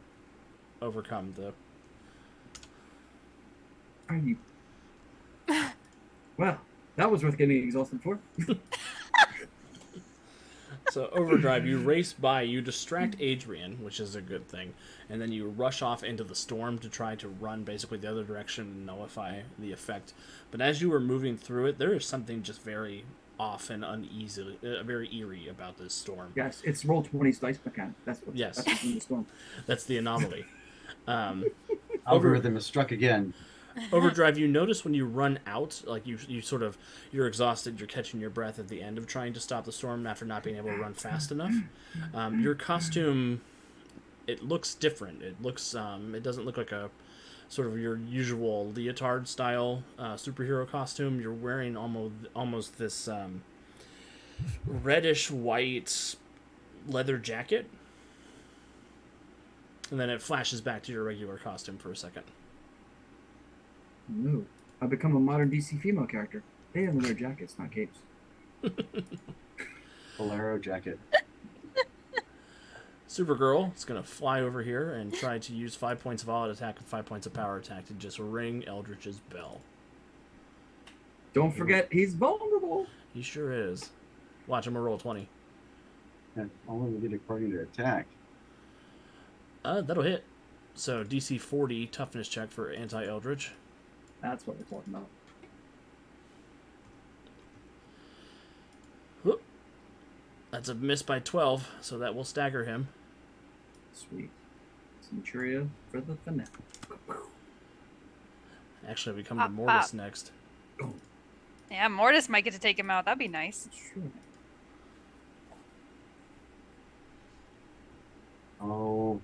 overcome the... Are you? Well, that was worth getting exhausted for. So Overdrive, you race by, you distract Adrian, which is a good thing, and then you rush off into the storm to try to run basically the other direction and nullify the effect. But as you were moving through it, there is something just very off and uneasy, very eerie about this storm. Yes, it's roll 20 dice mechanic. That's what. Yes. That's what's in the storm. That's the anomaly. Algorithm is struck again. Overdrive, you notice when you run out, like you're exhausted, you're catching your breath at the end of trying to stop the storm after not being able to run fast enough. Your costume, it looks different. It looks, it doesn't look like a sort of your usual leotard style superhero costume. You're wearing almost this reddish white leather jacket. And then it flashes back to your regular costume for a second. No. I've become a modern DC female character. They only wear jackets, not capes. Bolero jacket. Supergirl is going to fly over here and try to use 5 points of all-out attack and 5 points of power attack to just ring Eldritch's bell. Don't forget, he's vulnerable. He sure is. Watch him roll 20. And only did according to attack. That'll hit. So DC 40 toughness check for anti-Eldritch. That's what we're talking about. Whoop. That's a miss by 12, so that will stagger him. Sweet. Centuria for the finale. Actually, we come to Pop, Mortis pop. next. Yeah, Mortis might get to take him out. That'd be nice. Sure. Oh.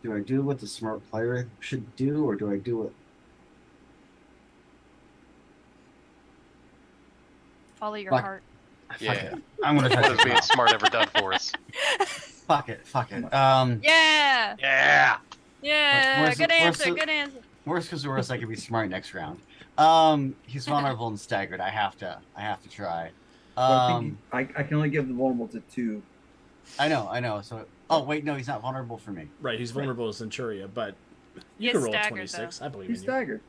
Do I do what the smart player should do, or do I do what? Follow your Fuck. heart. Fuck Yeah. it. I'm gonna What try has to being smart ever done for us? Fuck it. Yeah. Yeah. Yeah. where's Good the- where's answer. the- Good answer. Worst comes to worst, I can be smart next round. He's vulnerable and staggered. I have to try. Well, I think I can only give the vulnerable to 2. I know. So, oh wait, no, he's not vulnerable for me. Right, he's vulnerable to Centuria, but you He can is roll a staggered, 26. I believe He's in you. staggered.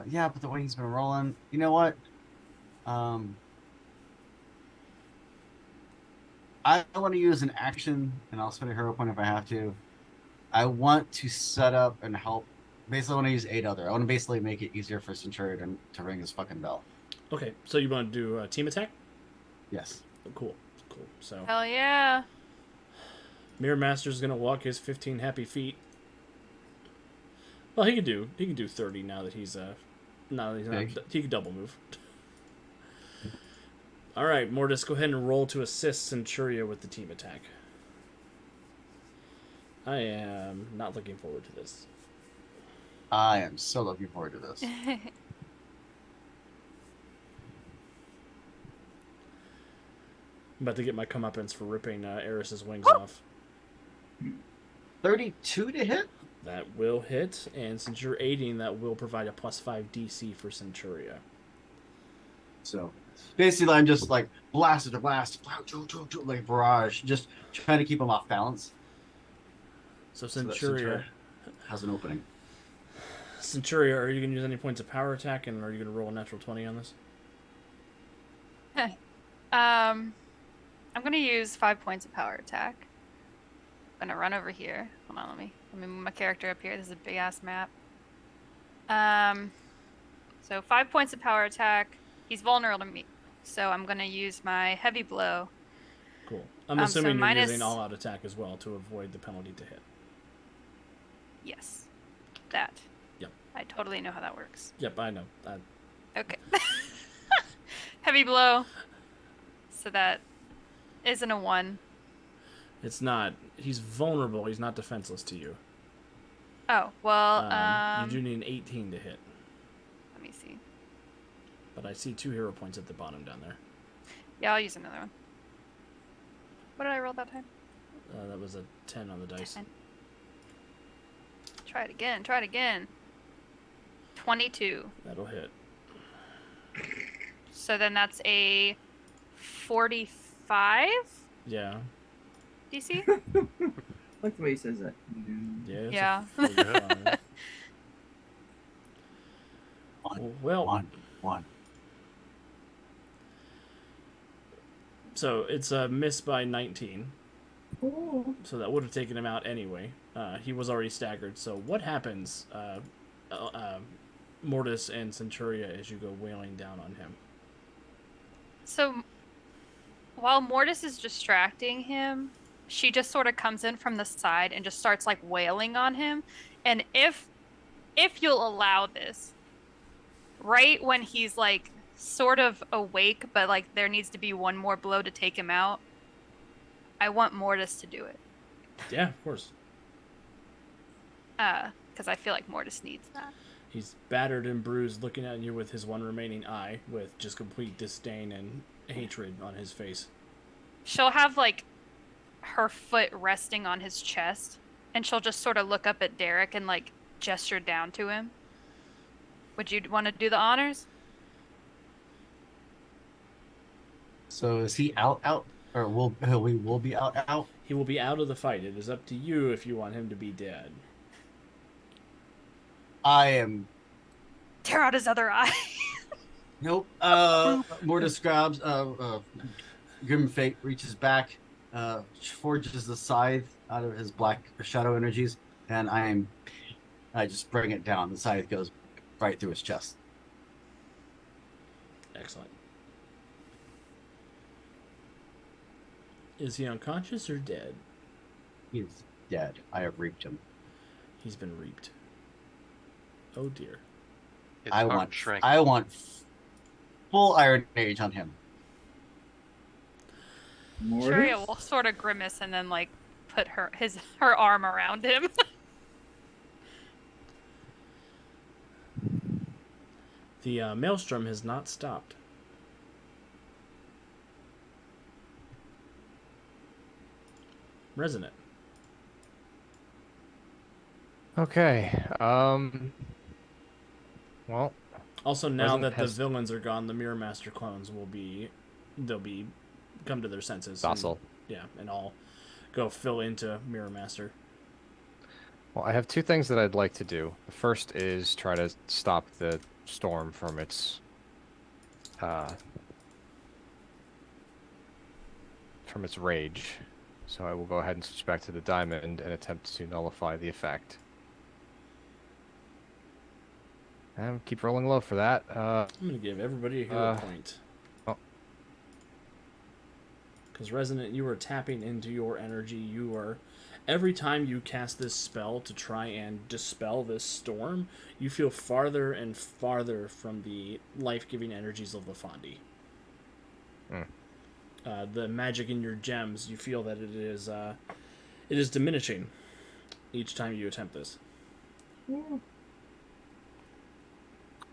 Yeah, but the way he's been rolling, you know what? I want to use an action, and I'll spend a hero point if I have to. I want to set up and help. Basically, I want to use 8 other. I want to basically make it easier for Centurion to ring his fucking bell. Okay, so you want to do a team attack? Yes. Oh, cool. So Hell yeah. Mirror Master's gonna walk his 15 happy feet. Well, he can do 30 now that he's not. He can double move. All right, Mortis, go ahead and roll to assist Centuria with the team attack. I am not looking forward to this. I am so looking forward to this. I'm about to get my comeuppance for ripping Eris's wings off. 32 to hit? That will hit, and since you're aiding, that will provide a +5 DC for Centuria. So basically, I'm just like blast, like barrage, just trying to keep him off balance. So So that Centuria, has an opening. Centuria, are you going to use any points of power attack, and are you going to roll a natural 20 on this? I'm gonna use 5 points of power attack. I'm gonna run over here. Hold on, let me move my character up here. This is a big ass map. So 5 points of power attack. He's vulnerable to me, so I'm gonna use my heavy blow. Cool. I'm So assuming you're minus- using all-out attack as well to avoid the penalty to hit. Yes, that. Yep. I totally know how that works. Yep, I know. Okay. Heavy blow. So that isn't a 1. It's not. He's vulnerable. He's not defenseless to you. Oh well. You do need an 18 to hit, Let me see. but I see 2 hero points at the bottom down there. Yeah, I'll use another one. What did I roll that time? That was a 10 on the dice. 10. Try it again. Try it again. 22. That'll hit. So then that's a 45 Yeah. DC? I like the way he says that. Yeah. It's Yeah. A 45. Well, One. so it's a miss by 19. Oh. So that would have taken him out anyway. He was already staggered. So what happens, Mortis and Centuria, as you go wailing down on him? So while Mortis is distracting him, she just sort of comes in from the side and just starts like wailing on him. And if you'll allow this, right when he's like sort of awake, but like there needs to be one more blow to take him out, I want Mortis to do it. Yeah, of course. Because I feel like Mortis needs that. He's battered and bruised, looking at you with his one remaining eye, with just complete disdain and hatred on his face. She'll have like her foot resting on his chest, and she'll just sort of look up at Derek and like gesture down to him. Would you want to do the honors? So is he out, or will be out? He will be out of the fight. It is up to you if you want him to be dead. I am. Tear out his other eye. Nope. Mortis grabs. Grim Fate reaches back, forges the scythe out of his black shadow energies, and I just bring it down. The scythe goes right through his chest. Excellent. Is he unconscious or dead? He's dead. I have reaped him. He's been reaped. Oh dear. His I heart want shrank. I want full Iron Age on him. Sharia will sort of grimace and then like put her arm around him. The maelstrom has not stopped. Resonant. Okay. Well, Also, now Resonant that the has- villains are gone, the Mirror Master clones they'll be come to their senses. docile. And I'll go fill into Mirror Master. Well, I have two things that I'd like to do. The first is try to stop the storm from its rage. So I will go ahead and switch back to the diamond and attempt to nullify the effect. And keep rolling low for that. I'm going to give everybody a hero point. Oh. Because Resonant, you are tapping into your energy. Every time you cast this spell to try and dispel this storm, you feel farther and farther from the life-giving energies of LaFondi. The magic in your gems, you feel that it is diminishing each time you attempt this.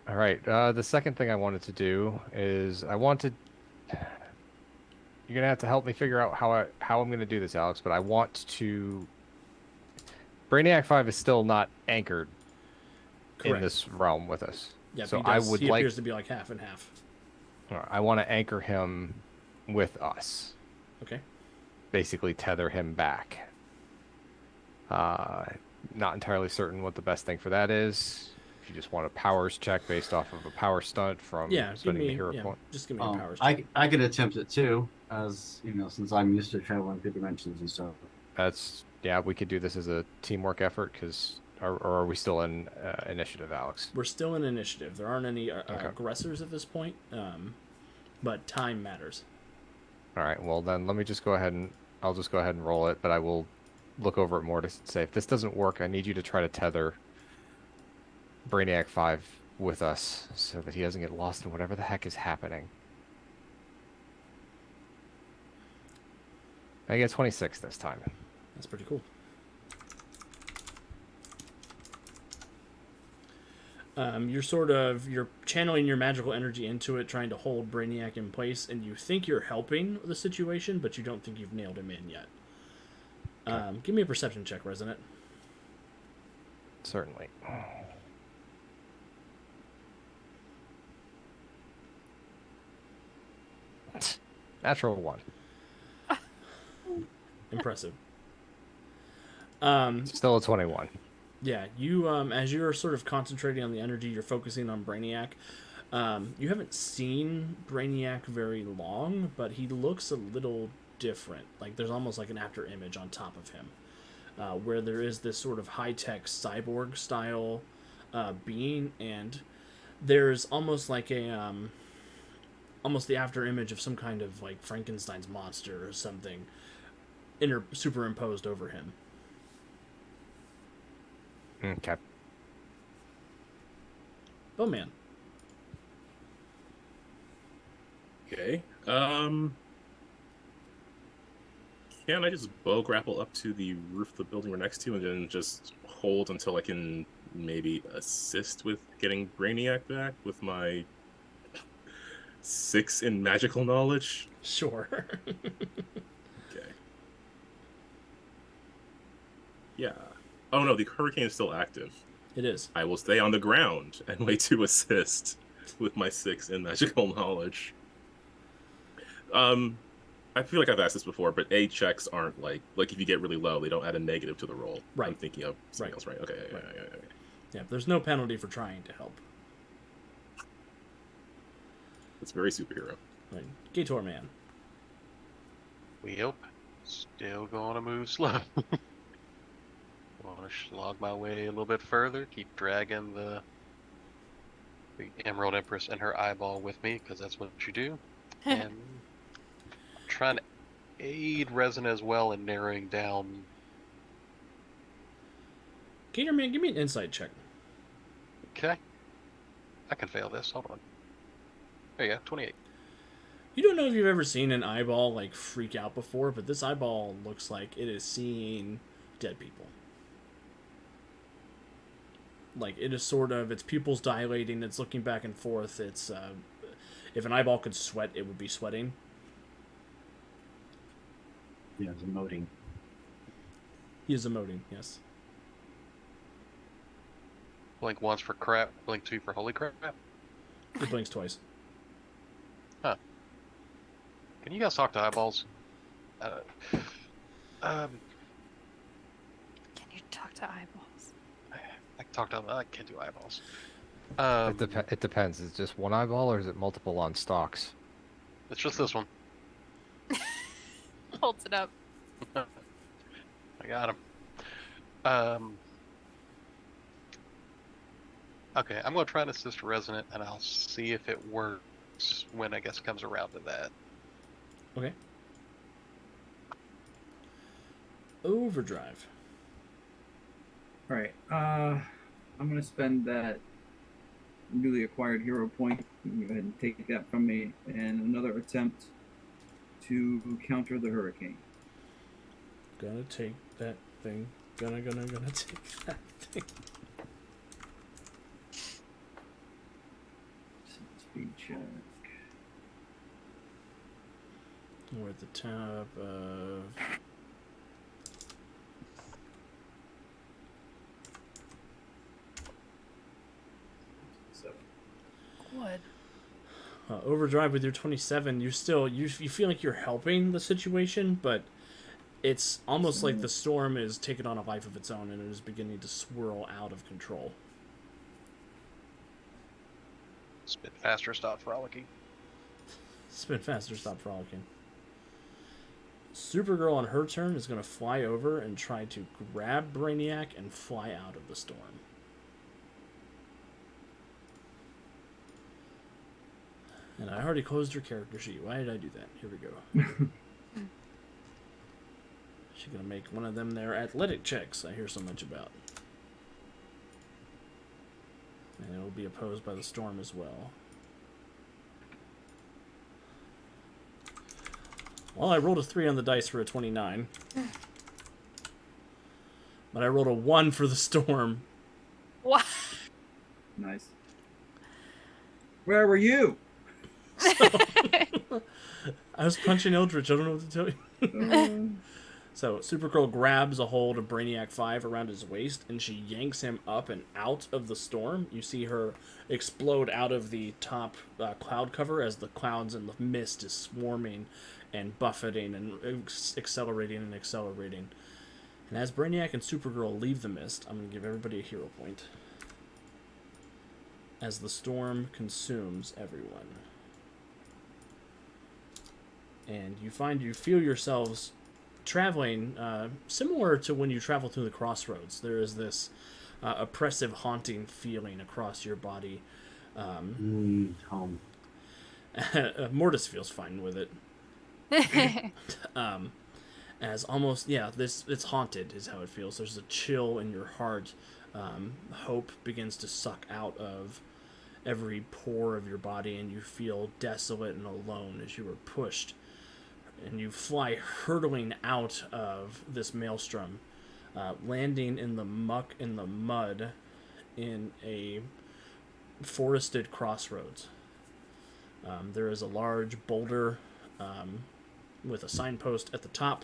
All right. The second thing I wanted to do is you're gonna have to help me figure out how I'm gonna do this, Alex. But I want to. Brainiac 5 is still not anchored in this realm with us. Yeah, so he appears to be like half and half. I want to anchor him with us. Okay. Basically, tether him back. Not entirely certain what the best thing for that is. If you just want a powers check based off of a power stunt from spending the hero point. Just give me a powers check. I could attempt it too, as you know, since I'm used to traveling through dimensions and stuff. We could do this as a teamwork effort, or are we still in initiative, Alex? We're still in initiative. There aren't any aggressors at this point, but time matters. All right. Well, then I'll just go ahead and roll it. But I will look over it more to say if this doesn't work, I need you to try to tether Brainiac 5 with us so that he doesn't get lost in whatever the heck is happening. I get 26 this time. That's pretty cool. You're channeling your magical energy into it, trying to hold Brainiac in place, and you think you're helping the situation, but you don't think you've nailed him in yet. Give me a perception check, Resonant. Certainly. Natural 1. Impressive. Still a 21. Yeah, you as you're sort of concentrating on the energy, you're focusing on Brainiac. You haven't seen Brainiac very long, but he looks a little different. Like there's almost like an after image on top of him, where there is this sort of high-tech cyborg style being, and there's almost like a almost the after image of some kind of like Frankenstein's monster or something superimposed over him. Okay. Oh man. Okay. Can I just bow grapple up to the roof of the building we're next to and then just hold until I can maybe assist with getting Brainiac back with my 6 in magical knowledge? Sure. Okay. Yeah. Oh no, the hurricane is still active. It is. I will stay on the ground and wait to assist with my 6 in magical knowledge. Um, I feel like I've asked this before, but A checks aren't like if you get really low, they don't add a negative to the roll. Right. I'm thinking of something Right. else, right? Okay. Right. Yeah. Yeah, there's no penalty for trying to help. It's very superhero. Right. Gator Man. Yep. Still gonna move slow. Wanna slog my way a little bit further, keep dragging the Emerald Empress and her eyeball with me, because that's what you do. And I'm trying to aid Resin as well in narrowing down. Gator Man, give me an insight check. Okay. I can fail this. Hold on. There you go, 28. You don't know if you've ever seen an eyeball like freak out before, but this eyeball looks like it is seeing dead people. Like it is sort of its pupils dilating, it's looking back and forth. It's if an eyeball could sweat, it would be sweating. Yeah, it's emoting. He is emoting, yes. Blink once for crap, blink 2 for holy crap. It blinks twice. Huh. Can you guys talk to eyeballs? Can you talk to eyeballs? I can talk to them. I can't do eyeballs. It depends. Is it just one eyeball or is it multiple on stalks? It's just this one. Holds it up. I got him. Okay, I'm gonna try and assist Resonant, and I'll see if it works when I guess it comes around to that. Okay. Overdrive. All right. I'm gonna spend that newly acquired hero point. You can go ahead and take that from me, and another attempt to counter the hurricane. Gonna take that thing. Gonna take that thing. Speed check. We're at the top of. Would. Overdrive with your 27. You feel like you're helping the situation, but it's almost like the storm is taking on a life of its own and it is beginning to swirl out of control. Spin faster, stop frolicking. Spin faster, stop frolicking. Supergirl on her turn is going to fly over and try to grab Brainiac and fly out of the storm. And I already closed her character sheet. Why did I do that? Here we go. She's going to make one of them their athletic checks I hear so much about. And it will be opposed by the storm as well. Well, I rolled a 3 on the dice for a 29. But I rolled a 1 for the storm. What? Nice. Where were you? I was punching Eldritch. I don't know what to tell you. So Supergirl grabs a hold of Brainiac 5 around his waist, and she yanks him up and out of the storm. You see her explode out of the top cloud cover as the clouds and the mist is swarming and buffeting and accelerating and accelerating. And as Brainiac and Supergirl leave the mist, I'm going to give everybody a hero point. As the storm consumes everyone. And you feel yourselves traveling similar to when you travel through the crossroads. There is this oppressive, haunting feeling across your body. Home. Mortis feels fine with it. As almost, it's haunted is how it feels. There's a chill in your heart. Hope begins to suck out of every pore of your body, and you feel desolate and alone as you are pushed. And you fly hurtling out of this maelstrom, landing in the muck and the mud in a forested crossroads. There is a large boulder with a signpost at the top.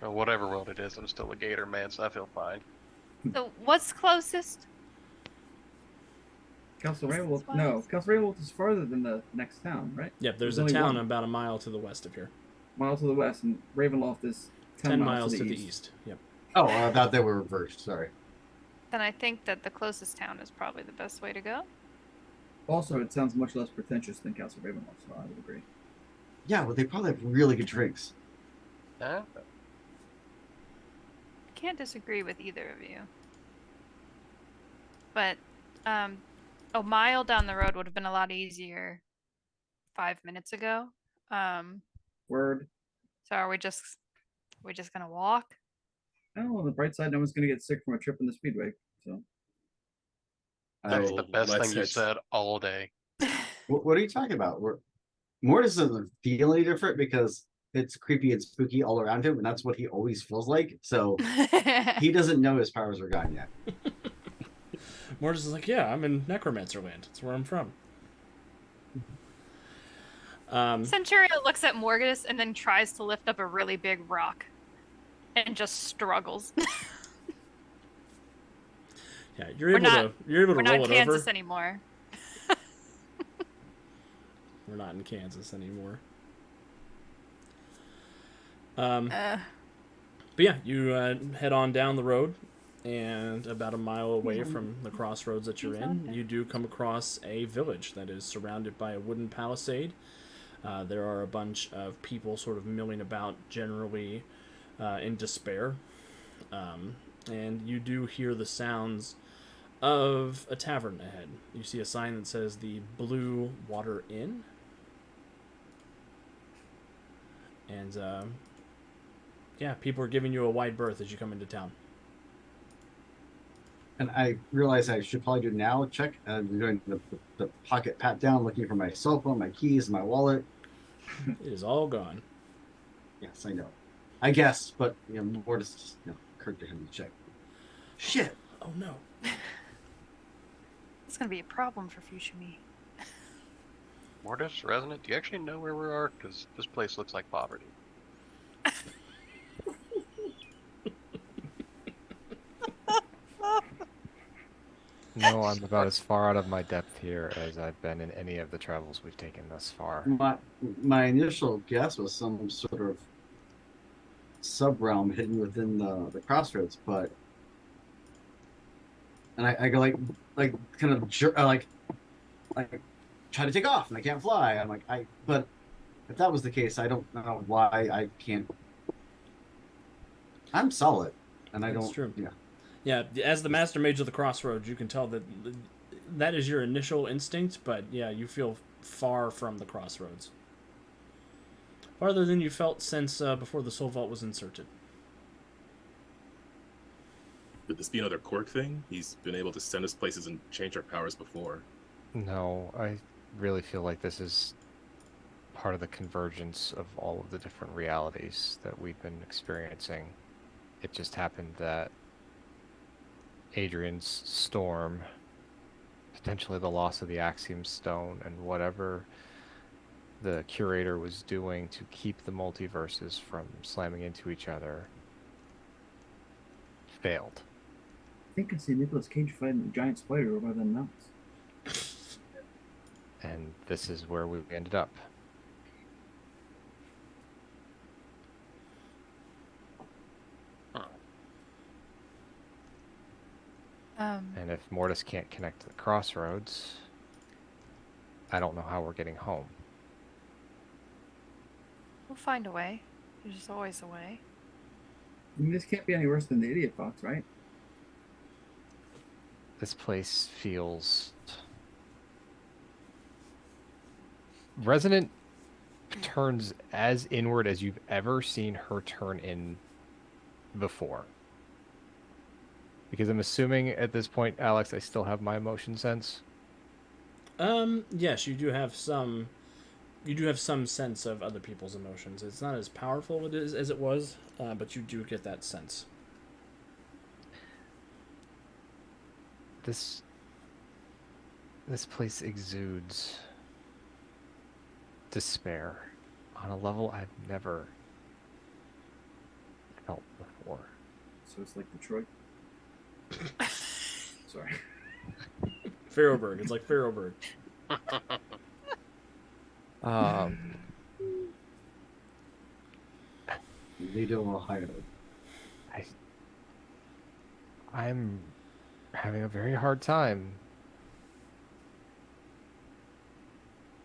Well, whatever world it is, I'm still a gator man, so I feel fine. So what's closest? Castle Distance Rainwolf. wise? No, Castle Rainwolf is farther than the next town, right? Yep, there's a only town one about a mile to the west of here. mile to the west, and Ravenloft is 10 miles miles to the east. Yep. Oh, I thought they were reversed. Sorry. Then I think that the closest town is probably the best way to go. Also, it sounds much less pretentious than Castle Ravenloft, so I would agree. Yeah, well, they probably have really good drinks. Huh? I can't disagree with either of you. But a mile down the road would have been a lot easier 5 minutes ago. Word. So are we just gonna walk? Oh, on the bright side, no one's going to get sick from a trip in the speedway. So That's I, the best let's thing you hit. said all day. what are you talking about? Mortis doesn't feel any different because it's creepy and spooky all around him, and that's what he always feels like. So he doesn't know his powers are gone yet. Mortis is like, yeah, I'm in Necromancer Land. That's where I'm from. Centuria looks at Morgus and then tries to lift up a really big rock and just struggles. Yeah, you're able to We're roll not in it Kansas over. anymore. We're not in Kansas anymore. Uh, But yeah, you head on down the road, and about a mile away from the crossroads that you're in, you do come across a village that is surrounded by a wooden palisade. There are a bunch of people sort of milling about, generally in despair. And you do hear the sounds of a tavern ahead. You see a sign that says the Blue Water Inn. And yeah, people are giving you a wide berth as you come into town. And I realize I should probably do now check. I'm doing the pocket pat down, looking for my cell phone, my keys, my wallet. It is all gone. Yes, I know. I guess, but Mortis just occurred to him to check. Shit. Oh no. it's gonna be a problem for future me. Mortis, Resonant, do you actually know where we are? Because this place looks like poverty. No, I'm about as far out of my depth here as I've been in any of the travels we've taken thus far. My initial guess was some sort of sub-realm hidden within the crossroads, but I go like kind of like try to take off and I can't fly. I'm like but if that was the case, I don't know why I can't. I'm solid, and I That's don't. true. Yeah. Yeah, as the Master Mage of the Crossroads, you can tell that that is your initial instinct, but yeah, you feel far from the Crossroads. Farther than you felt since before the Soul Vault was inserted. Could this be another Cork thing? He's been able to send us places and change our powers before. No, I really feel like this is part of the convergence of all of the different realities that we've been experiencing. It just happened that Adrian's storm, potentially the loss of the Axiom Stone, and whatever the curator was doing to keep the multiverses from slamming into each other failed. I think I see Nicolas Cage fighting a giant spider over the mountains. And this is where we ended up. And if Mortis can't connect to the crossroads, I don't know how we're getting home. We'll find a way. There's always a way. I mean, this can't be any worse than the Idiot Box, right? This place feels... Resonant turns as inward as you've ever seen her turn in before. Because I'm assuming at this point, Alex, I still have my emotion sense. Yes, you do have some. You do have some sense of other people's emotions. It's not as powerful as it was, but you do get that sense. This place exudes despair on a level I've never felt before. So it's like Detroit. Sorry. Pharaohburg. It's like Pharaohburg. Toledo, Ohio. I'm having a very hard time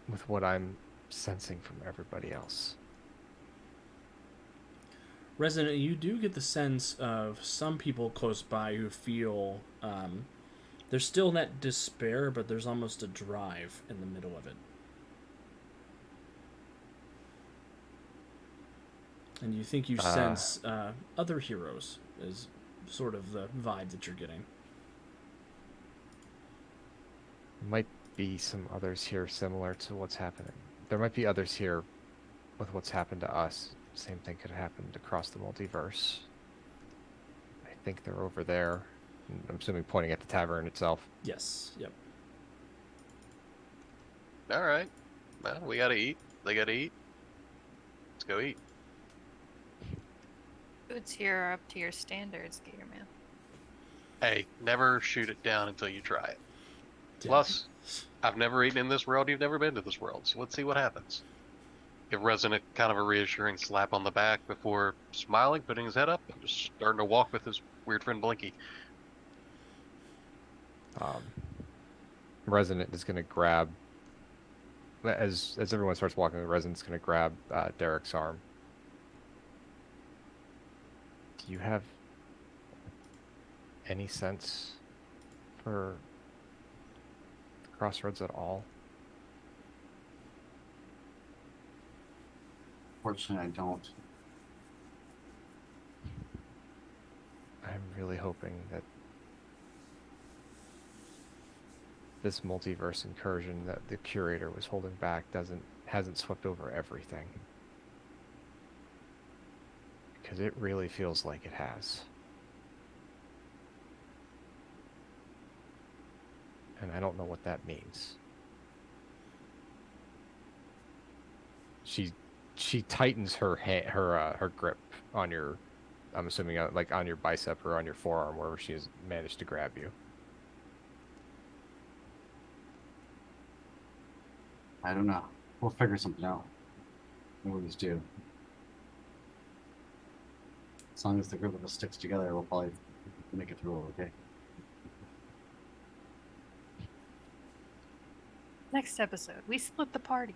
with what I'm sensing from everybody else. Resident, you do get the sense of some people close by who feel there's still that despair, but there's almost a drive in the middle of it. And you think you sense other heroes is sort of the vibe that you're getting. Might be some others here similar to what's happening. There might be others here with what's happened to us. Same thing could have happened across the multiverse. I think they're over there. I'm assuming pointing at the tavern itself. Yes. Yep. All right. Well, we gotta eat. They gotta eat. Let's go eat. Foods here are up to your standards, Gator Man. Hey, never shoot it down until you try it. Yeah. Plus, I've never eaten in this world. You've never been to this world. So let's see what happens. Give Resonant kind of a reassuring slap on the back before smiling, putting his head up, and just starting to walk with his weird friend Blinky. Resonant is going to grab, as everyone starts walking, Resonant's going to grab Derek's arm. Do you have any sense for the crossroads at all? Fortunately, I don't. I'm really hoping that this multiverse incursion that the curator was holding back hasn't swept over everything. Because it really feels like it has. And I don't know what that means. She tightens her grip on your, I'm assuming like on your bicep or on your forearm, wherever she has managed to grab you. I don't know. We'll figure something out. We always do. As long as the group of us sticks together, we'll probably make it through okay. Next episode, we split the party.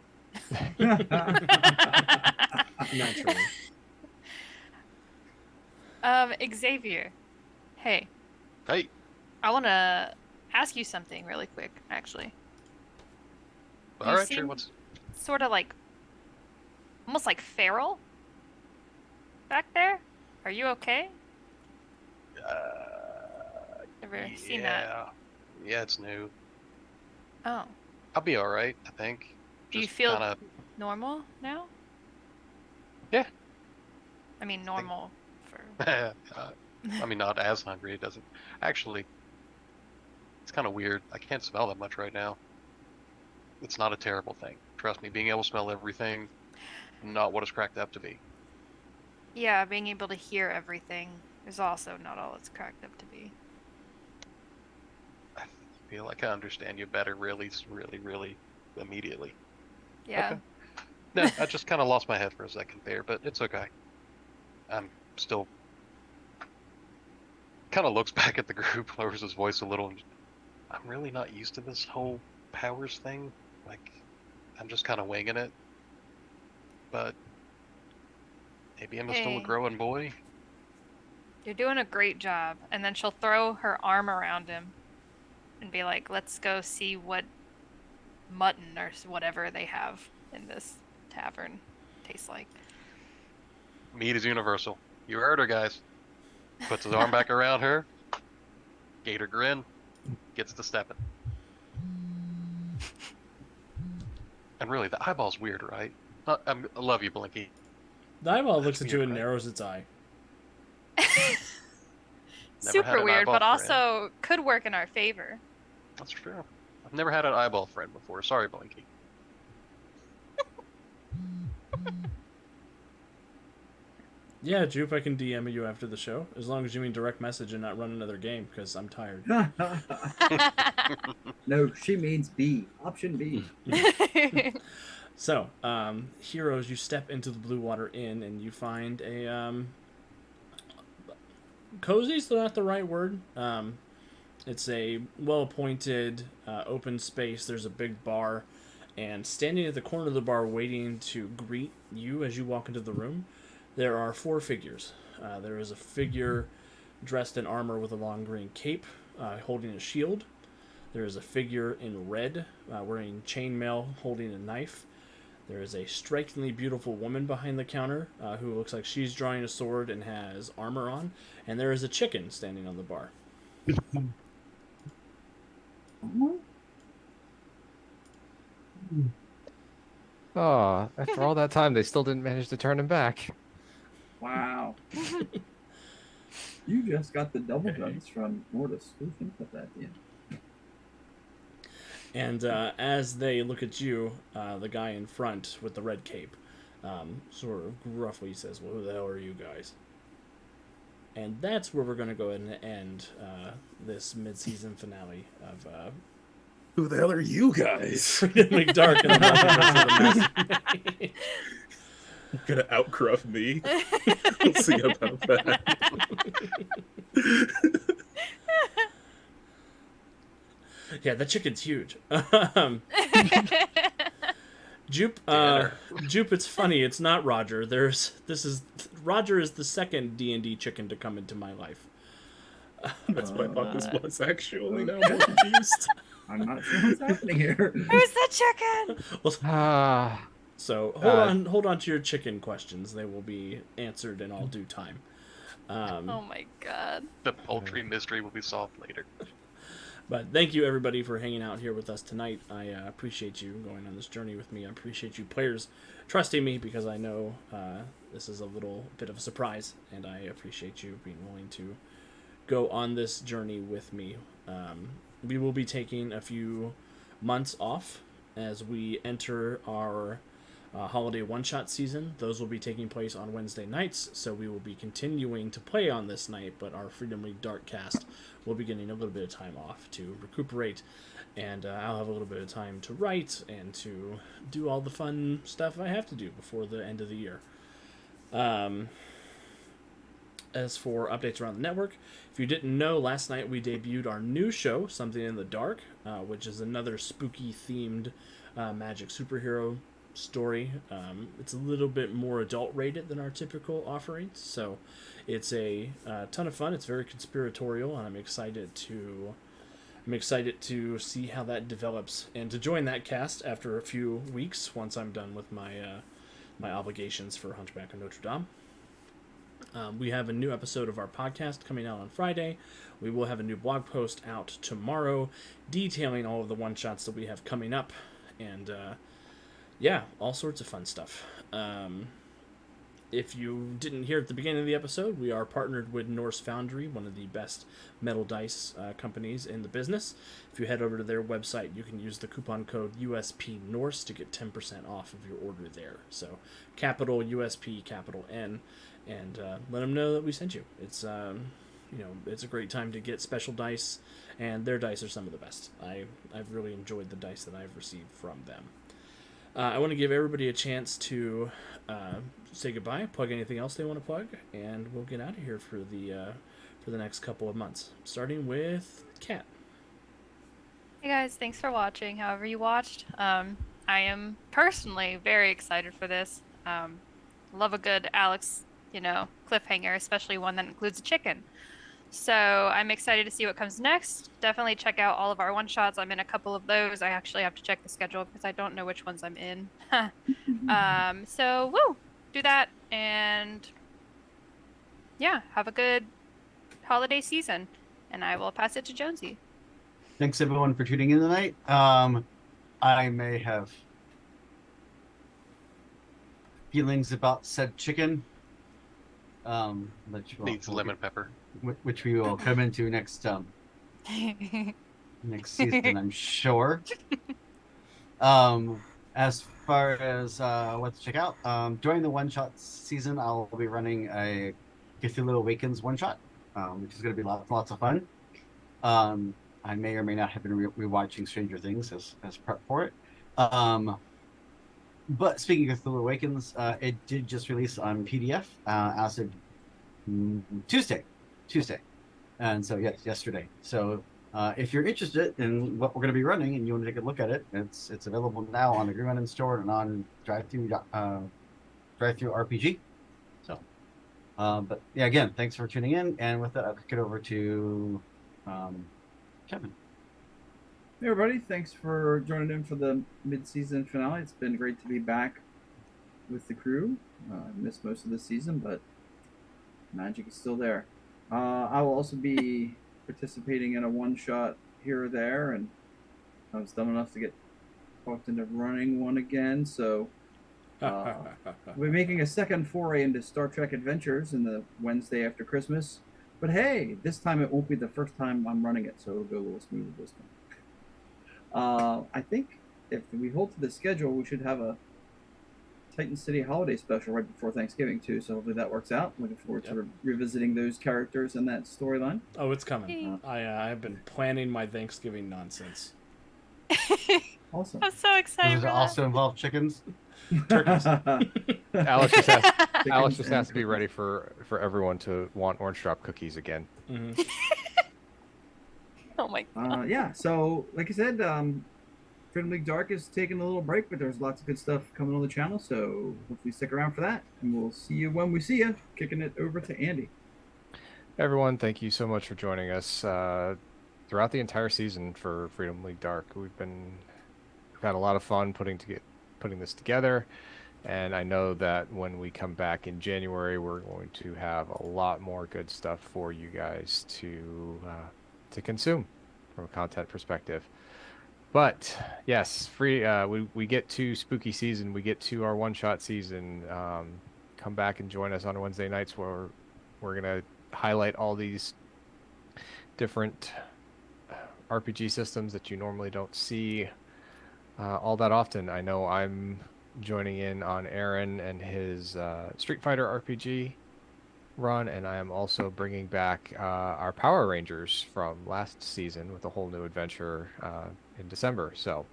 Naturally. Xavier, hey. Hey. I want to ask you something really quick, actually. All right, sure. What's sort of like, almost like feral back there? Are you okay? Ever seen that? Yeah, it's new. Oh. I'll be all right, I think. Do you Just feel kinda... normal now? Yeah. I mean, normal for. I mean, not as hungry. It doesn't actually. It's kind of weird. I can't smell that much right now. It's not a terrible thing. Trust me, being able to smell everything, not what it's cracked up to be. Yeah, being able to hear everything is also not all it's cracked up to be. I feel like I understand you better really immediately. Yeah. Okay. No, I just kind of lost my head for a second there, but it's okay. I'm still... Kind of looks back at the group, lowers his voice a little, and I'm really not used to this whole powers thing. Like, I'm just kind of winging it. But maybe I'm still a growing boy. You're doing a great job. And then she'll throw her arm around him and be like, let's go see what mutton or whatever they have in this tavern tastes like. Meat is universal. You heard her, guys. Puts his arm back around her. Gator grin. Gets to stepping. And really, the eyeball's weird, right? I love you, Blinky. The eyeball looks at you and right? narrows its eye. Super weird, but also could work in our favor. That's true. I've never had an eyeball friend before. Sorry, Blinky. Yeah, Jupe, I can DM you after the show, as long as you mean direct message and not run another game, because I'm tired. No, she means B. Option B. So, heroes, you step into the Blue Water Inn and you find a cozy's not the right word. It's a well-appointed, open space. There's a big bar, and standing at the corner of the bar, waiting to greet you as you walk into the room, there are 4 figures. There is a figure dressed in armor with a long green cape, holding a shield. There is a figure in red, wearing chainmail, holding a knife. There is a strikingly beautiful woman behind the counter who looks like she's drawing a sword and has armor on. And there is a chicken standing on the bar. Oh, after all that time, they still didn't manage to turn him back. Wow. You just got the double drugs from Mortis. Who can put that in? And as they look at you, the guy in front with the red cape sort of gruffly says, "Well, who the hell are you guys?" And that's where we're going to go ahead and end this mid-season finale of Who the hell are you guys? Freedom McDark and the Multiverse of the Master. You're gonna outgruff me. We'll see about that. Yeah, that chicken's huge. Jupe, Jupe, it's funny. It's not Roger. Roger is the second D&D chicken to come into my life. That's what I thought this was actually. Now I'm more confused. I'm not sure what's happening here. Who's the chicken? Well, so hold on to your chicken questions. They will be answered in all due time. Oh my god. The poultry mystery will be solved later. But thank you, everybody, for hanging out here with us tonight. I appreciate you going on this journey with me. I appreciate you players trusting me, because I know this is a little bit of a surprise, and I appreciate you being willing to go on this journey with me. We will be taking a few months off as we enter our holiday one-shot season. Those will be taking place on Wednesday nights, so we will be continuing to play on this night, but our Freedom League Dark cast will be getting a little bit of time off to recuperate, and I'll have a little bit of time to write and to do all the fun stuff I have to do before the end of the year. As for updates around the network, if you didn't know, last night we debuted our new show, Something in the Dark, which is another spooky-themed magic superhero story. It's a little bit more adult rated than our typical offerings, so it's a ton of fun. It's very conspiratorial, and I'm excited to see how that develops and to join that cast after a few weeks once I'm done with my my obligations for Hunchback of Notre Dame. We have a new episode of our podcast coming out on Friday. We will have a new blog post out tomorrow detailing all of the one-shots that we have coming up, and yeah, all sorts of fun stuff. If you didn't hear at the beginning of the episode, we are partnered with Norse Foundry, one of the best metal dice companies in the business. If you head over to their website, you can use the coupon code USP Norse to get 10% off of your order there. So, capital USP, capital N, and let them know that we sent you. It's it's a great time to get special dice, and their dice are some of the best. I've really enjoyed the dice that I've received from them. I want to give everybody a chance to say goodbye, plug anything else they want to plug, and we'll get out of here for the next couple of months, starting with Kat. Hey guys, thanks for watching. However you watched, I am personally very excited for this. Love a good Alex, cliffhanger, especially one that includes a chicken. So I'm excited to see what comes next. Definitely check out all of our one-shots. I'm in a couple of those. I actually have to check the schedule because I don't know which ones I'm in. So, do that. And yeah, have a good holiday season. And I will pass it to Jonesy. Thanks everyone for tuning in tonight. I may have feelings about said chicken. Needs lemon pepper. Which we will come into next next season, I'm sure. As far as what to check out, during the one-shot season, I'll be running a Cthulhu Awakens one-shot, which is going to be lots of fun. I may or may not have been rewatching Stranger Things as prep for it. But speaking of Cthulhu Awakens, it did just release on PDF as of Tuesday, and so yes, yesterday. So if you're interested in what we're going to be running and you want to take a look at it, it's available now on the Green Lantern store and on Drive-Thru RPG. So, but yeah, again, thanks for tuning in, and with that, I'll kick it over to Kevin. Hey everybody, thanks for joining in for the mid-season finale. It's been great to be back with the crew. I missed most of the season, but magic is still there. I will also be participating in a one-shot here or there, and I was dumb enough to get talked into running one again, so we're making a second foray into Star Trek Adventures in the Wednesday after Christmas. But hey, this time it won't be the first time I'm running it, so it'll go a little smoother this time. I think if we hold to the schedule, we should have a Titan City holiday special right before Thanksgiving too. So hopefully that works out. Looking forward to revisiting those characters and that storyline. Oh, it's coming. I have been planning my Thanksgiving nonsense. Awesome. I'm so excited. Does it also involve chickens? Turkeys. Alex just has to be ready for everyone to want orange drop cookies again. Mm-hmm. Oh my god. Yeah. So like I said, Freedom League Dark is taking a little break, but there's lots of good stuff coming on the channel. So hopefully stick around for that, and we'll see you when we see you. Kicking it over to Andy. Everyone, thank you so much for joining us throughout the entire season for Freedom League Dark. We've had a lot of fun putting this together, and I know that when we come back in January, we're going to have a lot more good stuff for you guys to consume from a content perspective. But yes, we get to spooky season, we get to our one-shot season. Come back and join us on Wednesday nights where we're gonna highlight all these different RPG systems that you normally don't see all that often. I know I'm joining in on Aaron and his Street Fighter RPG run, and I am also bringing back our Power Rangers from last season with a whole new adventure in December. So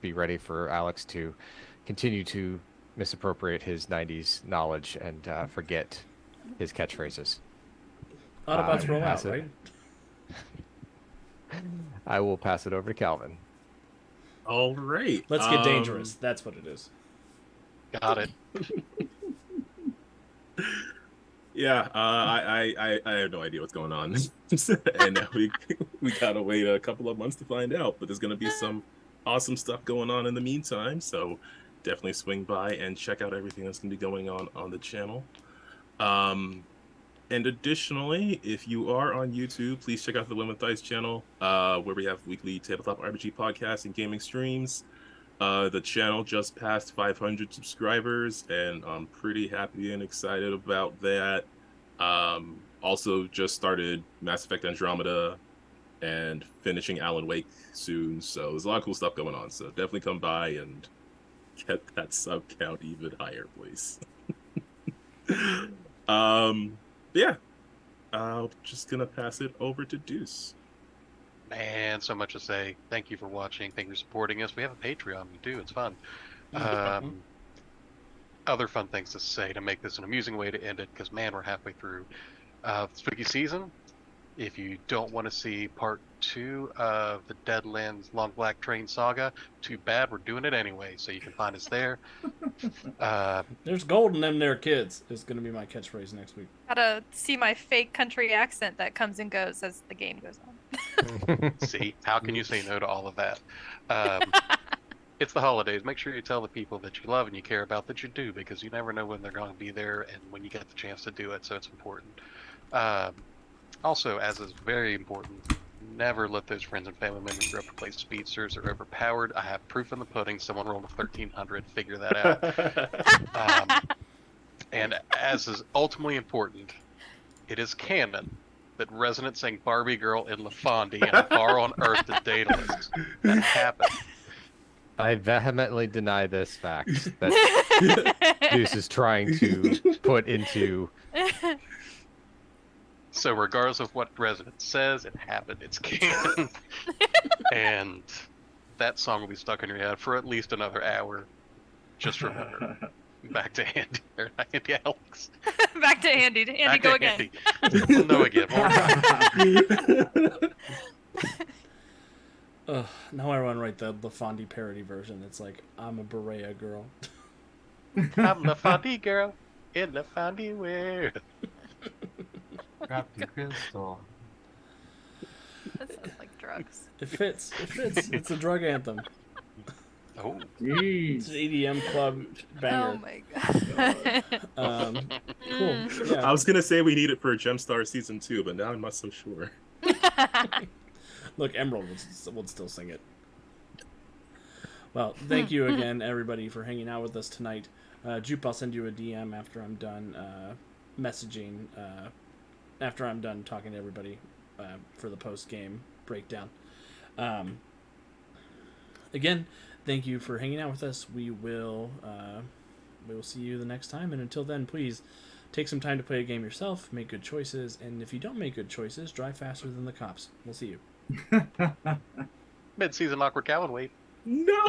be ready for Alex to continue to misappropriate his 90s knowledge and forget his catchphrases. Autobots roll out, right? I will pass it over to Calvin. All right. Let's get dangerous. That's what it is. Got it. Yeah, I have no idea what's going on, and we gotta wait a couple of months to find out. But there's gonna be some awesome stuff going on in the meantime, so definitely swing by and check out everything that's gonna be going on the channel. And additionally, if you are on YouTube, please check out the Limit Dice channel, where we have weekly tabletop RPG podcasts and gaming streams. The channel just passed 500 subscribers, and I'm pretty happy and excited about that. Also just started Mass Effect Andromeda and finishing Alan Wake soon, so there's a lot of cool stuff going on. So definitely come by and get that sub count even higher, please. Yeah, I'm just gonna pass it over to Deuce. Man, so much to say. Thank you for watching. Thank you for supporting us. We have a Patreon, we do. It's fun. Other fun things to say to make this an amusing way to end it, because man, we're halfway through spooky season. If you don't want to see part 2 of the Deadlands Long Black Train saga, too bad, we're doing it anyway, so you can find us there. There's gold in them there kids is going to be my catchphrase next week. Gotta see my fake country accent that comes and goes as the game goes on. See, how can you say no to all of that? It's the holidays. Make sure you tell the people that you love and you care about that you do, because you never know when they're going to be there and when you get the chance to do it, so it's important. Also, as is very important, never let those friends and family members grow up to play speedsters. They're overpowered. I have proof in the pudding. Someone rolled a 1300. Figure that out. And as is ultimately important, it is canon that Resonant sang Barbie Girl in LaFondie in a bar on Earth to Daedalus. That happened. I vehemently deny this fact that Deuce is trying to put into. So regardless of what Resident says, it happened. It's canon. And that song will be stuck in your head for at least another hour. Just remember. Back to Andy. Or not Andy, Alex. Back to Andy. Andy, Back go to again. Andy. No, again. One more time. Now I want to write the Fondy parody version. It's like, I'm a Berea girl. I'm the Fondy girl in the Fondy wear. Crafty crystal. That sounds like drugs. It fits. It fits. It's a drug anthem. Oh. It's an Jeez. EDM club banger. Oh my god. Cool. Yeah. I was gonna say we need it for Gemstar season 2, but now I'm not so sure. Look, Emerald would still sing it. Well, thank you again, everybody, for hanging out with us tonight. Jupe, I'll send you a DM after I'm done messaging, after I'm done talking to everybody for the post-game breakdown. Again, thank you for hanging out with us. We will see you the next time, and until then, please take some time to play a game yourself, make good choices, and if you don't make good choices, drive faster than the cops. We'll see you. Mid-season awkward cow and wait. No.